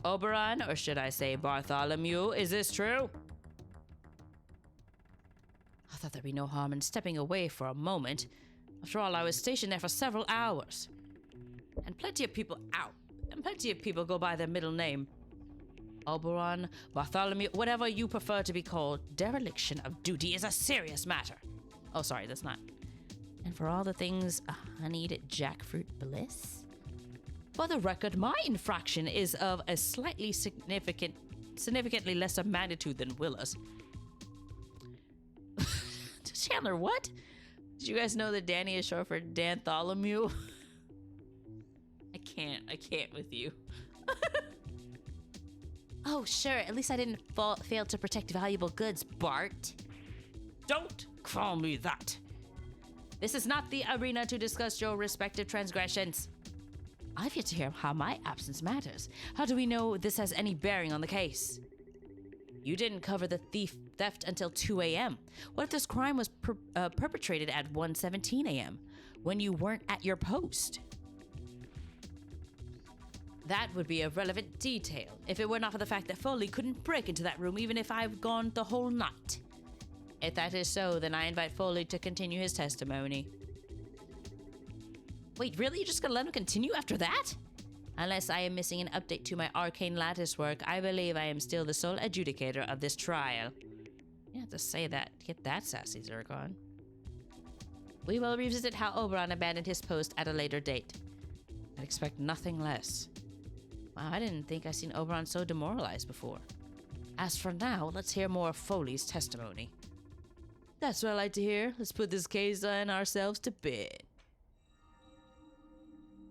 Oberon, or should I say Bartholomew, is this true? I thought there'd be no harm in stepping away for a moment. After all, I was stationed there for several hours. And plenty of people go by their middle name. Oberon, Bartholomew, whatever you prefer to be called, dereliction of duty is a serious matter. Oh, sorry, that's not. And for all the things a honeyed jackfruit bliss? For the record, my infraction is of a significantly lesser magnitude than Willa's. Chandler, what? Did you guys know that Danny is short for Dantholomew? I can't with you. Oh, sure, at least I didn't fail to protect valuable goods, Bart. Don't call me that. This is not the arena to discuss your respective transgressions. I've yet to hear how my absence matters. How do we know this has any bearing on the case? You didn't cover the theft until 2 a.m. What if this crime was perpetrated at 1:17 a.m. when you weren't at your post? That would be a relevant detail if it were not for the fact that Foley couldn't break into that room even if I've gone the whole night. If that is so, then I invite Foley to continue his testimony. Wait, really? You're just gonna let him continue after that? Unless I am missing an update to my arcane lattice work, I believe I am still the sole adjudicator of this trial. You have to say that. Get that sassy, Zircon. We will revisit how Oberon abandoned his post at a later date. I'd expect nothing less. Wow, I didn't think I'd seen Oberon so demoralized before. As for now, let's hear more of Foley's testimony. That's what I like to hear. Let's put this case and ourselves to bed.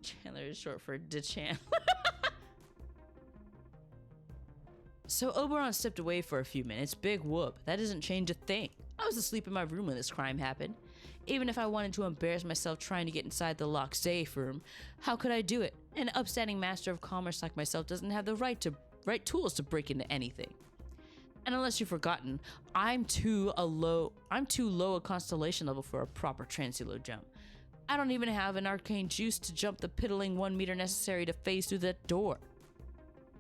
Chandler is short for DeChandler. So Oberon stepped away for a few minutes. Big whoop. That doesn't change a thing. I was asleep in my room when this crime happened. Even if I wanted to embarrass myself trying to get inside the locked safe room, how could I do it? An upstanding master of commerce like myself doesn't have the right tools to break into anything. And unless you've forgotten, I'm too low a constellation level for a proper transilo jump. I don't even have an arcane juice to jump the piddling 1 meter necessary to phase through that door.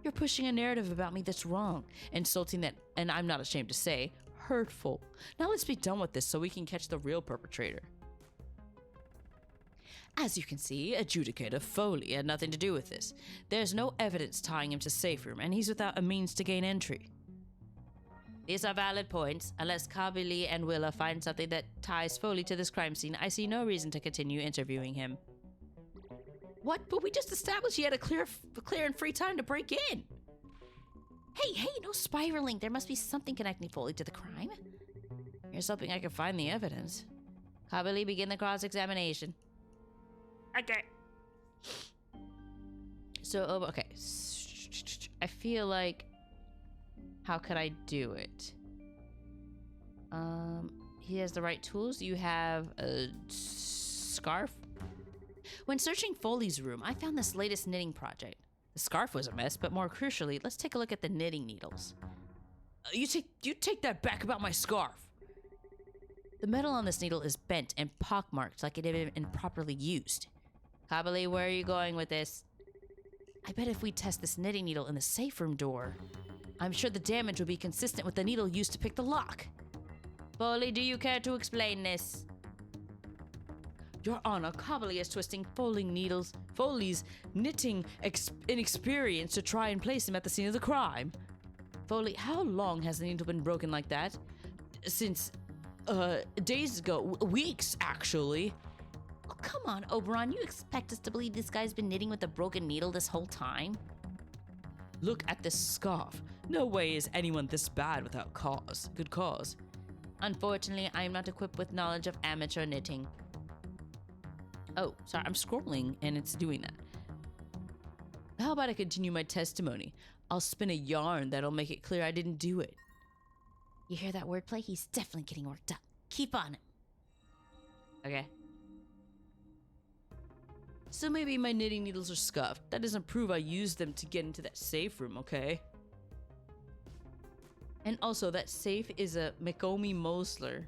You're pushing a narrative about me that's wrong, insulting that, and I'm not ashamed to say, hurtful. Now let's be done with this so we can catch the real perpetrator. As you can see, Adjudicator Foley had nothing to do with this. There's no evidence tying him to safe room, and he's without a means to gain entry. These are valid points. Unless Kabili and Willa find something that ties Foley to this crime scene, I see no reason to continue interviewing him. What? But we just established he had a clear and free time to break in. Hey, no spiraling. There must be something connecting Foley to the crime. Here's hoping I can find the evidence. Kabili, begin the cross-examination. Okay. So, okay. I feel like... How could I do it? He has the right tools. You have a scarf. When searching Foley's room, I found this latest knitting project. The scarf was a mess, but more crucially, let's take a look at the knitting needles. You take that back about my scarf. The metal on this needle is bent and pockmarked like it had been improperly used. Kabili, where are you going with this? I bet if we test this knitting needle in the safe room door, I'm sure the damage will be consistent with the needle used to pick the lock. Foley, do you care to explain this? Your Honor, Kabili is twisting Foley's knitting inexperience to try and place him at the scene of the crime. Foley, how long has the needle been broken like that? Since, days ago. Weeks, actually. Oh, come on, Oberon. You expect us to believe this guy's been knitting with a broken needle this whole time? Look at this scarf. No way is anyone this bad without cause. Good cause. Unfortunately, I am not equipped with knowledge of amateur knitting. Oh, sorry, I'm scrolling and it's doing that. How about I continue my testimony? I'll spin a yarn that'll make it clear I didn't do it. You hear that wordplay? He's definitely getting worked up. Keep on it. Okay. So maybe my knitting needles are scuffed. That doesn't prove I used them to get into that safe room, okay? And also, that safe is a Makomi Mosler.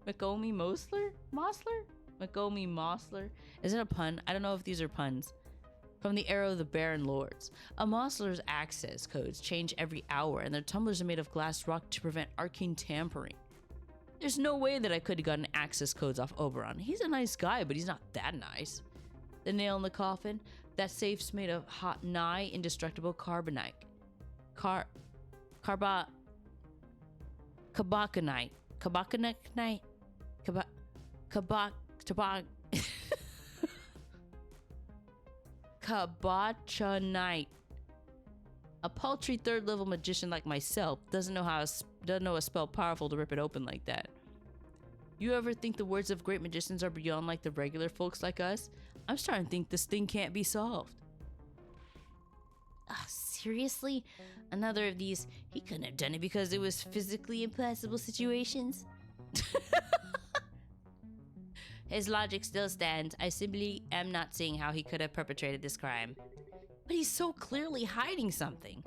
Makomi Mosler? Mosler? Makomi Mosler? Is it a pun? I don't know if these are puns. From the era of the Baron Lords. A Mosler's access codes change every hour, and their tumblers are made of glass rock to prevent arcane tampering. There's no way that I could have gotten access codes off Oberon. He's a nice guy, but he's not that nice. The nail in the coffin? That safe's made of hot, nigh indestructible carbonite. Cabacanite. Cabacanite? Cabachanite. A paltry third-level magician like myself doesn't know a spell powerful to rip it open like that. You ever think the words of great magicians are beyond like the regular folks like us? I'm starting to think this thing can't be solved. Seriously? Another of these, he couldn't have done it because it was physically impossible situations? His logic still stands. I simply am not seeing how he could have perpetrated this crime. But he's so clearly hiding something.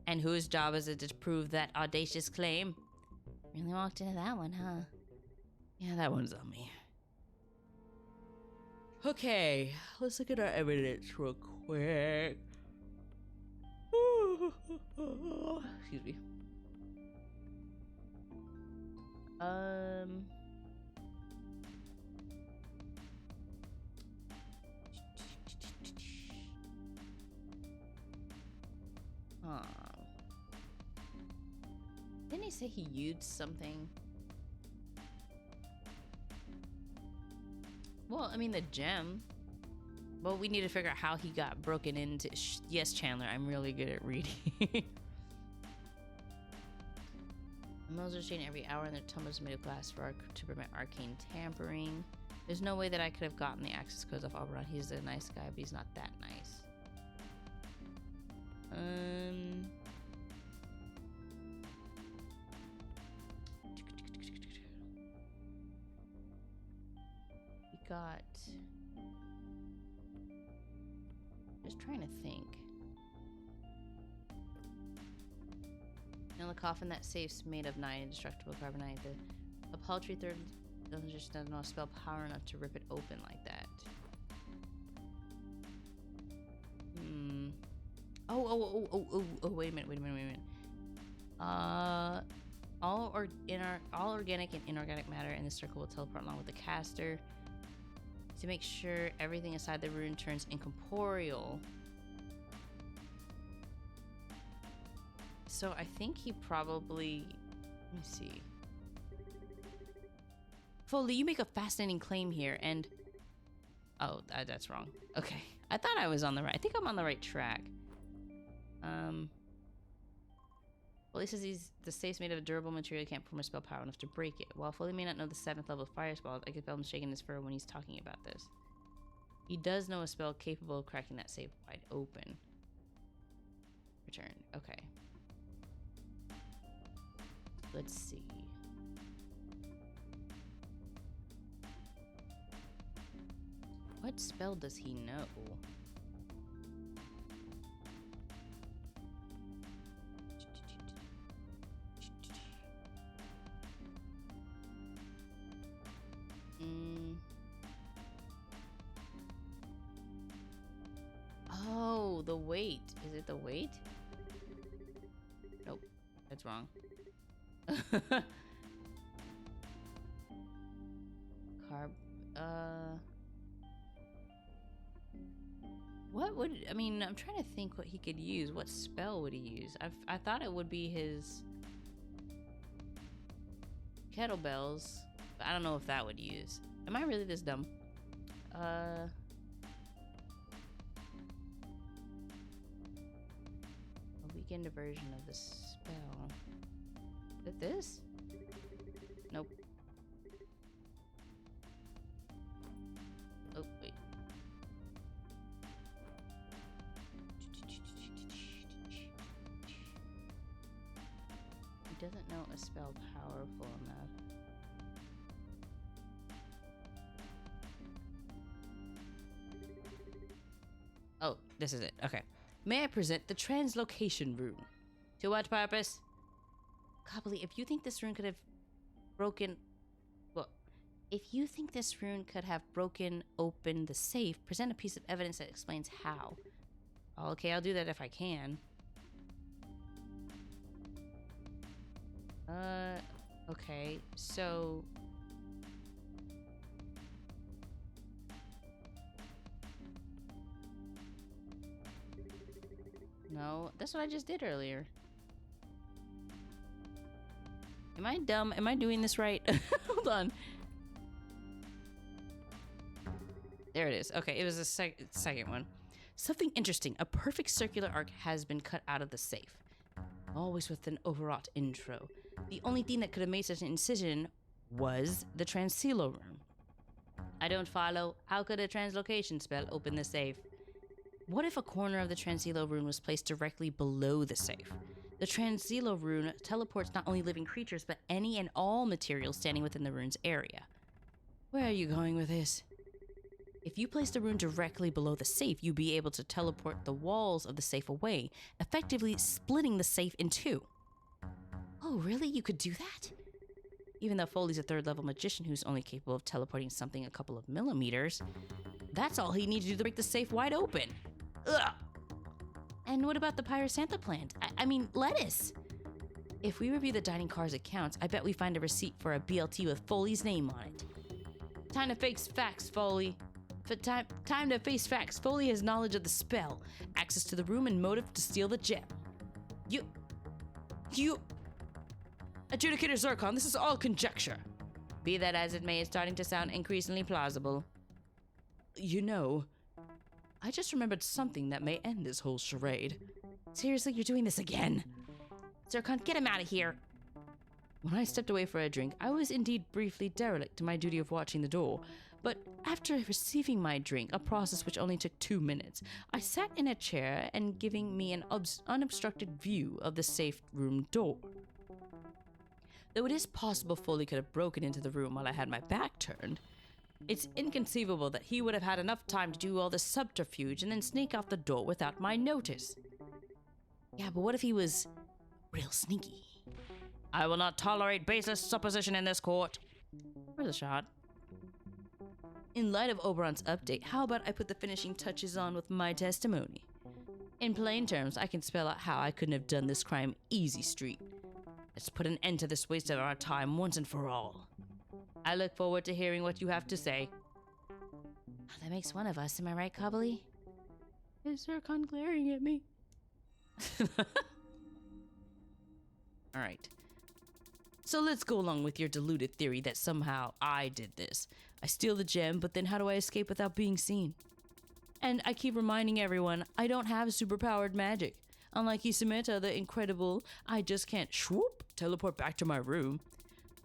And whose job is it to prove that audacious claim? Really walked into that one, huh? Yeah, that one's on me. Okay, let's look at our evidence real quick. Excuse me. Didn't he say he used something? Well, I mean the gem. Well, we need to figure out how he got broken into. Yes, Chandler, I'm really good at reading. The mills are changing every hour and their tumblers are made of glass to prevent arcane tampering. There's no way that I could have gotten the access codes off Oberon. He's a nice guy, but he's not that nice. We got... Just trying to think. In the coffin, that safe's made of 9 indestructible carbonite. A paltry third just doesn't know a spell power enough to rip it open like that. Oh, wait a minute. All organic and inorganic matter in the circle will teleport along with the caster to make sure everything inside the rune turns incorporeal. So I think he probably... Let me see. Foley, you make a fascinating claim here, and... Oh, that's wrong. Okay. I thought I was on the right... I think I'm on the right track. Well, he says the safe's made of a durable material, can't perform a spell power enough to break it. While Foley may not know the 7th level fire spell, I can feel him shaking his fur when he's talking about this. He does know a spell capable of cracking that safe wide open. Return. Okay. Let's see. What spell does he know? Oh, the weight. Is it the weight? Nope. That's wrong. What would... I mean, I'm trying to think what he could use. What spell would he use? I thought it would be his... kettlebells. But I don't know if that would use. Am I really this dumb? A weakened version of the spell. Is it this? Nope. Oh, wait. He doesn't know a spell powerful enough. Oh, this is it. Okay. May I present the translocation rune? To what purpose? Cobbly, if you think this rune could have broken... Well, if you think this rune could have broken open the safe, present a piece of evidence that explains how. Okay, I'll do that if I can. Okay, so... No, that's what I just did earlier. Am I dumb? Am I doing this right? Hold on. There it is. Okay, it was the second one. Something interesting. A perfect circular arc has been cut out of the safe. Always with an overwrought intro. The only thing that could have made such an incision was the transilo room. I don't follow. How could a translocation spell open the safe? What if a corner of the transilo rune was placed directly below the safe? The transilo rune teleports not only living creatures, but any and all materials standing within the rune's area. Where are you going with this? If you place the rune directly below the safe, you'd be able to teleport the walls of the safe away, effectively splitting the safe in two. Oh, really? You could do that? Even though Foley's a third-level magician who's only capable of teleporting something a couple of millimeters, that's all he needs to do to break the safe wide open. Ugh! And what about the Pyrosantha plant? I mean, lettuce! If we review the dining car's accounts, I bet we find a receipt for a BLT with Foley's name on it. Time to face facts, Foley. Time to face facts. Foley has knowledge of the spell, access to the room, and motive to steal the gem. You... Adjudicator Zircon, this is all conjecture. Be that as it may, it's starting to sound increasingly plausible. You know, I just remembered something that may end this whole charade. Seriously, you're doing this again? Zircon, get him out of here. When I stepped away for a drink, I was indeed briefly derelict to my duty of watching the door. But after receiving my drink, a process which only took 2 minutes, I sat in a chair and giving me an unobstructed view of the safe room door. Though it is possible Foley could have broken into the room while I had my back turned, it's inconceivable that he would have had enough time to do all this subterfuge and then sneak out the door without my notice. Yeah, but what if he was real sneaky? I will not tolerate baseless supposition in this court. Where's the shot? In light of Oberon's update, how about I put the finishing touches on with my testimony? In plain terms, I can spell out how I couldn't have done this crime easy street. Let's put an end to this waste of our time once and for all. I look forward to hearing what you have to say. That makes one of us, am I right, Cobbly? Is Zircon glaring at me? Alright. So let's go along with your deluded theory that somehow I did this. I steal the gem, but then how do I escape without being seen? And I keep reminding everyone, I don't have superpowered magic. Unlike Isameta, the incredible, I just can't teleport back to my room.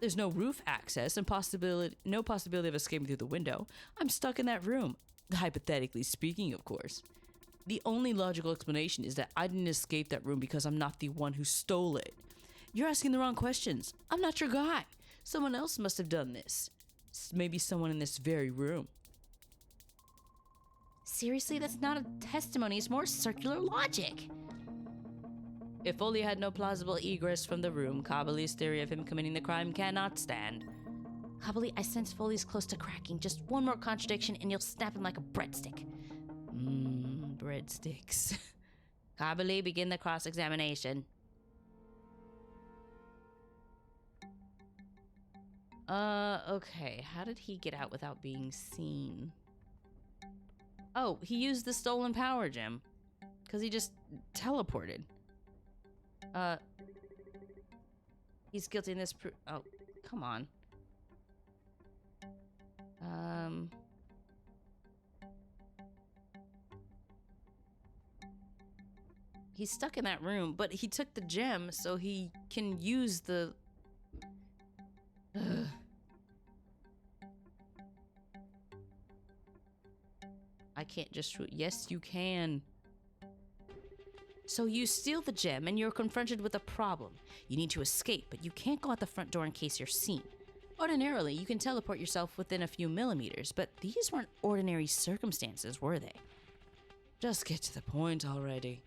There's no roof access and no possibility of escaping through the window. I'm stuck in that room. Hypothetically speaking, of course. The only logical explanation is that I didn't escape that room because I'm not the one who stole it. You're asking the wrong questions. I'm not your guy. Someone else must have done this. Maybe someone in this very room. Seriously, that's not a testimony. It's more circular logic. If Foley had no plausible egress from the room, Cobbly's theory of him committing the crime cannot stand. Cobbly, I sense Foley's close to cracking. Just one more contradiction and you'll snap him like a breadstick. Breadsticks. Cobbly, begin the cross-examination. Okay. How did he get out without being seen? Oh, he used the stolen power gem. Because he just teleported. He's guilty in this oh, come on. He's stuck in that room, but he took the gem so he can use the... Ugh. I can't just shoot. Yes, you can. So you steal the gem and you're confronted with a problem. You need to escape, but you can't go out the front door in case you're seen. Ordinarily, you can teleport yourself within a few millimeters, but these weren't ordinary circumstances, were they? Just get to the point already.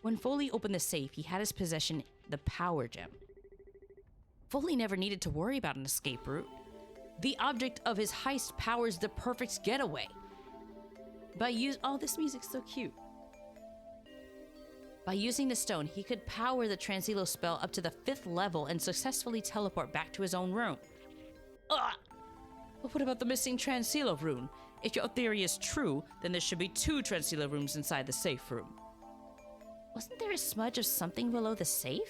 When Foley opened the safe, he had his possession the power gem. Foley never needed to worry about an escape route. The object of his heist powers the perfect getaway. Oh, this music's so cute. By using the stone, he could power the Transilo spell up to the 5th level and successfully teleport back to his own room. Ugh! But what about the missing Transilo rune? If your theory is true, then there should be 2 Transilo runes inside the safe room. Wasn't there a smudge of something below the safe?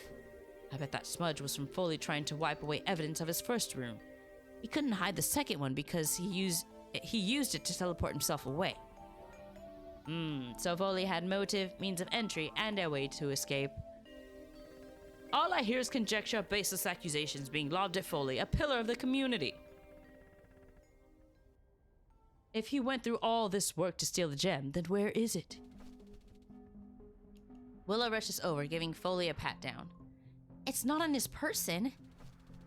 I bet that smudge was from Foley trying to wipe away evidence of his first rune. He couldn't hide the second one because he used it to teleport himself away. So Foley had motive, means of entry, and a way to escape. All I hear is conjecture of baseless accusations being lobbed at Foley, a pillar of the community. If he went through all this work to steal the gem, then where is it? Willow rushes over, giving Foley a pat down. It's not on his person.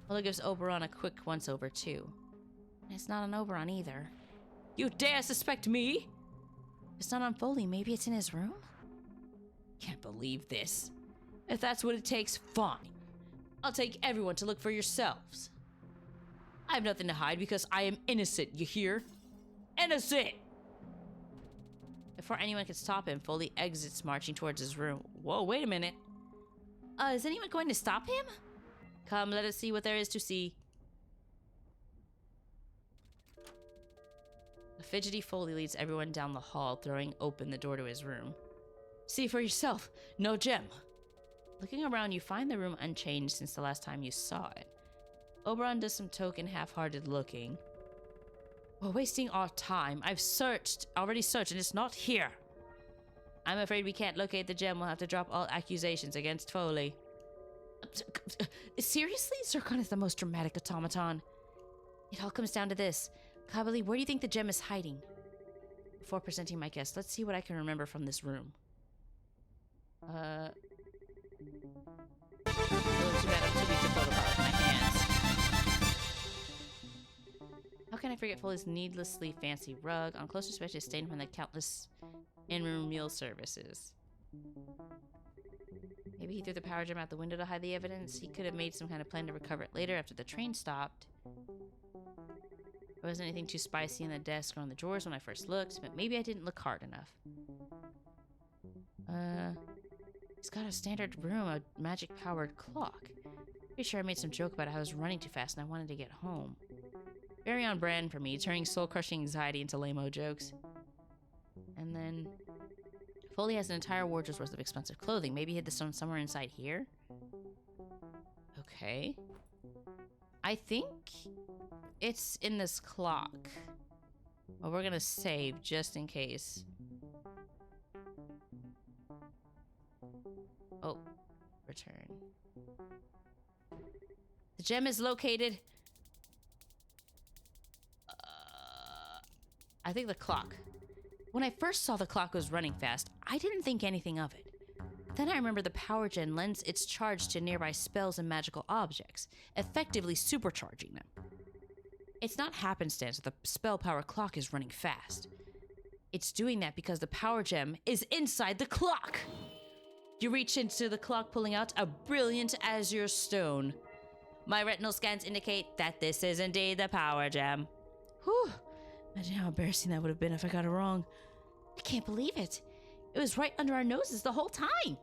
Willow gives Oberon a quick once-over, too. And it's not on Oberon either. You dare suspect me? If it's not on Foley, maybe it's in his room? Can't believe this. If that's what it takes, fine. I'll take everyone to look for yourselves. I have nothing to hide because I am innocent, you hear? Innocent! Before anyone could stop him, Foley exits, marching towards his room. Whoa, wait a minute. Is anyone going to stop him? Come, let us see what there is to see. The fidgety Foley leads everyone down the hall, throwing open the door to his room. See for yourself. No gem. Looking around, you find the room unchanged since the last time you saw it. Oberon does some token half-hearted looking. We're wasting our time. I've already searched, and it's not here. I'm afraid we can't locate the gem. We'll have to drop all accusations against Foley. Seriously? Zircon is the most dramatic automaton. It all comes down to this. Kabali, where do you think the gem is hiding? Before presenting my guess, let's see what I can remember from this room. Oh, too bad I'm too weak to pull the part with my hands. How can I forget Foley's needlessly fancy rug? On closer inspection, stained from the countless in-room meal services. Maybe he threw the power gem out the window to hide the evidence. He could have made some kind of plan to recover it later after the train stopped. There wasn't anything too spicy in the desk or on the drawers when I first looked, but maybe I didn't look hard enough. He's got a standard room, a magic-powered clock. Pretty sure I made some joke about how I was running too fast and I wanted to get home. Very on brand for me, turning soul-crushing anxiety into lame-o jokes. And then Foley has an entire wardrobe's worth of expensive clothing. Maybe he hid the stone somewhere inside here? Okay. I think it's in this clock. Well, we're gonna save just in case. Oh, return. The gem is located. I think the clock. When I first saw the clock was running fast, I didn't think anything of it. Then I remember the power gen lends its charge to nearby spells and magical objects, effectively supercharging them. It's not happenstance that the spell power clock is running fast. It's doing that because the power gem is inside the clock! You reach into the clock, pulling out a brilliant azure stone. My retinal scans indicate that this is indeed the power gem. Whew! Imagine how embarrassing that would have been if I got it wrong. I can't believe it. It was right under our noses the whole time.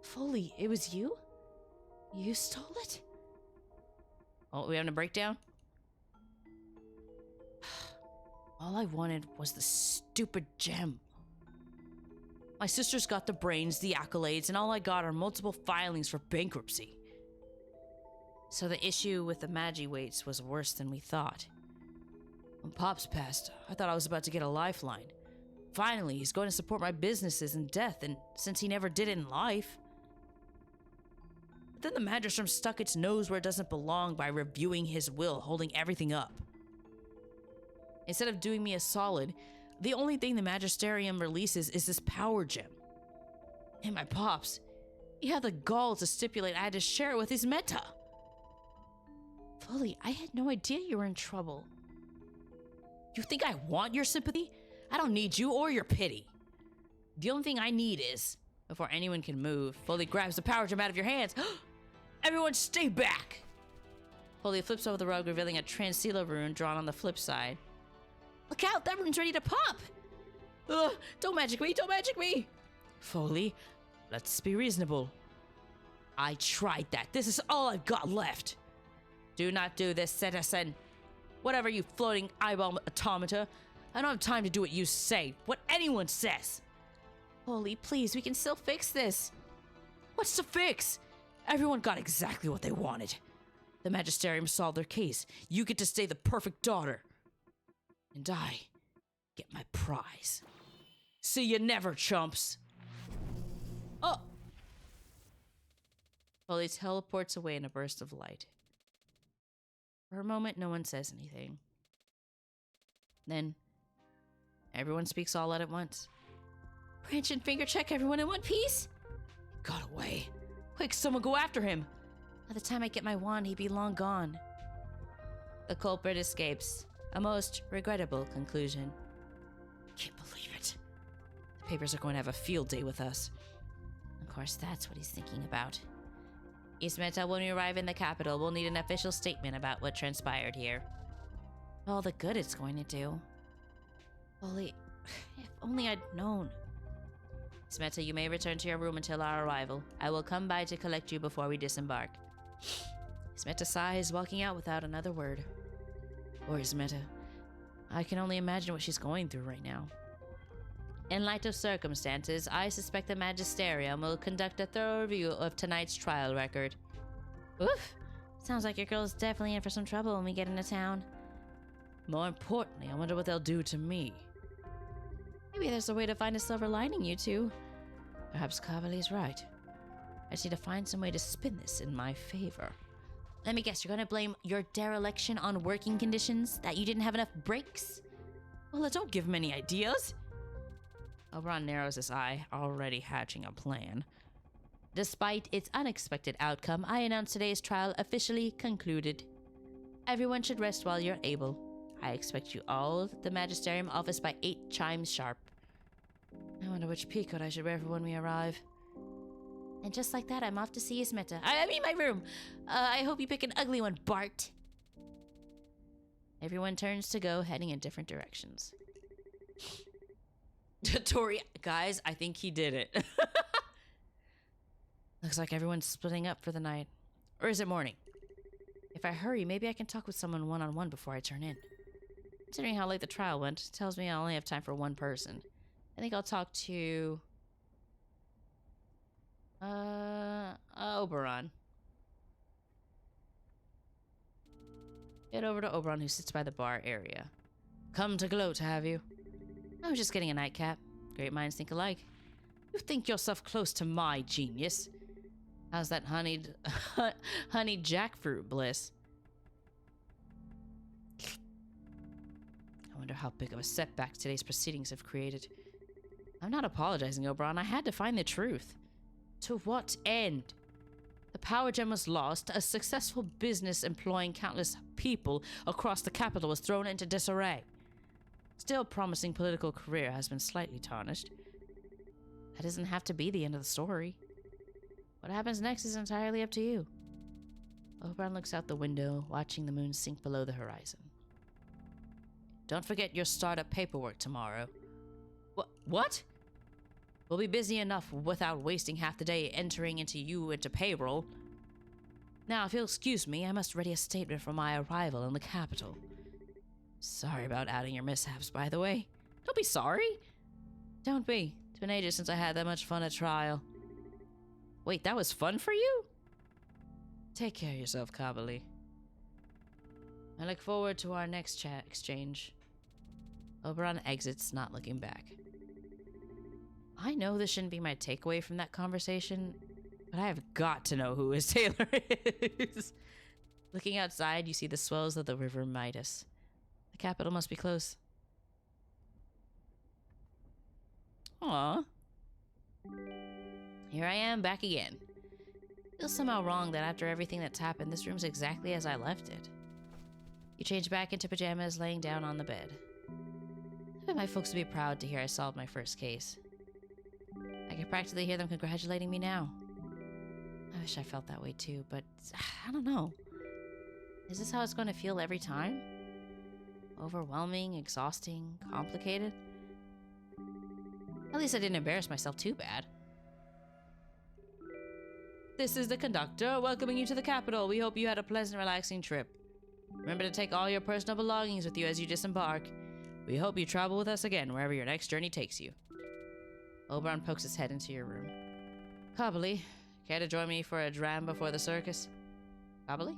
Foley, it was you? You stole it? Oh, we having a breakdown? All I wanted was the stupid gem. My sister's got the brains, the accolades, and all I got are multiple filings for bankruptcy. So the issue with the Magi weights was worse than we thought. When Pops passed, I thought I was about to get a lifeline. Finally, he's going to support my businesses in death, and since he never did in life. But then the Magistrum stuck its nose where it doesn't belong by reviewing his will, holding everything up. Instead of doing me a solid, the only thing the Magisterium releases is this power gem. And my pops, he had the gall to stipulate I had to share it with his meta. Fully, I had no idea you were in trouble. You think I want your sympathy? I don't need you or your pity. The only thing I need is, before anyone can move, Foley grabs the power gem out of your hands. Everyone stay back! Foley flips over the rug, revealing a Transsealer rune drawn on the flip side. Look out, that rune's ready to pop! Ugh, don't magic me, don't magic me! Foley, let's be reasonable. I tried that. This is all I've got left. Do not do this, citizen. Whatever, you floating eyeball automata. I don't have time to do what you say, what anyone says. Foley, please, we can still fix this. What's to fix? Everyone got exactly what they wanted. The Magisterium solved their case. You get to stay the perfect daughter. And I get my prize. See you never, chumps. Oh! Foley teleports away in a burst of light. For a moment, no one says anything. Then, everyone speaks all out at once. Branch and finger check everyone in one piece? He got away. Quick, someone go after him. By the time I get my wand, he'd be long gone. The culprit escapes. A most regrettable conclusion. Can't believe it. The papers are going to have a field day with us. Of course, that's what he's thinking about. Ismeta, when we arrive in the capital, we'll need an official statement about what transpired here. All the good it's going to do. If only I'd known. Ismeta, you may return to your room until our arrival. I will come by to collect you before we disembark. Ismeta sighs, walking out without another word. Poor Ismeta. I can only imagine what she's going through right now. In light of circumstances, I suspect the Magisterium will conduct a thorough review of tonight's trial record. Oof! Sounds like your girl's definitely in for some trouble when we get into town. More importantly, I wonder what they'll do to me. Maybe there's a way to find a silver lining, you two. Perhaps Cavalier's right. I just need to find some way to spin this in my favor. Let me guess, you're gonna blame your dereliction on working conditions? That you didn't have enough breaks? Well, don't give him any ideas. Oberon narrows his eye, already hatching a plan. Despite its unexpected outcome, I announce today's trial officially concluded. Everyone should rest while you're able. I expect you all at the Magisterium office by 8 chimes sharp. I wonder which peacoat I should wear for when we arrive. And just like that, I'm off to see Ismeta. I mean my room. I hope you pick an ugly one, Bart. Everyone turns to go, heading in different directions. Tori, guys, I think he did it. Looks like everyone's splitting up for the night. Or is it morning? If I hurry, maybe I can talk with someone one-on-one before I turn in. Considering how late the trial went, it tells me I only have time for one person. I think I'll talk to... Oberon. Head over to Oberon, who sits by the bar area. Come to gloat, have you? I was just getting a nightcap. Great minds think alike. You think yourself close to my genius. How's that honeyed jackfruit bliss? I wonder how big of a setback today's proceedings have created. I'm not apologizing, Oberon. I had to find the truth. To what end? The power gem was lost. A successful business employing countless people across the capital was thrown into disarray. Still promising political career has been slightly tarnished. That doesn't have to be the end of the story. What happens next is entirely up to you. Oberon looks out the window, watching the moon sink below the horizon. Don't forget your startup paperwork tomorrow. What? We'll be busy enough without wasting half the day entering into payroll. Now, if you'll excuse me, I must ready a statement for my arrival in the capital. Sorry about outing your mishaps, by the way. Don't be sorry. Don't be. It's been ages since I had that much fun at trial. Wait, that was fun for you? Take care of yourself, Cavalier. I look forward to our next chat exchange. Oberon exits, not looking back. I know this shouldn't be my takeaway from that conversation, but I have got to know who his tailor is. Looking outside, you see the swells of the river Midas. The capital must be close. Aw. Here I am, back again. Feels somehow wrong that after everything that's happened, this room's exactly as I left it. You change back into pajamas, laying down on the bed. I bet my folks would be proud to hear I solved my first case. I can practically hear them congratulating me now. I wish I felt that way too, but I don't know. Is this how it's going to feel every time? Overwhelming, exhausting, complicated? At least I didn't embarrass myself too bad. This is the conductor welcoming you to the capital. We hope you had a pleasant, relaxing trip. Remember to take all your personal belongings with you as you disembark. We hope you travel with us again wherever your next journey takes you. Oberon pokes his head into your room. Cobbly, care to join me for a dram before the circus? Cobbly?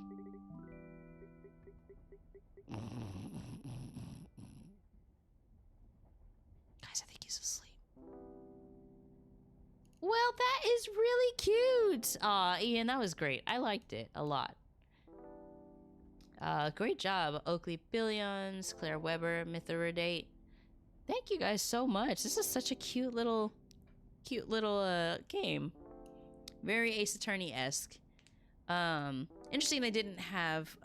Guys, I think he's asleep. Well, that is really cute. Aw, Ian, that was great. I liked it a lot. Great job, Oakley Billions, Claire Weber, Mithridate. Thank you guys so much. This is such a cute little game. Very Ace Attorney-esque. Interesting they didn't have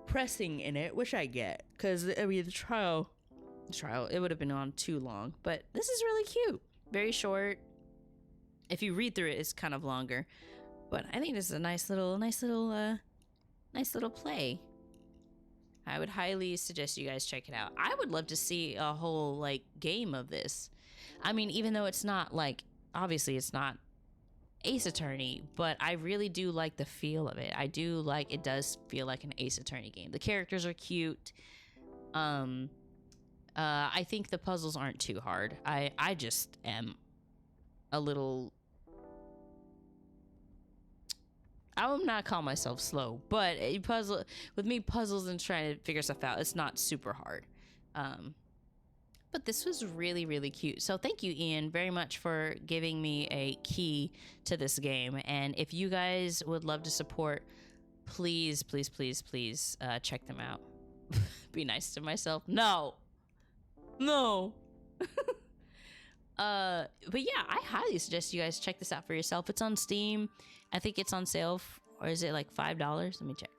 pressing in it, which I get, because I mean the trial it would have been on too long, but this is really cute. Very short. If you read through it, it's kind of longer, but I think this is a nice little play. I would highly suggest you guys check it out. I would love to see a whole like game of this. I mean, even though it's not like, obviously it's not Ace Attorney, but I really do like the feel of it. I do like, it does feel like an Ace Attorney game. The characters are cute. I think the puzzles aren't too hard. I just am a little, I will not call myself slow, but puzzles and trying to figure stuff out, it's not super hard. But this was really, really cute. So thank you, Ian, very much for giving me a key to this game. And if you guys would love to support, please, please, please, please check them out. Be nice to myself. No. But yeah, I highly suggest you guys check this out for yourself. It's on Steam. I think it's on sale, or is it like $5? Let me check.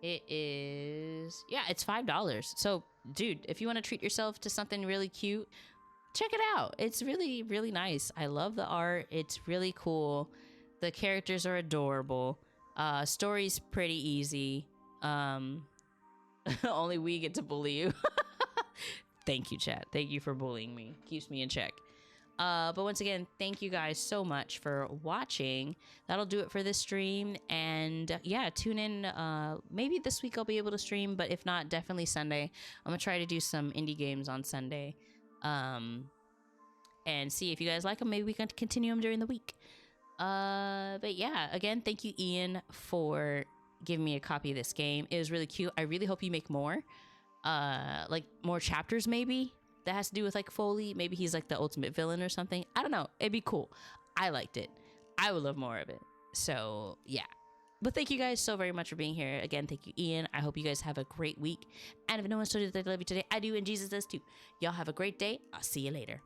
It is, yeah, it's $5. So, dude, if you want to treat yourself to something really cute, check it out. It's really, really nice. I love the art. It's really cool. The characters are adorable. Story's pretty easy. Only we get to bully you. Thank you, chat. Thank you for bullying me. Keeps me in check. But once again, thank you guys so much for watching. That'll do it for this stream. And yeah, tune in. Maybe this week I'll be able to stream, but if not, definitely Sunday. I'm gonna try to do some indie games on Sunday. And see if you guys like them. Maybe we can continue them during the week. But yeah, again, thank you, Ian, for giving me a copy of this game. It was really cute. I really hope you make more. Like more chapters maybe that has to do with like Foley. Maybe he's like the ultimate villain or something. I don't know. It'd be cool. I liked it. I would love more of it. So yeah. But thank you guys so very much for being here. Again, thank you, Ian. I hope you guys have a great week. And if no one's told you that they love you today, I do, and Jesus does too. Y'all have a great day. I'll see you later.